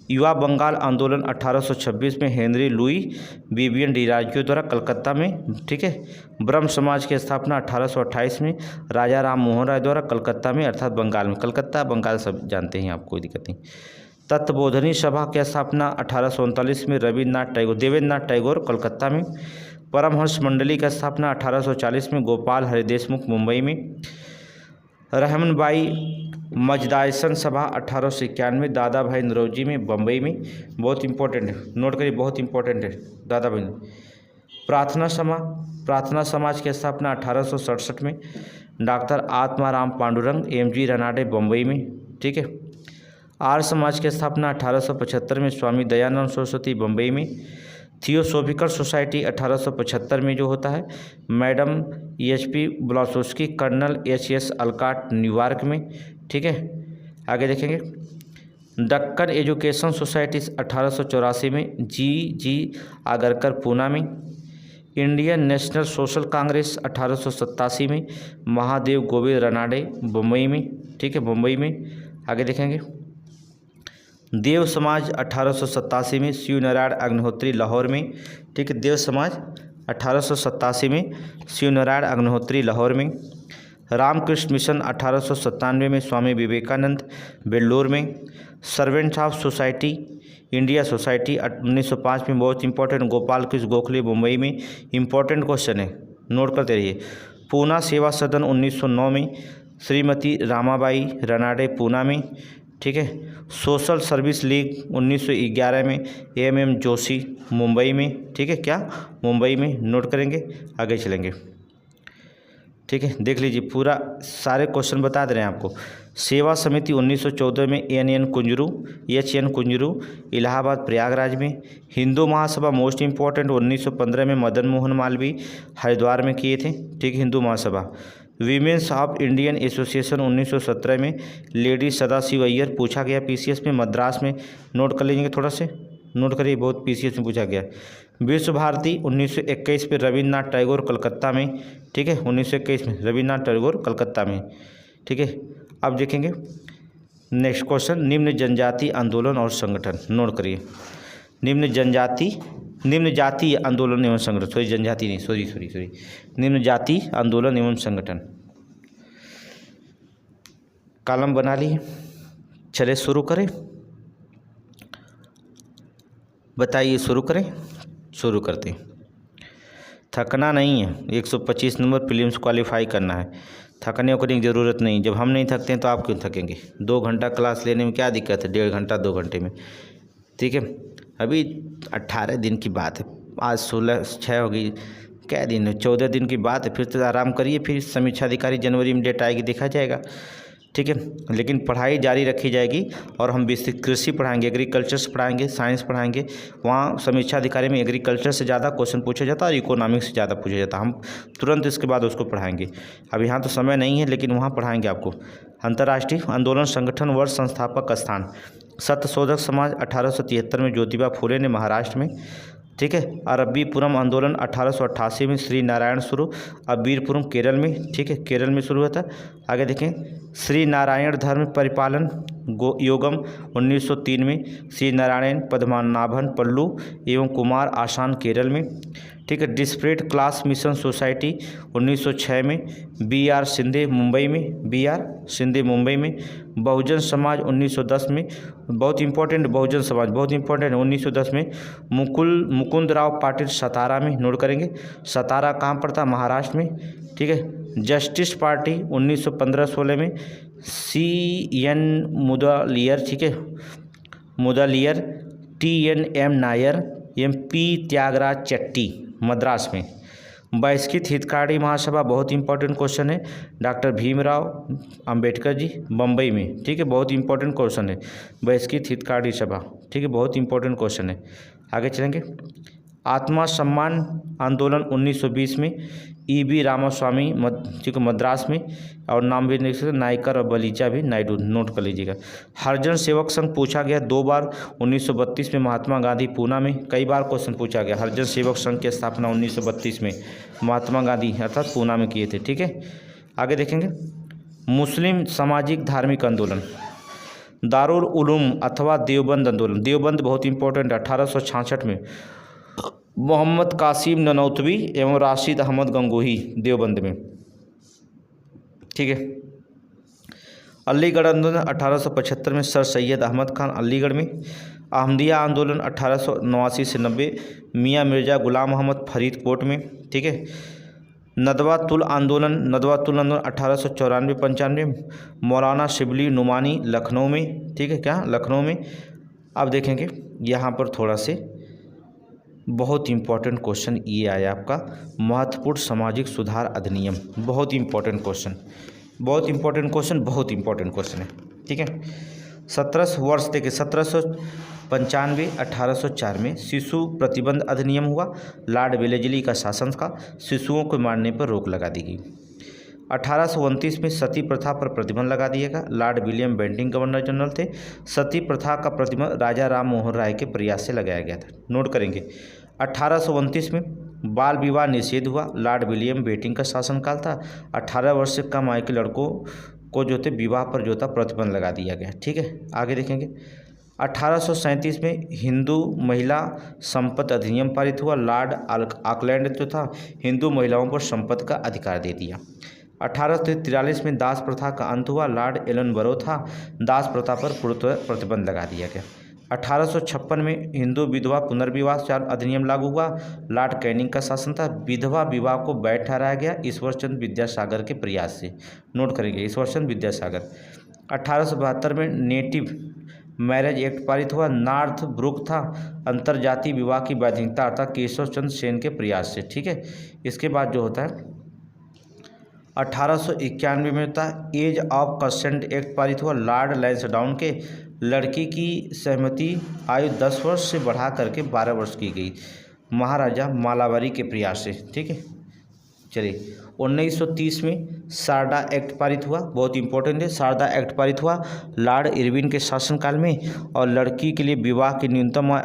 युवा बंगाल आंदोलन 1826 में हेनरी लुई विवियन डिराजियो द्वारा कलकत्ता में। ठीक है। ब्रह्म समाज की स्थापना 1828 में राजा राम मोहन राय द्वारा कलकत्ता में अर्थात बंगाल में। कलकत्ता बंगाल सब जानते हैं आप, कोई दिक्कत नहीं। तत्वबोधनी सभा की स्थापना 1839 में देवेंद्रनाथ टैगोर कलकत्ता में। परमहंस मंडली की स्थापना 1840 में गोपाल हरि देशमुख मुंबई में। रहमनबाई मजदाइसन सभा 1891 दादा भाई नौरोजी में, बम्बई में। बहुत इंपॉर्टेंट है, नोट करिए, बहुत इंपॉर्टेंट है दादा भाई। प्रार्थना समाज की स्थापना 1867 में, डॉक्टर आत्माराम पांडुरंग एमजी रनाडे, बम्बई में। ठीक है। आर्य समाज की स्थापना 1875 में, स्वामी दयानंद सरस्वती, बम्बई में। थियोसोफिकल सोसाइटी 1875 में जो होता है, madam EHP Blavatsky, colonel HS Olcott, New York में। ठीक है। आगे देखेंगे, दक्कन एजुकेशन सोसाइटी 1884 में, जी आगरकर, पूना में। इंडियन नेशनल सोशल कांग्रेस 1887 में, महादेव गोविंद रनाडे, बम्बई में। ठीक है, बम्बई में। आगे देखेंगे, देव समाज 1887 में, शिव नारायण अग्निहोत्री, लाहौर में। ठीक है, देव समाज 1887 में, शिव नारायण अग्निहोत्री, लाहौर में। रामकृष्ण मिशन 1897 में, स्वामी विवेकानंद, बेल्लोर में। Servants of society India society 1905 में, बहुत इंपॉर्टेंट, गोपाल कृष्ण गोखले, मुंबई में। इंपॉर्टेंट क्वेश्चन है, नोट करते रहिए। पूना सेवा सदन 1909 में, श्रीमती रामाबाई रनाडे, पूना में। ठीक है। सोशल सर्विस लीग 1911 में, MM जोशी, मुंबई में। ठीक है, क्या मुंबई में, नोट करेंगे। आगे चलेंगे। ठीक है, देख लीजिए, पूरा सारे क्वेश्चन बता दे रहे हैं आपको। सेवा समिति 1914 में, HN कुंजरू, इलाहाबाद, प्रयागराज में। हिंदू महासभा मोस्ट इंपॉर्टेंट 1915 में, मदन मोहन मालवीय, हरिद्वार में किए थे। ठीक, Hindu Mahasabha. Women's of Indian association 1917 में, लेडी सदाशिव अय्यर, पूछा गया PCS में, मद्रास में। नोट कर लीजिए, थोड़ा से नोट करिए, बहुत PCS में पूछा गया। विश्व भारती 1921 में, रविन्द्रनाथ टैगोर, कलकत्ता में। ठीक है, 1921 में रविन्द्रनाथ टैगोर, कलकत्ता में। ठीक है। अब देखेंगे नेक्स्ट क्वेश्चन, निम्न जनजाति आंदोलन और संगठन। नोट करिए, निम्न जाति आंदोलन एवं संगठन, सॉरी जनजाति नहीं, सॉरी निम्न जाति आंदोलन एवं संगठन। कॉलम बना लिए, चले शुरू करें। बताइए, शुरू करें। शुरू करते हैं। थकना नहीं है, 125 नंबर प्रीलिम्स क्वालिफाई करना है, थकने उकने की ज़रूरत नहीं। जब हम नहीं थकते हैं तो आप क्यों थकेंगे। 2 घंटा क्लास लेने में क्या दिक्कत है, 1.5 घंटा 2 घंटे में। ठीक है, अभी 18 दिन की बात है, आज 16/6 हो गई, क्या दिन है, 14 दिन की बात है। फिर तो आराम करिए, फिर समीक्षा अधिकारी जनवरी में डेट आएगी, देखा जाएगा। ठीक है, लेकिन पढ़ाई जारी रखी जाएगी और हम बेसिक कृषि पढ़ाएंगे, एग्रीकल्चर से पढ़ाएंगे, साइंस पढ़ाएंगे। वहाँ समीक्षा अधिकारी में एग्रीकल्चर से ज़्यादा क्वेश्चन पूछा जाता है और इकोनॉमिक्स से ज़्यादा पूछा जाता है। हम तुरंत इसके बाद उसको पढ़ाएंगे। अब यहाँ तो समय नहीं है, लेकिन वहाँ पढ़ाएंगे आपको। अंतर्राष्ट्रीय आंदोलन संगठन वर्ष, संस्थापक स्थान, सत्यशोधक समाज 1873 में, ज्योतिबा फुले ने, महाराष्ट्र में। ठीक है। अरब्बीपुरम आंदोलन 1888 में, श्री नारायण स्वरूप, अब्बीरपुरम, केरल में। ठीक है, केरल में शुरू हुआ था। आगे देखें, श्री नारायण धर्म परिपालन योगम 1903 में, श्री नारायण पद्मनाभन पल्लू एवं कुमार आशान, केरल में। ठीक है। डिस्परेट क्लास मिशन सोसाइटी 1906 में, BR शिंदे, मुंबई में, BR शिंदे, मुंबई में। बहुजन समाज 1910 में, बहुत इंपॉर्टेंट, बहुजन समाज बहुत इंपॉर्टेंट है, 1910 में। मुकुंदराव पाटिल, सतारा में। नोट करेंगे, सतारा कहाँ पड़ता, महाराष्ट्र में। ठीक है। जस्टिस पार्टी 1915-16 में, CN मुदलियर। ठीक है, मुदलियर, TNM नायर, MP त्यागराज चट्टी, मद्रास में। बहिष्कृत हितकारी महासभा, बहुत इंपॉर्टेंट क्वेश्चन है, डॉक्टर भीमराव अंबेडकर जी, बम्बई में। ठीक है, बहुत इंपॉर्टेंट क्वेश्चन है, बहिष्कृत हितकारी सभा। ठीक है, बहुत इंपॉर्टेंट क्वेश्चन है। आगे चलेंगे। आत्मा सम्मान आंदोलन 1920 में, EB रामास्वामी, ठीक है, मद्रास में। और नाम भी देख सकते, नायकर और बलीचा भी नायडू, नोट कर लीजिएगा। हरिजन सेवक संघ पूछा गया 2 बार, 1932 में, महात्मा गांधी, पूना में। कई बार क्वेश्चन पूछा गया। हरिजन सेवक संघ की स्थापना 1932 में, महात्मा गांधी अर्थात पूना में किए थे। ठीक है। आगे देखेंगे, मुस्लिम सामाजिक धार्मिक आंदोलन, दारुल उलूम अथवा देवबंद आंदोलन। देवबंद बहुत इंपॉर्टेंट, 1866 में, मोहम्मद कासिम ननौतवी एवं राशिद अहमद गंगोही, देवबंद में। ठीक है। अलीगढ़ आंदोलन 1875 में, सर सैयद अहमद खान, अलीगढ़ में। अहमदिया आंदोलन 1889 से 90, मियाँ मिर्ज़ा गुलाम मोहम्मद, फरीदकोट में। ठीक है। नदवातुल आंदोलन 1894-95, मौलाना शिबली नुमानी लखनऊ में, ठीक है क्या, लखनऊ में। अब देखेंगे यहाँ पर थोड़ा से बहुत इंपॉर्टेंट क्वेश्चन ये आया आपका, महत्वपूर्ण सामाजिक सुधार अधिनियम, बहुत इंपॉर्टेंट क्वेश्चन, बहुत इंपॉर्टेंट क्वेश्चन, बहुत इंपॉर्टेंट क्वेश्चन है, ठीक है। 17 वर्ष देखिए 1795 1804 में शिशु प्रतिबंध अधिनियम हुआ, लॉर्ड वेलेस्ली का शासन था, शिशुओं को मारने पर रोक लगा दी गई। 1829 में सती प्रथा पर प्रतिबंध लगा दिया गया, lord William Bentinck governor general थे। सती प्रथा का प्रतिबंध राजा राम मोहन राय के प्रयास से लगाया गया था, नोट करेंगे। 1829 में बाल विवाह निषेध हुआ, लॉर्ड विलियम बेंटिंग का शासनकाल था। 18 वर्ष से कम आयु के लड़कों को जो थे विवाह पर जो था प्रतिबंध लगा दिया गया, ठीक है। आगे देखेंगे 1837 में हिंदू महिला संपत्ति अधिनियम पारित हुआ, लॉर्ड ऑकलैंड जो था हिंदू महिलाओं पर संपत्ति का अधिकार दे दिया। 1843 में दास प्रथा का अंत हुआ, लॉर्ड एलनबरो था दास प्रथा पर प्रतिबंध लगा दिया गया। 1856 में हिंदू विधवा पुनर्विवाह अधिनियम लागू हुआ, लॉर्ड कैनिंग का शासन था, विधवा विवाह को वैध ठहराया गया ईश्वरचंद्र विद्यासागर के प्रयास से, नोट करेंगे ईश्वरचंद्र विद्यासागर। 1872 में नेटिव मैरिज एक्ट पारित हुआ, नॉर्थ ब्रुक था अंतरजातीय विवाह की वैधता अर्थात केशव चंद्र सेन के प्रयास से, ठीक है। इसके बाद जो होता है 1891 में होता है एज ऑफ कंसेंट एक्ट पारित हुआ, लॉर्ड लैंसडाउन के लड़की की सहमति आयु 10 वर्ष से बढ़ा करके 12 वर्ष की गई महाराजा मालाबारी के प्रयास से, ठीक है। चलिए 1930 में सारदा एक्ट पारित हुआ, बहुत इंपॉर्टेंट है, सारदा एक्ट पारित हुआ लॉर्ड इरविन के शासनकाल में, और लड़की के लिए विवाह की न्यूनतम आयु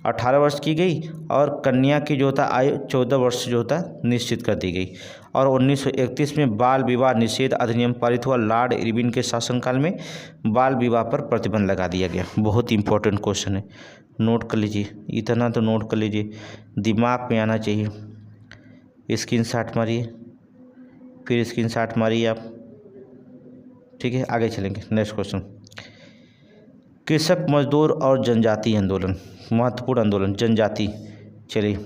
18 वर्ष की गई और कन्या की जो होता आयु 14 वर्ष जो होता निश्चित कर दी गई। और 1931 में बाल विवाह निषेध अधिनियम पारित हुआ, लॉर्ड इरविन के शासनकाल में बाल विवाह पर प्रतिबंध लगा दिया गया। बहुत इंपॉर्टेंट क्वेश्चन है, नोट कर लीजिए, इतना तो नोट कर लीजिए, दिमाग में आना चाहिए। स्क्रीनशॉट मारिए, फिर स्क्रीनशॉट मारिए आप, ठीक है। आगे चलेंगे, नेक्स्ट क्वेश्चन, कृषक मजदूर और जनजाति आंदोलन, महत्वपूर्ण आंदोलन जनजाति। चलिए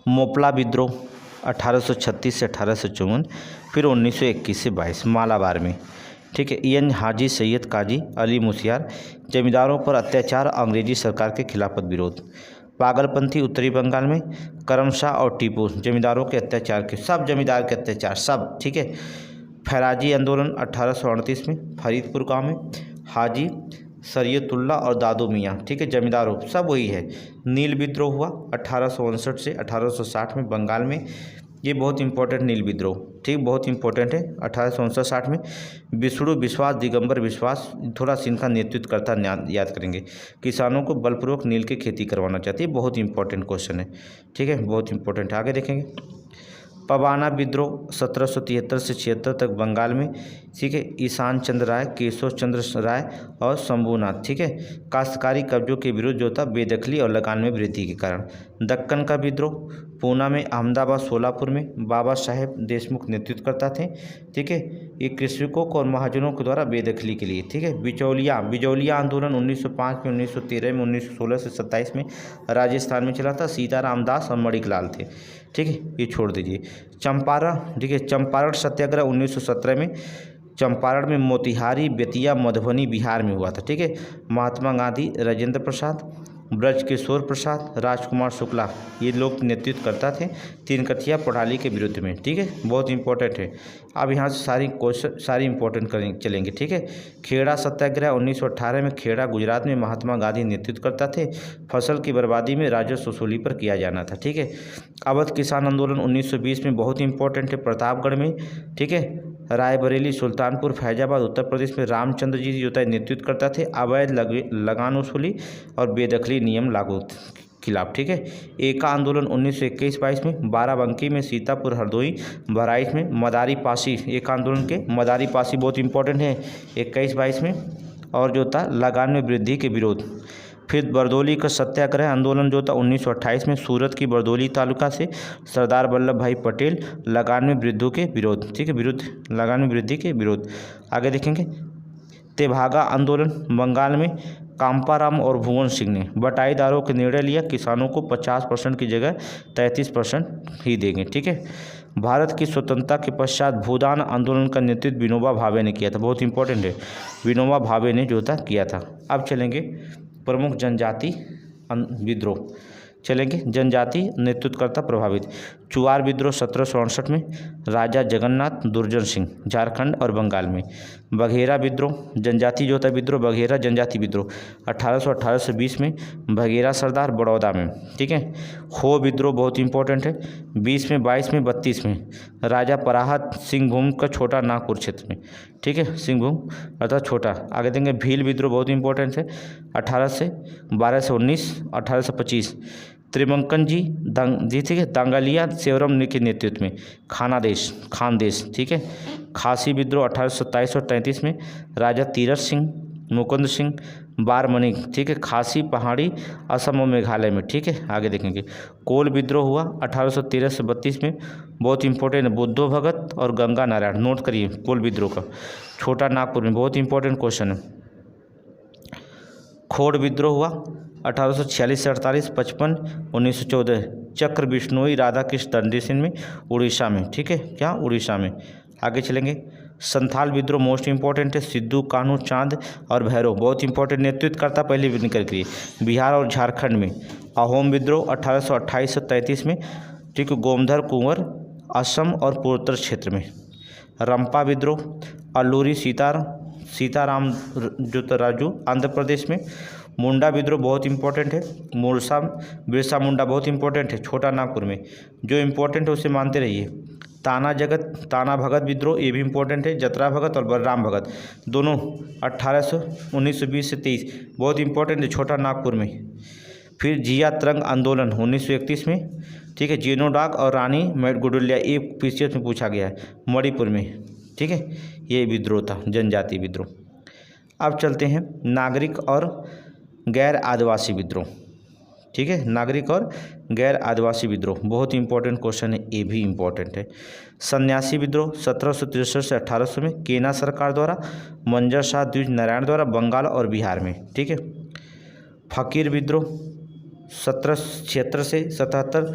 मोपला विद्रोह 1836 से 1854, फिर 1921 से 22 मालाबार में, ठीक है। एन हाजी सैयद काजी अली मुसियार, जमींदारों पर अत्याचार अंग्रेजी सरकार के खिलाफत विरोध, पागलपंथी उत्तरी बंगाल में, करमशाह और टीपू जमींदारों के अत्याचार के, सब जमींदार के अत्याचार सब, ठीक है। फैराजी आंदोलन 1838 में फरीदपुर गांव में, हाजी शरीयतुल्ला और दादू मियाँ, ठीक है, जमींदारों सब वही है। नील विद्रोह हुआ 1859 से 1860 में बंगाल में, ये बहुत इंपॉर्टेंट नील विद्रोह, ठीक, बहुत इंपॉर्टेंट है। 1859-60 में विष्णु विश्वास दिगंबर विश्वास थोड़ा सा इनका नेतृत्व करता याद करेंगे, किसानों को बलपूर्वक नील की खेती करवाना चाहती है, बहुत इंपॉर्टेंट क्वेश्चन है, ठीक है, बहुत इंपॉर्टेंट। आगे देखेंगे पवाना विद्रोह 1773 से 76 तक बंगाल में, ठीक है। ईशान चंद्र राय, केशव चंद्र राय और शंभूनाथ, ठीक है। काश्तकारी कब्जों के विरुद्ध जो था बेदखली और लगान में वृद्धि के कारण। दक्कन का विद्रोह पूना में, अहमदाबाद सोलापुर में बाबा साहेब देशमुख नेतृत्व करता थे, ठीक है। ये कृषकों को और महाजनों के द्वारा बेदखली के लिए, ठीक है। बिजौलिया आंदोलन 1905 में, 1913 में, 1916 से 27 में राजस्थान में चला था, सीताराम दास और मणिक लाल थे, ठीक है, ये छोड़ दीजिए। चंपारण, ठीक है, चंपारण सत्याग्रह 1917 में, चंपारण में, मोतिहारी बेतिया मधुबनी बिहार में हुआ था, ठीक है। महात्मा गांधी, राजेंद्र प्रसाद, ब्रजकिशोर प्रसाद, राजकुमार शुक्ला ये लोग नेतृत्व करता थे तीनकथिया प्रणाली के विरुद्ध में, ठीक है, बहुत इंपॉर्टेंट है। अब यहाँ से सारी क्वेश्चन सारी इंपॉर्टेंट चलेंगे, ठीक है। खेड़ा सत्याग्रह 1918 में, खेड़ा गुजरात में महात्मा गांधी नेतृत्व करता थे, फसल की बर्बादी में राजस्व वसूली पर किया जाना था, ठीक है। अवध किसान आंदोलन 1920 में, बहुत इंपॉर्टेंट है, प्रतापगढ़ में, ठीक है। रायबरेली, सुल्तानपुर, फैजाबाद उत्तर प्रदेश में रामचंद्र जी जो था नेतृत्व करता थे, अवैध लगान वसूली और बेदखली नियम लागू खिलाफ, ठीक है। एका आंदोलन 1921-22 में, बाराबंकी में, सीतापुर, हरदोई, बहराइच में, मदारी पासी, एका आंदोलन के मदारी पासी बहुत इंपॉर्टेंट है 21-22 में, और जो था लगान में वृद्धि के विरोध। फिर बरदौली का सत्याग्रह आंदोलन जो था 1928 में, सूरत की बरदौली तालुका से सरदार वल्लभ भाई पटेल, लगान में वृद्धि के विरोध, ठीक है, लगान में वृद्धि के विरोध। आगे देखेंगे तेभागा आंदोलन बंगाल में, कांपाराम और भुवन सिंह ने बटाईदारों के निर्णय लिया, किसानों को 50% की जगह 33% ही देंगे। ठीक है। भारत की स्वतंत्रता के पश्चात भूदान आंदोलन का नेतृत्व विनोबा भावे ने किया था। बहुत इंपॉर्टेंट है, विनोबा भावे ने जो था किया था। अब चलेंगे प्रमुख जनजाति विद्रोह, चलेंगे जनजाति नेतृत्वकर्ता प्रभावित। चुआर विद्रोह 1768 में, राजा जगन्नाथ दुर्जन सिंह, झारखंड और बंगाल में। बघेरा विद्रोह जनजाति जो था विद्रोह, बघेरा जनजाति विद्रोह 1818 से 20 में, बघेरा सरदार बड़ौदा में। ठीक है। हो विद्रोह बहुत इंपॉर्टेंट है, 20 में, 22 में, 32 में, राजा पराहत सिंहभूम का छोटा नागपुर क्षेत्र में। ठीक है, सिंहभूम अर्थात छोटा। आगे देंगे भील विद्रोह बहुत इंपॉर्टेंट है, 18 से 12 से 19, 18 से 25। त्रिमंकन जी ठीक है, दांगलिया सेवरम के नेतृत्व में, खानदेश। ठीक है। खासी विद्रोह 1827 और 33 में, राजा तीरथ सिंह, मुकुंद सिंह, बारमणि। ठीक है, खासी पहाड़ी असम और मेघालय में। ठीक है। आगे देखेंगे कोल विद्रोह हुआ 1813 से 32 में, बहुत इंपॉर्टेंट है, बुद्धो भगत और गंगा नारायण। नोट करिए कोल विद्रोह का, छोटा नागपुर में, बहुत इंपॉर्टेंट क्वेश्चन है। खोड़ विद्रोह हुआ 1846 से 48, 55, 1914, चक्र बिश्नोई राधा कृष्ण दंडी सिंह में, उड़ीसा में। ठीक है, क्या उड़ीसा में। आगे चलेंगे संथाल विद्रोह मोस्ट इंपॉर्टेंट है, सिद्धू कान्हू चांद और भैरव। बहुत इंपॉर्टेंट नेतृत्वकर्ता पहले भी निकल करिए, बिहार और झारखंड में। अहोम विद्रोह 1828 से 33 में। ठीक है, गोमधर कुंवर असम और पूर्वोत्तर क्षेत्र में। रंपा विद्रोह अल्लूरी सीताराम राजू आंध्र प्रदेश में। मुंडा विद्रोह बहुत इंपॉर्टेंट है, बिरसा मुंडा बहुत इंपॉर्टेंट है, छोटा नागपुर में। जो इंपॉर्टेंट है उसे मानते रहिए। ताना भगत विद्रोह ये भी इंपॉर्टेंट है, जतरा भगत और बलराम भगत दोनों 1920 से 23, बहुत इंपॉर्टेंट है, छोटा नागपुर में। फिर जिया तरंग आंदोलन 1931 में। ठीक है, जेनो डाक और रानी मेडगुडुलिया, एक पीसीएस में पूछा गया है, मणिपुर में। ठीक है, ये विद्रोह था, जनजाति विद्रोह। अब चलते हैं नागरिक और गैर आदिवासी विद्रोह। ठीक है, नागरिक और गैर आदिवासी विद्रोह बहुत इंपॉर्टेंट क्वेश्चन है, ये भी इंपॉर्टेंट है। सन्यासी विद्रोह 1763 से 1800 में, केना सरकार द्वारा, मंजर शाह द्विज नारायण द्वारा, बंगाल और बिहार में। ठीक है। फकीर विद्रोह 1776 से 77,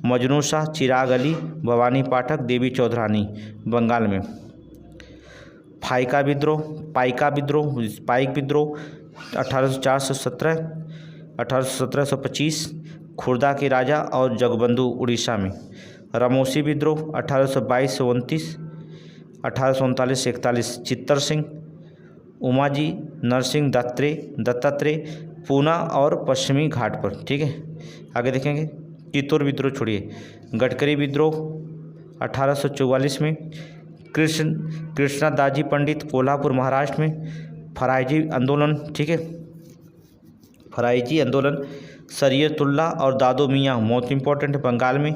मजनू शाह, चिराग अली, भवानी पाठक, देवी चौधरानी, बंगाल में। पाइक विद्रोह 1804 से 17, 1817 से 25, खुर्दा के राजा और जगबंधु उड़ीसा में। रामोसी विद्रोह 1822 से 29, 1839 से 41, चित्तर सिंह, उमाजी नरसिंह दत्तात्रेय, पूना और पश्चिमी घाट पर। ठीक है। आगे देखेंगे चित्तौड़ विद्रोह छोड़िए। गडकरी विद्रोह 1844 में। कृष्णदाजी पंडित कोल्हापुर महाराष्ट्र में। फराइजी आंदोलन। ठीक है, फराइजी आंदोलन सरियतुल्ला और दादो मियाँ बहुत इंपॉर्टेंट है, बंगाल में।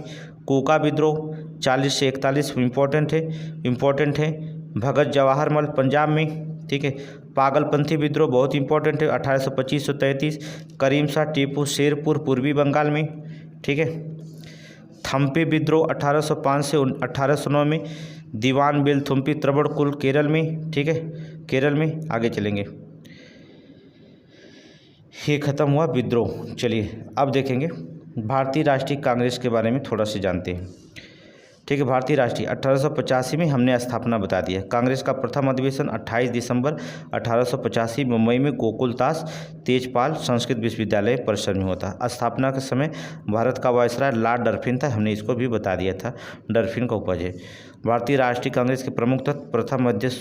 कोका विद्रोह 40 से 41 इम्पोर्टेंट है, भगत जवाहर मल, पंजाब में। ठीक है। पागलपंथी विद्रोह बहुत इंपॉर्टेंट है, 1825 से 33, करीम शाह टीपू शेरपुर, पूर्वी बंगाल में। ठीक है। थम्पी विद्रोह 1805 से 1809 में, दीवान बेलथुम्पी त्रवणकुल केरल में। ठीक है, केरल में। आगे चलेंगे, ये खत्म हुआ विद्रोह। चलिए अब देखेंगे भारतीय राष्ट्रीय कांग्रेस के बारे में थोड़ा सा जानते हैं। ठीक है, भारतीय राष्ट्रीय 1885 में हमने स्थापना बता दिया। कांग्रेस का प्रथम अधिवेशन 28 दिसंबर 1885 मुंबई में गोकुलदास तेजपाल संस्कृत विश्वविद्यालय परिसर में हुआ था। स्थापना के समय भारत का वायसराय लॉर्ड डरफिन था, हमने इसको भी बता दिया था, डरफिन का उपज है। भारतीय राष्ट्रीय कांग्रेस के प्रमुख तत्व प्रथम अध्यक्ष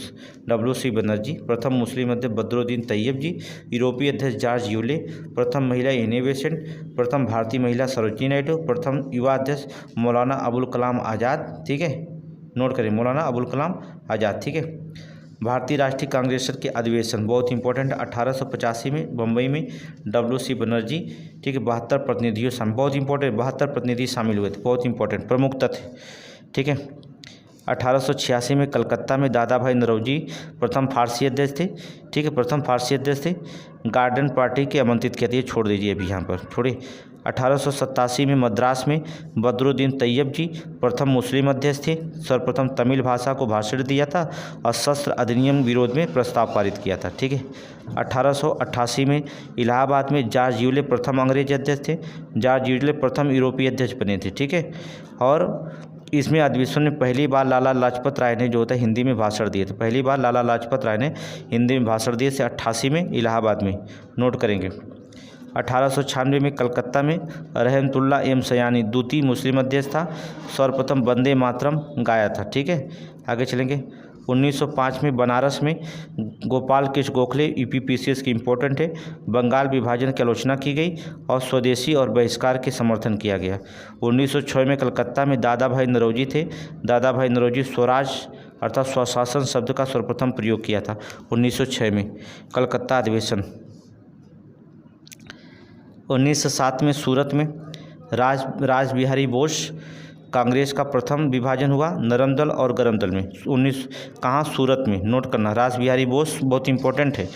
WC बनर्जी, प्रथम मुस्लिम अध्यक्ष बदरुद्दीन तैयब जी, यूरोपीय अध्यक्ष जॉर्ज यूले, प्रथम महिला एनी बेसेंट, प्रथम भारतीय महिला सरोजिनी नायडू, प्रथम युवा अध्यक्ष मौलाना अबुल कलाम आज़ाद। ठीक है, नोट करें, मौलाना अबुल कलाम आज़ाद। ठीक है। भारतीय राष्ट्रीय कांग्रेस के अधिवेशन बहुत इंपॉर्टेंट है, 1885 में मुंबई में WC बनर्जी। ठीक है, 72 प्रतिनिधियों शामिल, बहुत इंपॉर्टेंट, 72 प्रतिनिधि शामिल हुए थे, बहुत इंपॉर्टेंट प्रमुख तथ्य। ठीक है। 1886 में कलकत्ता में दादा भाई नौरोजी प्रथम फारसी अध्यक्ष थे। ठीक है, प्रथम फारसी अध्यक्ष थे। गार्डन पार्टी के आमंत्रित किया था, ये छोड़ दीजिए अभी यहाँ पर छोड़िए। 1887 में मद्रास में बदरुद्दीन तैयब जी प्रथम मुस्लिम अध्यक्ष थे। सर्वप्रथम तमिल भाषा को भाषण दिया था और शस्त्र अधिनियम विरोध में प्रस्ताव पारित किया था। ठीक है। 1888 में इलाहाबाद में जॉर्ज यूले प्रथम अंग्रेज अध्यक्ष थे। जॉर्ज यूले प्रथम यूरोपीय अध्यक्ष बने थे। ठीक है। और इसमें अधिवेशन में पहली बार लाला लाजपत राय ने जो होता है हिंदी में भाषण दिए थे। पहली बार लाला लाजपत राय ने हिंदी में भाषण दिए थे 88 में इलाहाबाद में, नोट करेंगे। 1896 में कलकत्ता में रहमतुल्लाह एम सयानी द्वितीय मुस्लिम अध्यक्ष था। सर्वप्रथम वंदे मातरम गाया था। ठीक है। आगे चलेंगे। 1905 में बनारस में गोपाल कृष्ण गोखले यूपीपीसीएस की इम्पोर्टेंट है, बंगाल विभाजन की आलोचना की गई और स्वदेशी और बहिष्कार के समर्थन किया गया। 1906 में कलकत्ता में दादा भाई नौरोजी थे। दादा भाई नौरोजी स्वराज अर्थात स्वशासन शब्द का सर्वप्रथम प्रयोग किया था 1906 में। कलकत्ता अधिवेशन। 1907 में सूरत में राज बिहारी बोस कांग्रेस का प्रथम विभाजन हुआ नरम दल और गरम दल में। कहाँ? सूरत में, नोट करना। राज बिहारी बोस बहुत इंपॉर्टेंट है।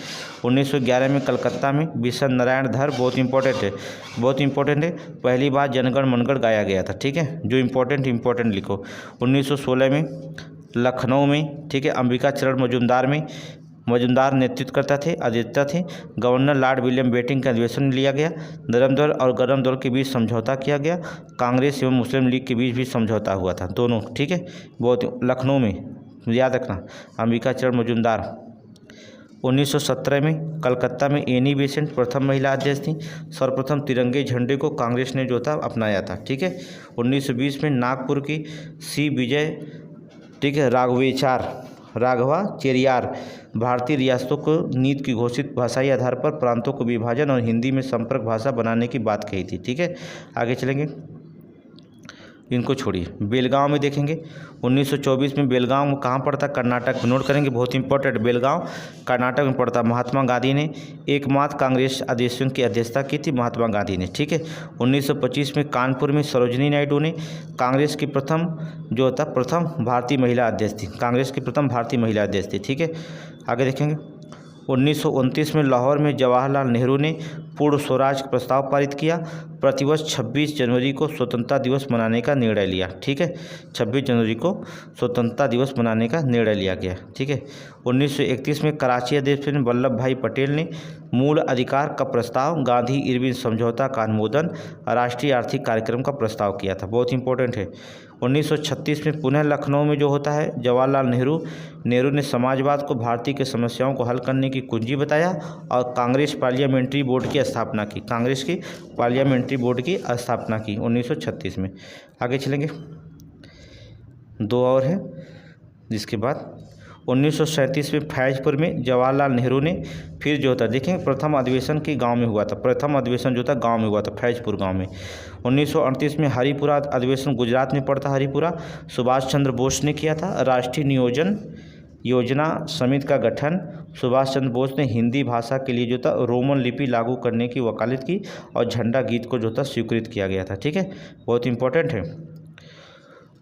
1911 में कलकत्ता में बिशन नारायण धर बहुत इंपॉर्टेंट है। पहली बार जनगण मनगढ़ गाया गया था। ठीक है। जो इंपॉर्टेंट लिखो। 1916 में लखनऊ में, ठीक है, अंबिका चरण मजुमदार नेतृत्व करता थे, अधिवक्ता थे। गवर्नर लॉर्ड विलियम बेंटिंक का अधिवेशन लिया गया। नरम दल और गरम दल के बीच समझौता किया गया। कांग्रेस एवं मुस्लिम लीग के बीच भी समझौता हुआ था, दोनों। ठीक है। बहुत लखनऊ में याद रखना, अंबिका चरण मजुमदार। 1917 में कलकत्ता में एनी बेसेंट प्रथम महिला अध्यक्ष थी। सर्वप्रथम तिरंगे झंडे को कांग्रेस ने जो था अपनाया था। ठीक है। 1920 में नागपुर की सी विजय, ठीक है, राघवा चेरियार भारतीय रियासतों को नीति की घोषित भाषाई आधार पर प्रांतों को विभाजन और हिंदी में संपर्क भाषा बनाने की बात कही थी। ठीक है। आगे चलेंगे, इनको छोड़िए। बेलगांव में देखेंगे। 1924 में बेलगांव कहाँ पड़ता? कर्नाटक में, नोट करेंगे, बहुत इंपॉर्टेंट। बेलगांव कर्नाटक में पड़ता। महात्मा गांधी ने एकमात्र कांग्रेस अधिवेशन की अध्यक्षता की थी, महात्मा गांधी ने। ठीक है। 1925 में कानपुर में सरोजिनी नायडू ने कांग्रेस की प्रथम भारतीय महिला अध्यक्ष थी। कांग्रेस की प्रथम भारतीय महिला अध्यक्ष थी। ठीक है। आगे देखेंगे। 1929 में लाहौर में जवाहरलाल नेहरू ने पूर्ण स्वराज का प्रस्ताव पारित किया। प्रतिवर्ष 26 जनवरी को स्वतंत्रता दिवस मनाने का निर्णय लिया। ठीक है। 26 जनवरी को स्वतंत्रता दिवस मनाने का निर्णय लिया गया। ठीक है। 1931 में कराची अधिवेशन में वल्लभ भाई पटेल ने मूल अधिकार का प्रस्ताव, गांधी इरविन समझौता का अनुमोदन, राष्ट्रीय आर्थिक कार्यक्रम का प्रस्ताव किया था। बहुत इंपॉर्टेंट है। 1936 में पुनः लखनऊ में जो होता है जवाहरलाल नेहरू ने समाजवाद को भारतीय की समस्याओं को हल करने की कुंजी बताया और कांग्रेस पार्लियामेंट्री बोर्ड की स्थापना की। कांग्रेस की पार्लियामेंट्री बोर्ड की स्थापना की 1936 में। आगे चलेंगे, दो और है। जिसके बाद 1937 में फैजपुर में जवाहरलाल नेहरू ने फिर जो था, देखेंगे, प्रथम अधिवेशन की गांव में हुआ था। प्रथम अधिवेशन जो था गांव में हुआ था, फैजपुर गांव में। 1938 में हरिपुरा अधिवेशन गुजरात में पड़ता। हरिपुरा सुभाष चंद्र बोस ने किया था। राष्ट्रीय नियोजन योजना समिति का गठन सुभाष चंद्र बोस ने हिंदी भाषा के लिए जो था रोमन लिपि लागू करने की वकालत की और झंडा गीत को जो था स्वीकृत किया गया था। ठीक है। बहुत इंपॉर्टेंट है।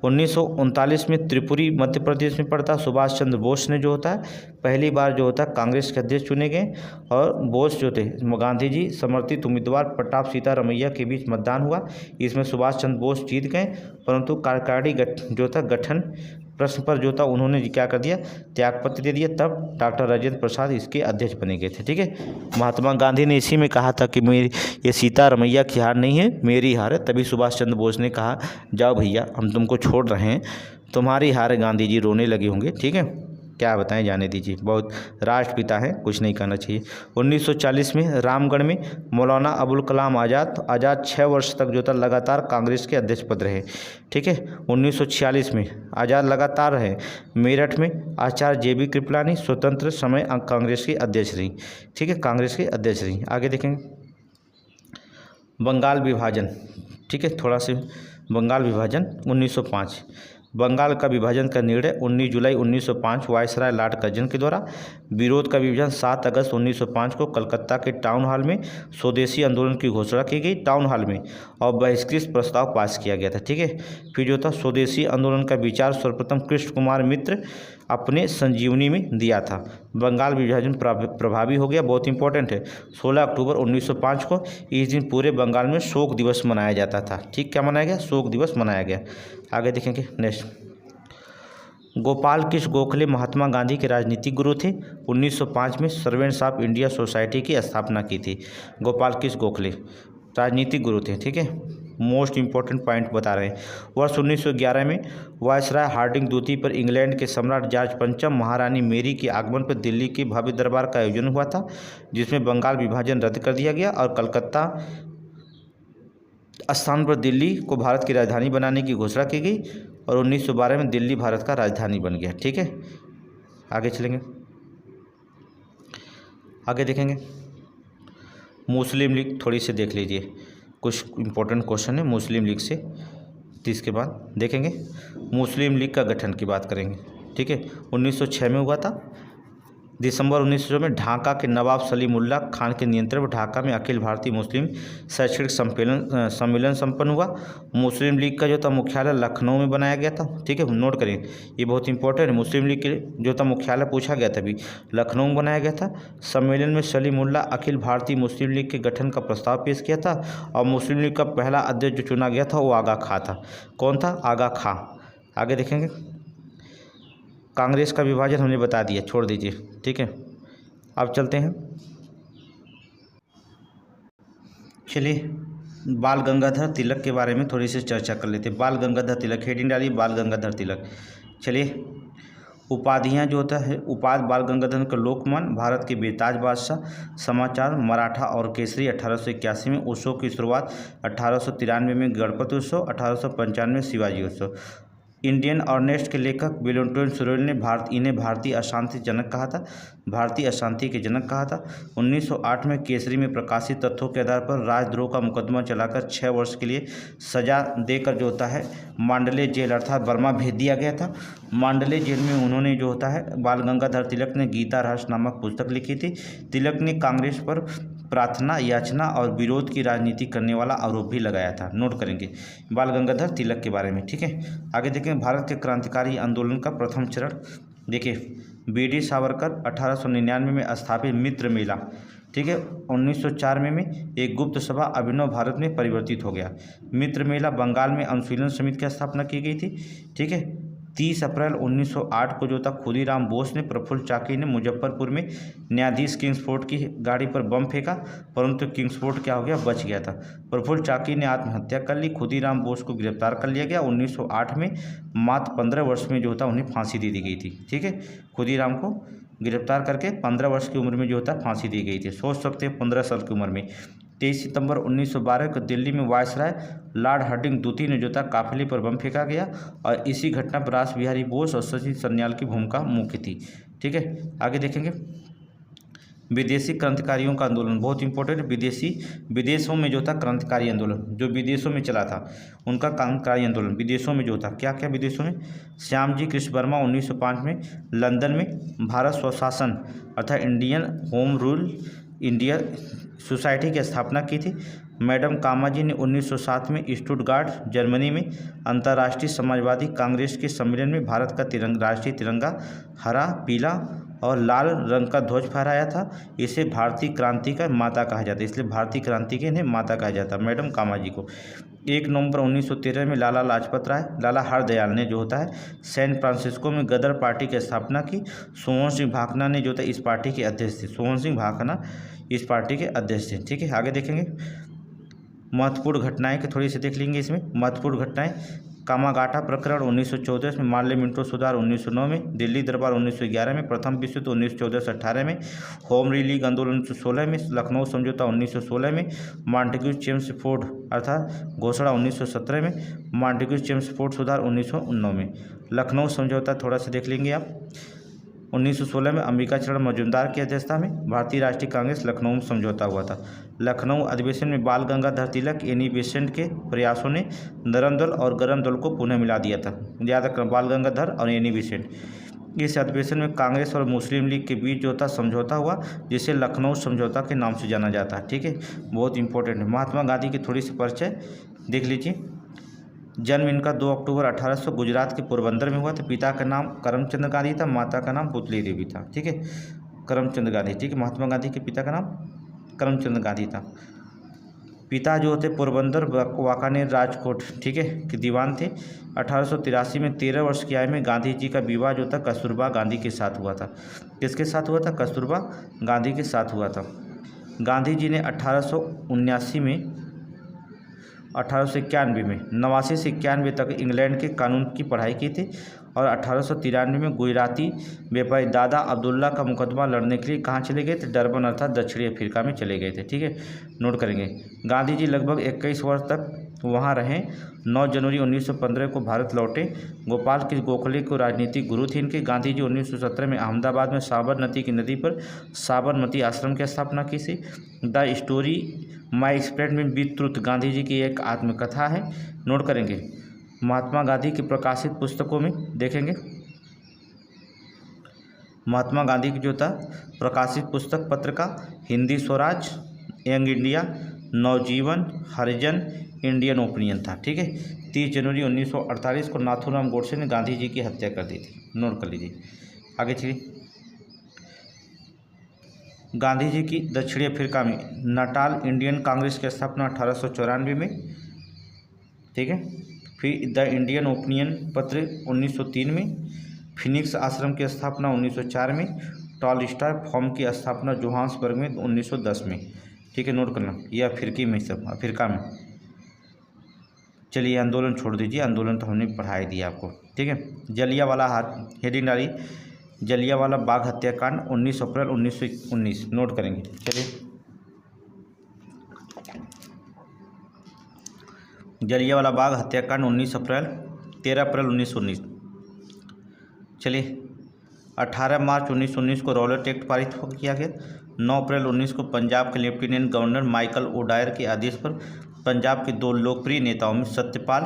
1939 में त्रिपुरी मध्य प्रदेश में पड़ता। सुभाष चंद्र बोस ने जो होता है पहली बार जो होता है कांग्रेस के अध्यक्ष चुने गए और बोस जो थे गांधी जी समर्थित उम्मीदवार प्रताप सीतारमैया के बीच मतदान हुआ। इसमें सुभाष चंद्र बोस जीत गए, परंतु कार्यकारिणी जो था गठन प्रश्न पर जो था उन्होंने क्या कर दिया, त्यागपत्र दे दिया। तब डॉक्टर राजेंद्र प्रसाद इसके अध्यक्ष बने गए थे। ठीक है। महात्मा गांधी ने इसी में कहा था कि मेरी ये सीतारमैया की हार नहीं है, मेरी हार है। तभी सुभाष चंद्र बोस ने कहा, जाओ भैया हम तुमको छोड़ रहे हैं, तुम्हारी हार है। गांधी जी रोने लगे होंगे। ठीक है। क्या बताएं, जाने दीजिए, बहुत राष्ट्रपिता हैं, कुछ नहीं कहना चाहिए। 1940 में रामगढ़ में मौलाना अबुल कलाम आज़ाद 6 वर्ष तक जो था लगातार कांग्रेस के अध्यक्ष पद रहे। ठीक है। 1946 में आज़ाद लगातार रहे। मेरठ में आचार्य JB कृपलानी स्वतंत्र समय कांग्रेस की अध्यक्ष रही। ठीक है, कांग्रेस की अध्यक्ष रही। आगे देखेंगे, बंगाल विभाजन। ठीक है, थोड़ा से बंगाल विभाजन 1905। बंगाल का विभाजन का निर्णय 19 जुलाई 1905 वायसराय लॉर्ड कर्जन के द्वारा। विरोध का विभाजन 7 अगस्त 1905 को कलकत्ता के टाउन हॉल में स्वदेशी आंदोलन की घोषणा की गई, टाउन हॉल में, और बहिष्कृत प्रस्ताव पास किया गया था। ठीक है। फिर जो था स्वदेशी आंदोलन का विचार सर्वप्रथम कृष्ण कुमार मित्र अपने संजीवनी में दिया था। बंगाल विभाजन प्रभावी हो गया, बहुत इंपॉर्टेंट है। 16 अक्टूबर 1905 को इस दिन पूरे बंगाल में शोक दिवस मनाया जाता था। ठीक, क्या मनाया गया? शोक दिवस मनाया गया। आगे देखेंगे नेक्स्ट। गोपाल कृष्ण गोखले महात्मा गांधी के राजनीतिक गुरु थे। 1905 में सर्वेंट्स ऑफ इंडिया सोसाइटी की स्थापना की थी। गोपाल कृष्ण गोखले राजनीतिक गुरु थे। ठीक है, मोस्ट इंपॉर्टेंट पॉइंट बता रहे हैं। वर्ष 1911 में वायसराय हार्डिंग द्वितीय पर इंग्लैंड के सम्राट जॉर्ज पंचम महारानी मेरी के आगमन पर दिल्ली के भव्य दरबार का आयोजन हुआ था, जिसमें बंगाल विभाजन रद्द कर दिया गया और कलकत्ता स्थान पर दिल्ली को भारत की राजधानी बनाने की घोषणा की गई और 1912 में दिल्ली भारत का राजधानी बन गया। ठीक है, आगे चलेंगे, आगे देखेंगे। मुस्लिम लीग थोड़ी सी देख लीजिए, कुछ इंपॉर्टेंट क्वेश्चन है मुस्लिम लीग से। तो इसके बाद देखेंगे मुस्लिम लीग का गठन की बात करेंगे। ठीक है, 1906 में हुआ था। दिसंबर 1906 में ढाका के नवाब सलीमुल्लाह खान के नियंत्रण में ढाका में अखिल भारतीय मुस्लिम शैक्षणिक सम्मेलन संपन्न हुआ। मुस्लिम लीग का जो था मुख्यालय लखनऊ में बनाया गया था। ठीक है, नोट करें, ये बहुत इंपॉर्टेंट है। मुस्लिम लीग के जो था मुख्यालय पूछा गया था, अभी लखनऊ में बनाया गया था। सम्मेलन में सलीमुल्लाह अखिल भारतीय मुस्लिम लीग के गठन का प्रस्ताव पेश किया था और मुस्लिम लीग का पहला अध्यक्ष जो चुना गया था वो आगा खां था। कौन था? आगा खां। आगे देखेंगे। कांग्रेस का विभाजन हमने बता दिया, छोड़ दीजिए। ठीक है, अब चलते हैं, चलिए बाल गंगाधर तिलक के बारे में थोड़ी सी चर्चा कर लेते हैं। बाल गंगाधर तिलक, हेडिंग डालिए बाल गंगाधर तिलक। चलिए, उपाधियाँ जो होता है, उपाधि बाल गंगाधर का लोकमान, भारत के बेताज बादशाह, समाचार, मराठा और केसरी 1881 में। उत्सव की शुरुआत 1893 में गणपति उत्सव, 1895 में शिवाजी उत्सव। इंडियन ऑर्नेस्ट के लेखक वैलेंटाइन सुरेल ने इन्हें भारतीय अशांति जनक कहा था, भारतीय अशांति के जनक कहा था। 1908 में केसरी में प्रकाशित तथ्यों के आधार पर राजद्रोह का मुकदमा चलाकर 6 वर्ष के लिए सजा देकर जो होता है मांडले जेल अर्थात बर्मा भेज दिया गया था। मांडले जेल में उन्होंने जो होता है बाल गंगाधर तिलक ने गीता रहस्य नामक पुस्तक लिखी थी। तिलक ने कांग्रेस पर प्रार्थना, याचना और विरोध की राजनीति करने वाला आरोप भी लगाया था। नोट करेंगे बाल गंगाधर तिलक के बारे में। ठीक है, आगे देखें। भारत के क्रांतिकारी आंदोलन का प्रथम चरण देखिए, बीडी सावरकर 1899 में स्थापित मित्र मेला। ठीक है, 1904 में एक गुप्त सभा अभिनव भारत में परिवर्तित हो गया। मित्र मेला बंगाल में अनुशीलन समिति की स्थापना की गई थी। ठीक है, 30 अप्रैल 1908 को जो था खुदीराम बोस ने, प्रफुल्ल चाकी ने मुजफ्फरपुर में न्यायाधीश किंग्सफोर्ड की गाड़ी पर बम फेंका, परंतु किंग्सफोर्ड क्या हो गया? बच गया था। प्रफुल्ल चाकी ने आत्महत्या कर ली। खुदीराम बोस को गिरफ्तार कर लिया गया। 1908 में मात्र 15 वर्ष में जो था उन्हें फांसी दे दी गई थी। ठीक है, खुदीराम को गिरफ्तार करके 15 वर्ष की उम्र में जो था फांसी दी गई थी। सोच सकते हैं 15 साल की उम्र में। 23 सितंबर 1912 को दिल्ली में वायसराय लॉर्ड हार्डिंग द्वितीय ने जो था काफिले पर बम फेंका गया और इसी घटना पर रास बिहारी बोस और सचिन सन्याल की भूमिका मुख्य थी। ठीक है, आगे देखेंगे। विदेशी क्रांतिकारियों का आंदोलन बहुत इंपॉर्टेंट है। विदेशों में जो था क्रांतिकारी आंदोलन जो विदेशों में चला था, उनका क्रांतिकारी आंदोलन विदेशों में जो था, क्या क्या विदेशों में? श्यामजी कृष्ण वर्मा 1905 में लंदन में भारत स्वशासन अर्थात Indian home rule India society की स्थापना की थी। मैडम कामाजी ने 1907 में स्टुटगार्ट जर्मनी में अंतर्राष्ट्रीय समाजवादी कांग्रेस के सम्मेलन में भारत का राष्ट्रीय तिरंगा हरा, पीला और लाल रंग का ध्वज फहराया था। इसे भारतीय क्रांति का माता कहा जाता है, इसलिए भारतीय क्रांति के इन्हें माता कहा जाता है मैडम कामाजी को। 1 नवंबर 1913 में लाला लाजपत राय, लाला हरदयाल ने जो होता है सैन फ्रांसिस्को में गदर पार्टी की स्थापना की। सोहन सिंह भाखना ने जो था इस पार्टी के अध्यक्ष थे। सोहन सिंह भाखना इस पार्टी के अध्यक्ष थे। ठीक है, आगे देखेंगे। महत्वपूर्ण घटनाएं के थोड़ी सी देख लेंगे इसमें। महत्वपूर्ण घटनाएं, कामागाटा प्रकरण 1914 में, मार्ले मिंटो सुधार 1909 में, दिल्ली दरबार 1911 में, प्रथम विश्व युद्ध 1914 से 18 में, होम लीग आंदोलन 1916 में, लखनऊ समझौता 1916 में, मॉन्टेग्यू चेम्सफोर्ड अर्थात घोषणा 1917 में, मॉन्टेग्यू चेम्सफोर्ड सुधार 1919 में। लखनऊ समझौता थोड़ा सा देख लेंगे आप। 1916 में अंबिकाचरण मजूमदार की अध्यक्षता में भारतीय राष्ट्रीय कांग्रेस लखनऊ में समझौता हुआ था। लखनऊ अधिवेशन में बाल गंगाधर तिलक, एनी बेसेंट के प्रयासों ने नरम दल और गरम दल को पुनः मिला दिया था। याद रखना, बाल गंगाधर और एनी बेसेंट। इस अधिवेशन में कांग्रेस और मुस्लिम लीग के बीच जो था समझौता हुआ, जिसे लखनऊ समझौता के नाम से जाना जाता है। ठीक है, बहुत इंपॉर्टेंट है। महात्मा गांधी की थोड़ी सी परिचय देख लीजिए। जन्म इनका 2 अक्टूबर 1800 गुजरात के पोरबंदर में हुआ था। पिता का नाम करमचंद गांधी था, माता का नाम पुतली देवी था। ठीक है, करमचंद गांधी। ठीक है, महात्मा गांधी के पिता का नाम करमचंद गांधी था। पिता जो थे पोरबंदर वाकानेर राजकोट, ठीक है, के दीवान थे। 1883 में 13 वर्ष की आयु में गांधी जी का विवाह जो था कस्तूरबा गांधी के साथ हुआ था। किसके साथ हुआ था? कस्तूरबा गांधी के साथ हुआ था। गांधी जी ने 1879 में 1891 में 89 से 91 तक इंग्लैंड के कानून की पढ़ाई की थी और 1893 में गुजराती व्यापारी दादा अब्दुल्ला का मुकदमा लड़ने के लिए कहाँ चले गए थे? डरबन अर्थात दक्षिणी अफ्रीका में चले गए थे। ठीक है, नोट करेंगे। गांधी जी लगभग 21 वर्ष तक वहाँ रहे। 9 जनवरी 1915 को भारत लौटे। गोपाल कृष्ण गोखले को राजनीतिक गुरु थे इनके। गांधी जी 1917 में अहमदाबाद में साबरमती की नदी पर साबरमती आश्रम की स्थापना की थी। The story my experiment with truth Gandhi ji की एक आत्मकथा है। नोट करेंगे। महात्मा गांधी की प्रकाशित पुस्तकों में देखेंगे, महात्मा गांधी की जो था प्रकाशित पुस्तक पत्र का हिंदी स्वराज, यंग इंडिया, नवजीवन, हरिजन, इंडियन ओपिनियन था। ठीक है, 30 जनवरी 1948 को नाथूराम गोडसे ने गांधी जी की हत्या कर दी थी। नोट कर लीजिए। आगे चलिए। गांधी जी की दक्षिणी अफ्रीका में नाटाल इंडियन कांग्रेस की स्थापना 1894 में। ठीक है, फिर द इंडियन ओपिनियन पत्र 1903 में। फिनिक्स आश्रम की स्थापना 1904 में। टॉलस्टॉय फॉर्म की स्थापना जोहान्सबर्ग में 1910 में। ठीक है, नोट करना, यह अफ्रीकी में सब अफ्रीका में। चलिए आंदोलन छोड़ दीजिए, आंदोलन तो हमने पढ़ाई दिया आपको। ठीक है, जलियांवाला हेडिंग डाली, जलियांवाला बाग हत्याकांड 19 अप्रैल 1919। नोट करेंगे। चलिए, जलियांवाला बाग हत्याकांड 19 अप्रैल 13 अप्रैल 1919। चलिए, 18 मार्च 1919 को रॉलेट एक्ट पारित किया गया। 9 अप्रैल 19 को पंजाब के लेफ्टिनेंट गवर्नर माइकल ओडायर के आदेश पर पंजाब के 2 लोकप्रिय नेताओं में सत्यपाल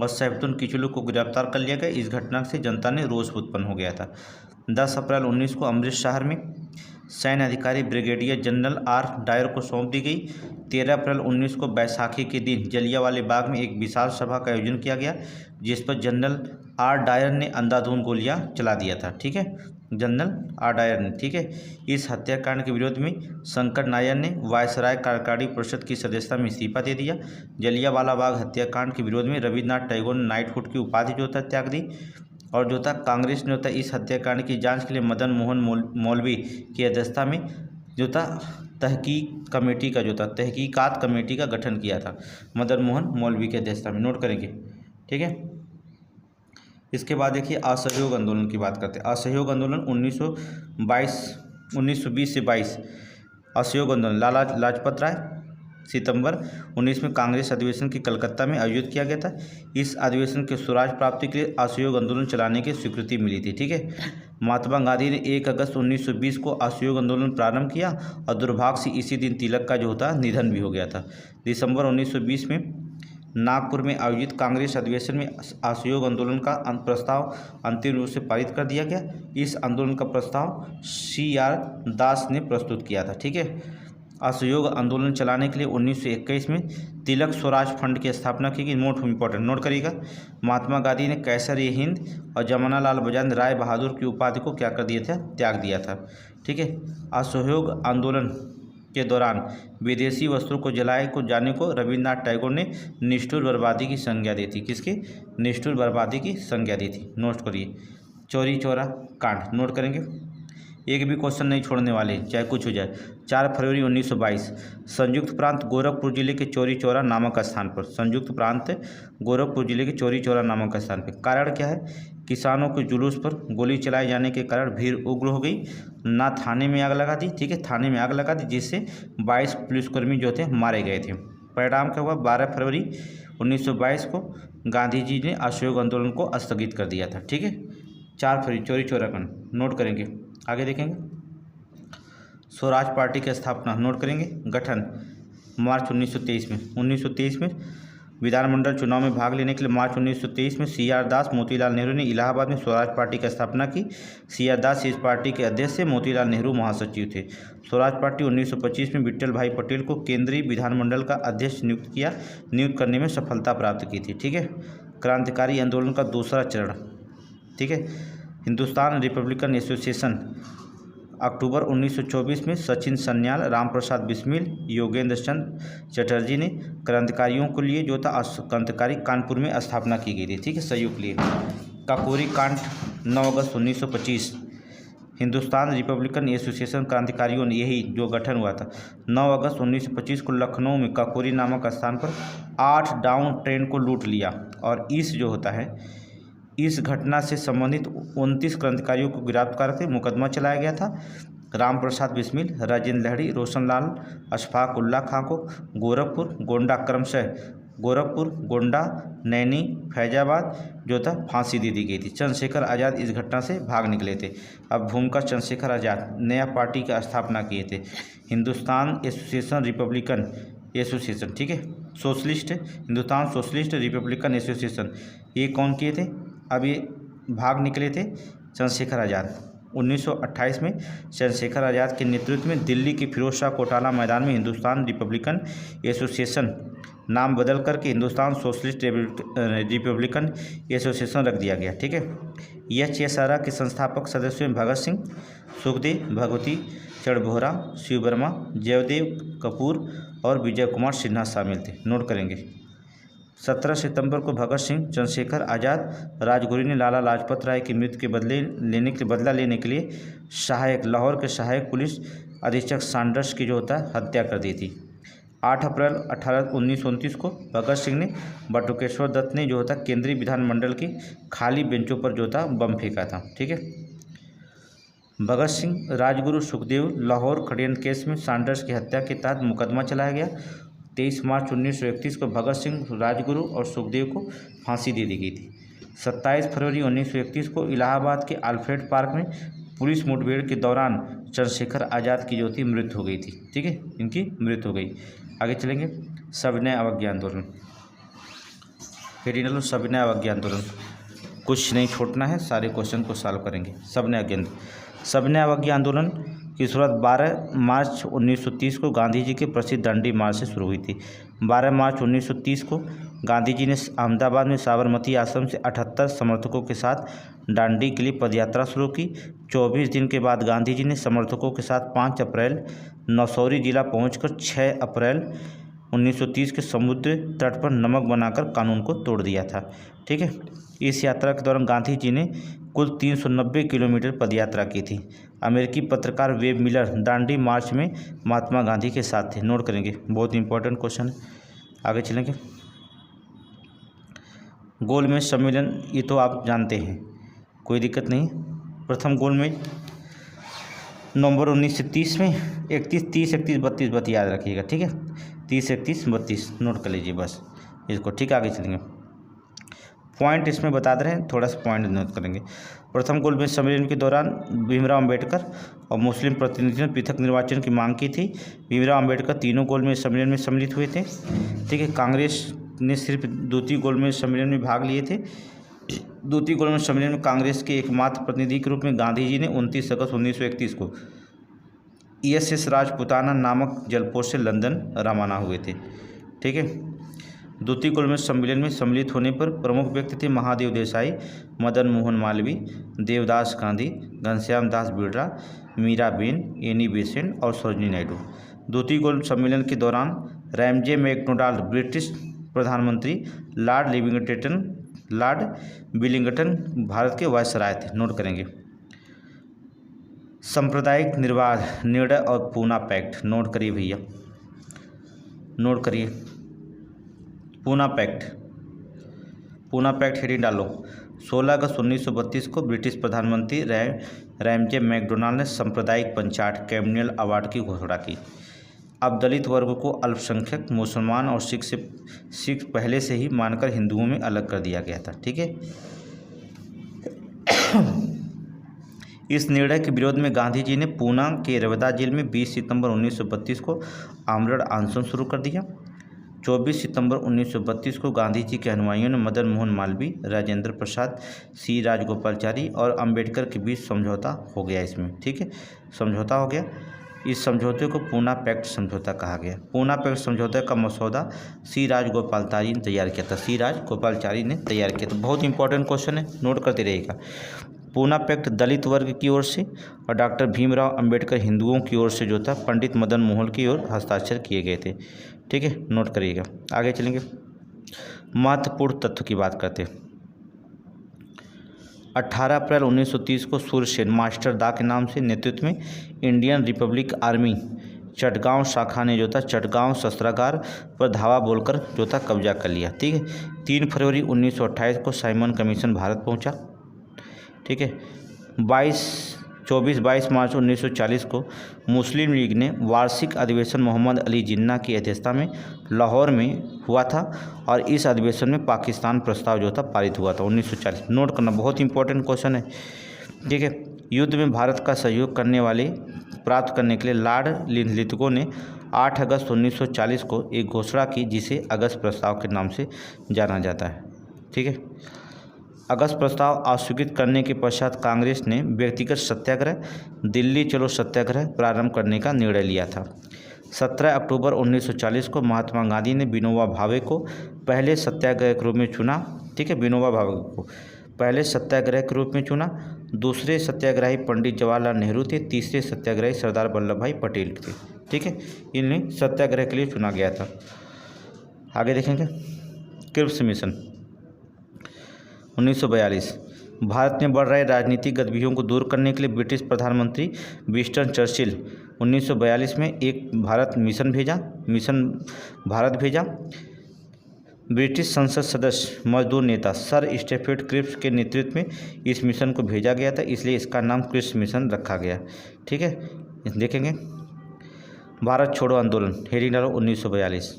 और सैफुद्दीन किचलू को गिरफ्तार कर लिया गया। इस घटना से जनता ने रोष उत्पन्न हो गया था। 10 अप्रैल 19 को अमृतसर में सैन्य अधिकारी ब्रिगेडियर जनरल आर डायर को सौंप दी गई। 13 अप्रैल 19 को बैसाखी के दिन जलियांवाले बाग में एक विशाल सभा का आयोजन किया गया, जिस पर जनरल आर डायर ने अंधाधुंध गोलियां चला दिया था। ठीक है, जनरल आर डायर ने। ठीक है, इस हत्याकांड के विरोध में शंकर नायर ने वायसराय कार्यकारी परिषद की सदस्यता में इस्तीफा दे दिया। जलियांवाला बाग हत्याकांड के विरोध में रविन्द्रनाथ टैगोर ने नाइटहुड की उपाधि जो था त्याग दी। और जो था कांग्रेस ने होता इस हत्याकांड की जांच के लिए मदन मोहन मौलवी की अध्यक्षता में जो था तहकीकात कमेटी का गठन किया था। मदन मोहन मौलवी की अध्यक्षता में। नोट करेंगे। ठीक है, इसके बाद देखिए असहयोग आंदोलन की बात करते हैं। असहयोग आंदोलन 1920 से 22। असहयोग आंदोलन लाला लाजपत राय। सितंबर 19 में कांग्रेस अधिवेशन की कलकत्ता में आयोजित किया गया था। इस अधिवेशन के स्वराज प्राप्ति के लिए असहयोग आंदोलन चलाने की स्वीकृति मिली थी। ठीक है, महात्मा गांधी ने 1 अगस्त 1920 को असहयोग आंदोलन प्रारंभ किया और दुर्भाग्य से इसी दिन तिलक का जो होता निधन भी हो गया था। दिसंबर 1920 में नागपुर में आयोजित कांग्रेस अधिवेशन में असहयोग आंदोलन का प्रस्ताव अंतिम रूप से पारित कर दिया गया। इस आंदोलन का प्रस्ताव CR दास ने प्रस्तुत किया था। ठीक है, असहयोग आंदोलन चलाने के लिए 1921 में तिलक स्वराज फंड की स्थापना की गई। नोट इंपॉर्टेंट, नोट करिएगा। महात्मा गांधी ने कैसर-ए-हिंद और जमनालाल बजाज राय बहादुर की उपाधि को क्या कर दिया था? त्याग दिया था। ठीक है, असहयोग आंदोलन के दौरान विदेशी वस्त्रों को जलाए को जाने को रविन्द्रनाथ टैगोर ने निष्ठुर बर्बादी की संज्ञा दी थी। किसकी? निष्ठुर बर्बादी की संज्ञा दी थी। नोट करिए। चौरी चौरा कांड नोट करेंगे, एक भी क्वेश्चन नहीं छोड़ने वाले, चाहे कुछ हो जाए। 4 फरवरी 1922 संयुक्त प्रांत गोरखपुर जिले के चौरी चौरा नामक स्थान पर, संयुक्त प्रांत गोरखपुर जिले के चौरी चौरा नामक स्थान पर कारण क्या है? किसानों के जुलूस पर गोली चलाए जाने के कारण भीड़ उग्र हो गई। ना थाने में आग लगा दी। ठीक है, थाने में आग लगा दी, जिससे 22 पुलिसकर्मी जो थे मारे गए थे। परिणाम क्या हुआ? 12 फरवरी 1922 को गांधी जी ने असहयोग आंदोलन को स्थगित कर दिया था। ठीक है, 4 फरवरी चौरी चौरा कांड नोट करेंगे। आगे देखेंगे स्वराज पार्टी की स्थापना नोट करेंगे। गठन मार्च 1923 में विधानमंडल चुनाव में भाग लेने के लिए मार्च 1923 में CR दास मोतीलाल नेहरू ने इलाहाबाद में स्वराज पार्टी की स्थापना की। CR दास इस पार्टी के अध्यक्ष थे, मोतीलाल नेहरू महासचिव थे। स्वराज पार्टी 1925 में विट्ठल भाई पटेल को केंद्रीय विधानमंडल का अध्यक्ष नियुक्त करने में सफलता प्राप्त की थी। ठीक है, क्रांतिकारी आंदोलन का दूसरा चरण, ठीक है। हिंदुस्तान रिपब्लिकन एसोसिएशन, अक्टूबर 1924 में सचिन सन्याल, रामप्रसाद बिस्मिल, योगेंद्र चंद चटर्जी ने क्रांतिकारियों के लिए जो था क्रांतिकारी कानपुर में स्थापना की गई थी, ठीक है, सहयोग के लिए। काकोरी कांड 9 अगस्त 1925, हिंदुस्तान रिपब्लिकन एसोसिएशन क्रांतिकारियों ने यही जो गठन हुआ था 9 अगस्त 1925 को लखनऊ में काकोरी नामक स्थान पर 8 डाउन ट्रेन को लूट लिया और इस जो होता है इस घटना से संबंधित 29 क्रांतिकारियों को गिरफ्तार करके मुकदमा चलाया गया था। रामप्रसाद बिस्मिल, राजेंद्र लहड़ी, रोशनलाल, अशफाक उल्ला खां को गोरखपुर, गोंडा क्रमशः गोरखपुर, गोंडा, नैनी, फैजाबाद जो था फांसी दे दी गई थी। चंद्रशेखर आज़ाद इस घटना से भाग निकले थे। अब भूमिका चंद्रशेखर आज़ाद नया पार्टी की स्थापना किए थे, हिंदुस्तान एसोसिएशन रिपब्लिकन एसोसिएशन, ठीक है, socialist, Hindustan socialist Republican association, ये कौन किए थे? अब ये भाग निकले थे चंद्रशेखर आज़ाद। 1928 में चंद्रशेखर आज़ाद के नेतृत्व में दिल्ली के फिरोज शाह कोटला मैदान में हिंदुस्तान रिपब्लिकन एसोसिएशन नाम बदल करके हिंदुस्तान सोशलिस्ट रिपब्लिकन एसोसिएशन रख दिया गया, ठीक है। HSRA के संस्थापक सदस्यों में भगत सिंह, सुखदेव, भगवती चढ़, शिव वर्मा, जयदेव कपूर और विजय कुमार सिन्हा शामिल थे। नोट करेंगे। 17 सितंबर को भगत सिंह, चंद्रशेखर आज़ाद, राजगुरु ने लाला लाजपत राय की मृत्यु के बदला लेने के लिए लाहौर के सहायक पुलिस अधीक्षक सैंडर्स की जो होता है हत्या कर दी थी। 8 अप्रैल 1929 को भगत सिंह ने बटुकेश्वर दत्त ने जो होता केंद्रीय विधानमंडल की खाली बेंचों पर जो था बम फेंका था, ठीक है। भगत सिंह, राजगुरु, सुखदेव लाहौर षड्यंत्र केस में सैंडर्स की हत्या के तहत मुकदमा चलाया गया। 23 मार्च 1931 को भगत सिंह, राजगुरु और सुखदेव को फांसी दे दी गई थी। 27 फरवरी 1931 को इलाहाबाद के अल्फ्रेड पार्क में पुलिस मुठभेड़ के दौरान चंद्रशेखर आज़ाद की जो थी मृत्यु हो गई थी, ठीक है, इनकी मृत्यु हो गई। आगे चलेंगे। सविनय अवज्ञा आंदोलन, हेडिंग सविनय अवज्ञा आंदोलन, कुछ नहीं छोड़ना है, सारे क्वेश्चन को सॉल्व करेंगे। सविनय अवज्ञा आंदोलन की शुरुआत 12 मार्च 1930 को गांधी जी के प्रसिद्ध दांडी मार्च से शुरू हुई थी। 12 मार्च 1930 को गांधी जी ने अहमदाबाद में साबरमती आश्रम से 78 समर्थकों के साथ दांडी के लिए पदयात्रा शुरू की। 24 दिन के बाद गांधी जी ने समर्थकों के साथ 5 अप्रैल नौसौरी जिला पहुंचकर 6 अप्रैल 1930 के समुद्र तट पर नमक बनाकर कानून को तोड़ दिया था, ठीक है। इस यात्रा के दौरान गांधी जी ने कुल 390 किलोमीटर पदयात्रा की थी। अमेरिकी पत्रकार वेब मिलर दांडी मार्च में महात्मा गांधी के साथ थे। नोट करेंगे, बहुत इंपॉर्टेंट क्वेश्चन है। आगे चलेंगे। गोलमेज सम्मेलन, ये तो आप जानते हैं, कोई दिक्कत नहीं। प्रथम गोलमेज नवंबर 1930 में 30, 31, 32 बात याद रखिएगा, ठीक है, 30, 31, 32 नोट कर लीजिए बस इसको, ठीक है। आगे चलेंगे। पॉइंट इसमें बता दे रहे हैं, थोड़ा सा पॉइंट नोट करेंगे। प्रथम गोलमेज सम्मेलन के दौरान भीमराव अंबेडकर और मुस्लिम प्रतिनिधियों ने पृथक निर्वाचन की मांग की थी। भीमराव अंबेडकर तीनों गोलमेज सम्मेलन में सम्मिलित हुए थे, ठीक है। कांग्रेस ने सिर्फ द्वितीय गोलमेज सम्मेलन में भाग लिए थे। द्वितीय गोलमेज सम्मेलन में कांग्रेस के एकमात्र प्रतिनिधि के रूप में गांधी जी ने 29 अगस्त 1931 को SS राजपुताना नामक जलपोत से लंदन रवाना हुए थे, ठीक है। द्वितीय गोलमेज सम्मेलन में सम्मिलित होने पर प्रमुख व्यक्ति थे महादेव देसाई, मदन मोहन मालवीय, देवदास गांधी, घनश्याम दास बिड़ला, मीराबेन, एनी बेसेंट और सरोजिनी नायडू। द्वितीय गोलमेज सम्मेलन के दौरान रैमजे मैकडोनाल्ड, ब्रिटिश प्रधानमंत्री, लॉर्ड विलिंगटन भारत के वायसराय थे। नोट करेंगे। सांप्रदायिक निर्णय और पूना पैक्ट, नोट करिए भैया, नोट करिए। पूना पैक्ट हेडिंग डालो। 16 अगस्त 1932 को ब्रिटिश प्रधानमंत्री रैमजे मैकडोनाल्ड ने सांप्रदायिक पंचायत कम्युनल अवार्ड की घोषणा की। अब दलित वर्ग को अल्पसंख्यक, मुसलमान और सिख पहले से ही मानकर हिंदुओं में अलग कर दिया गया था, ठीक है। इस निर्णय के विरोध में गांधी जी ने पूना के रविदास जेल में 20 सितंबर 1932 को आमरण अनशन शुरू कर दिया। 24 सितंबर 1932 को गांधी जी के अनुयायियों ने मदन मोहन मालवीय, राजेंद्र प्रसाद, C राजगोपालाचारी और अंबेडकर के बीच समझौता हो गया इसमें, ठीक है, समझौता हो गया। इस समझौते को पूना पैक्ट समझौता कहा गया। पूना पैक्ट समझौते का मसौदा सी राजगोपालाचारी ने तैयार किया था। सी राजगोपालाचारी ने तैयार किया था। बहुत इंपॉर्टेंट क्वेश्चन है, नोट करते रहिएगा। पूना पैक्ट दलित वर्ग की ओर से और डॉक्टर भीमराव अंबेडकर हिंदुओं की ओर से जो था पंडित मदन मोहन की ओर हस्ताक्षर किए गए थे। ठीक है, नोट करिएगा। आगे चलेंगे, महत्वपूर्ण तत्व की बात करते हैं। 18 अप्रैल 1930 को सूर्यसेन मास्टर दा के नाम से नेतृत्व में इंडियन रिपब्लिक आर्मी चटगांव शाखा ने जो था चटगांव शस्त्रागार पर धावा बोलकर जो था कब्जा कर लिया। ठीक है, 3 फरवरी 1928 को साइमन कमीशन भारत पहुंचा। ठीक है, 22 मार्च 1940 को मुस्लिम लीग ने वार्षिक अधिवेशन मोहम्मद अली जिन्ना की अध्यक्षता में लाहौर में हुआ था और इस अधिवेशन में पाकिस्तान प्रस्ताव जो था पारित हुआ था 1940। नोट करना, बहुत इंपॉर्टेंट क्वेश्चन है। ठीक है, युद्ध में भारत का सहयोग करने वाले प्राप्त करने के लिए लॉर्ड लिंथलिथगो ने 8 अगस्त 1940 को एक घोषणा की जिसे अगस्त प्रस्ताव के नाम से जाना जाता है। ठीक है, अगस्त प्रस्ताव अस्वीकृत करने के पश्चात कांग्रेस ने व्यक्तिगत सत्याग्रह दिल्ली चलो सत्याग्रह प्रारंभ करने का निर्णय लिया था। 17 अक्टूबर 1940 को महात्मा गांधी ने विनोबा भावे को पहले सत्याग्रह के रूप में चुना। ठीक है, विनोबा भावे को पहले सत्याग्रह के रूप में चुना। दूसरे सत्याग्रही पंडित जवाहरलाल नेहरू थे। तीसरे सत्याग्रही सरदार वल्लभ भाई पटेल थे। ठीक है, इन्हें सत्याग्रह के लिए चुना गया था। आगे देखेंगे, क्रिप्स मिशन 1942। भारत में बढ़ रहे राजनीतिक गतिविधियों को दूर करने के लिए ब्रिटिश प्रधानमंत्री विंस्टन चर्चिल 1942 में एक मिशन भारत भेजा। ब्रिटिश संसद सदस्य मजदूर नेता सर स्टेफर्ड क्रिप्स के नेतृत्व में इस मिशन को भेजा गया था, इसलिए इसका नाम क्रिप्स मिशन रखा गया। ठीक है, देखेंगे भारत छोड़ो आंदोलन, हेडिंग डालो 1942।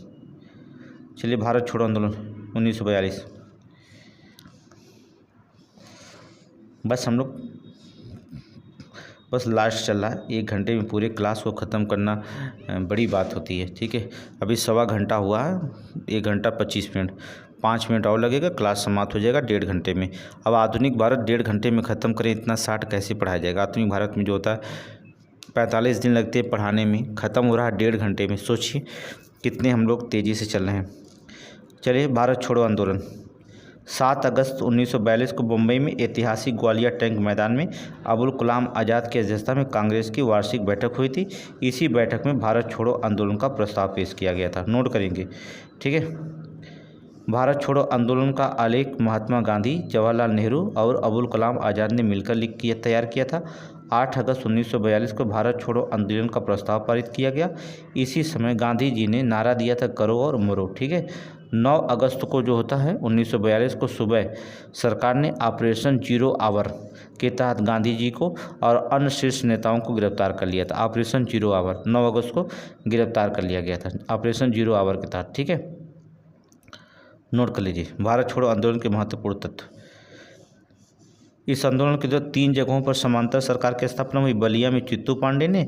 चलिए, भारत छोड़ो आंदोलन 1942। बस हम लोग लास्ट चल रहा है। 1 घंटे में पूरे क्लास को ख़त्म करना बड़ी बात होती है। ठीक है, अभी 1.25 घंटा हुआ है, 1 घंटा 25 मिनट, 5 मिनट और लगेगा, क्लास समाप्त हो जाएगा 1.5 घंटे में। अब आधुनिक भारत 1.5 घंटे में ख़त्म करें, इतना शार्ट कैसे पढ़ाया जाएगा। आधुनिक भारत में जो होता है 45 दिन लगते हैं पढ़ाने में, ख़त्म हो रहा है 1.5 घंटे में। सोचिए कितने हम लोग तेज़ी से चल रहे हैं। चलिए, भारत छोड़ो आंदोलन 7 अगस्त 1942 को मुंबई में ऐतिहासिक ग्वालियर टैंक मैदान में अबुल कलाम आज़ाद की अध्यक्षता में कांग्रेस की वार्षिक बैठक हुई थी। इसी बैठक में भारत छोड़ो आंदोलन का प्रस्ताव पेश किया गया था। नोट करेंगे। ठीक है, भारत छोड़ो आंदोलन का आलेख महात्मा गांधी, जवाहरलाल नेहरू और अबुल कलाम आज़ाद ने मिलकर तैयार किया था। 8 अगस्त 1942 को भारत छोड़ो आंदोलन का प्रस्ताव पारित किया गया। इसी समय गांधी जी ने नारा दिया था करो और मरो। ठीक है, 9 अगस्त को जो होता है 1942 को सुबह सरकार ने ऑपरेशन जीरो आवर के तहत गांधी जी को और अन्य शीर्ष नेताओं को गिरफ्तार कर लिया था। ऑपरेशन जीरो आवर 9 अगस्त को गिरफ्तार कर लिया गया था ऑपरेशन जीरो आवर के तहत। ठीक है, नोट कर लीजिए। भारत छोड़ो आंदोलन के महत्वपूर्ण तत्व। इस आंदोलन के जो 3 जगहों पर समांतर सरकार की स्थापना हुई। बलिया में चित्तू पांडे ने,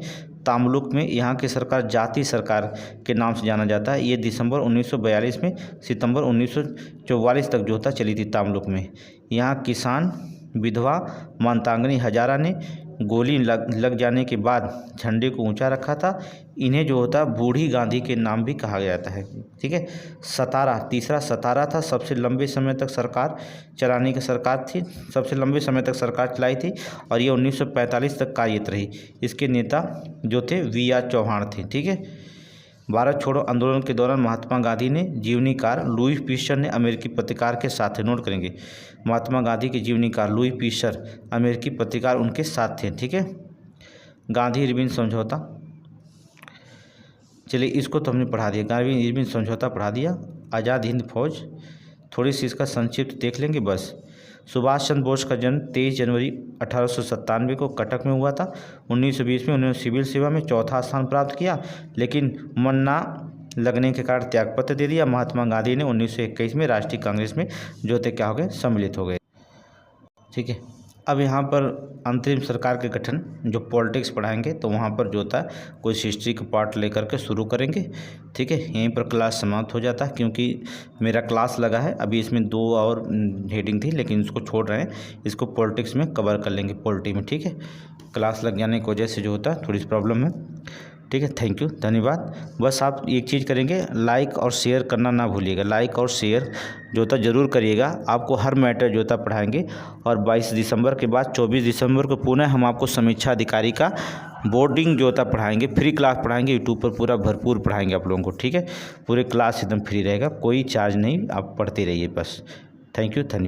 तामलुक में यहाँ की सरकार जाति सरकार के नाम से जाना जाता है। ये दिसंबर 1942 में सितंबर 1944 तक जो था चली थी तामलुक में। यहाँ किसान विधवा मानतांगनी हजारा ने गोली लग जाने के बाद झंडे को ऊंचा रखा था। इन्हें जो होता बूढ़ी गांधी के नाम भी कहा जाता है। ठीक है, सतारा, तीसरा सतारा था, सबसे लंबे समय तक सरकार चलाने की सरकार थी, सबसे लंबे समय तक सरकार चलाई थी और ये 1945 तक कार्यरत रही। इसके नेता जो थे V.R. चौहान थे। ठीक है, भारत छोड़ो आंदोलन के दौरान महात्मा गांधी ने जीवनीकार लुई पीसर ने अमेरिकी पत्रकार के साथ, नोट करेंगे, महात्मा गांधी के जीवनीकार लुई पीसर अमेरिकी पत्रकार उनके साथ थे। ठीक है, गांधी इरविन समझौता, चलिए इसको तो हमने पढ़ा दिया, गांधी इरविन समझौता पढ़ा दिया। आज़ाद हिंद फौज थोड़ी सी इसका संक्षिप्त देख लेंगे बस। सुभाष चंद्र बोस का जन्म 23 जनवरी 1897 को कटक में हुआ था। 1920 में उन्होंने सिविल सेवा में 4था स्थान प्राप्त किया, लेकिन मन ना लगने के कारण त्यागपत्र दे दिया। महात्मा गांधी ने 1921 में राष्ट्रीय कांग्रेस में जो थे क्या हो गए, सम्मिलित हो गए। ठीक है, अब यहाँ पर अंतरिम सरकार के गठन जो पॉलिटिक्स पढ़ाएंगे तो वहाँ पर जो होता है कुछ हिस्ट्री का पार्ट लेकर के शुरू करेंगे। ठीक है, यहीं पर क्लास समाप्त हो जाता है क्योंकि मेरा क्लास लगा है। अभी इसमें 2 और हेडिंग थी लेकिन इसको छोड़ रहे हैं, इसको पॉलिटिक्स में कवर कर लेंगे, पॉलिटी में। ठीक है। क्लास लग जाने की वजह से जो होता है थोड़ी सी प्रॉब्लम है। ठीक है, थैंक यू, धन्यवाद। बस आप एक चीज़ करेंगे, लाइक और शेयर करना ना भूलिएगा। लाइक और शेयर जो होता ज़रूर करिएगा। आपको हर मैटर जो होता पढ़ाएंगे। और 22 दिसंबर के बाद 24 दिसंबर को पुनः हम आपको समीक्षा अधिकारी का बोर्डिंग जो होता पढ़ाएंगे, फ्री क्लास पढ़ाएंगे। यूट्यूब पर पूरा भरपूर पढ़ाएंगे आप लोगों को। ठीक है, पूरे क्लास एकदम फ्री रहेगा, कोई चार्ज नहीं, आप पढ़ते रहिए बस। थैंक यू, धन्यवाद।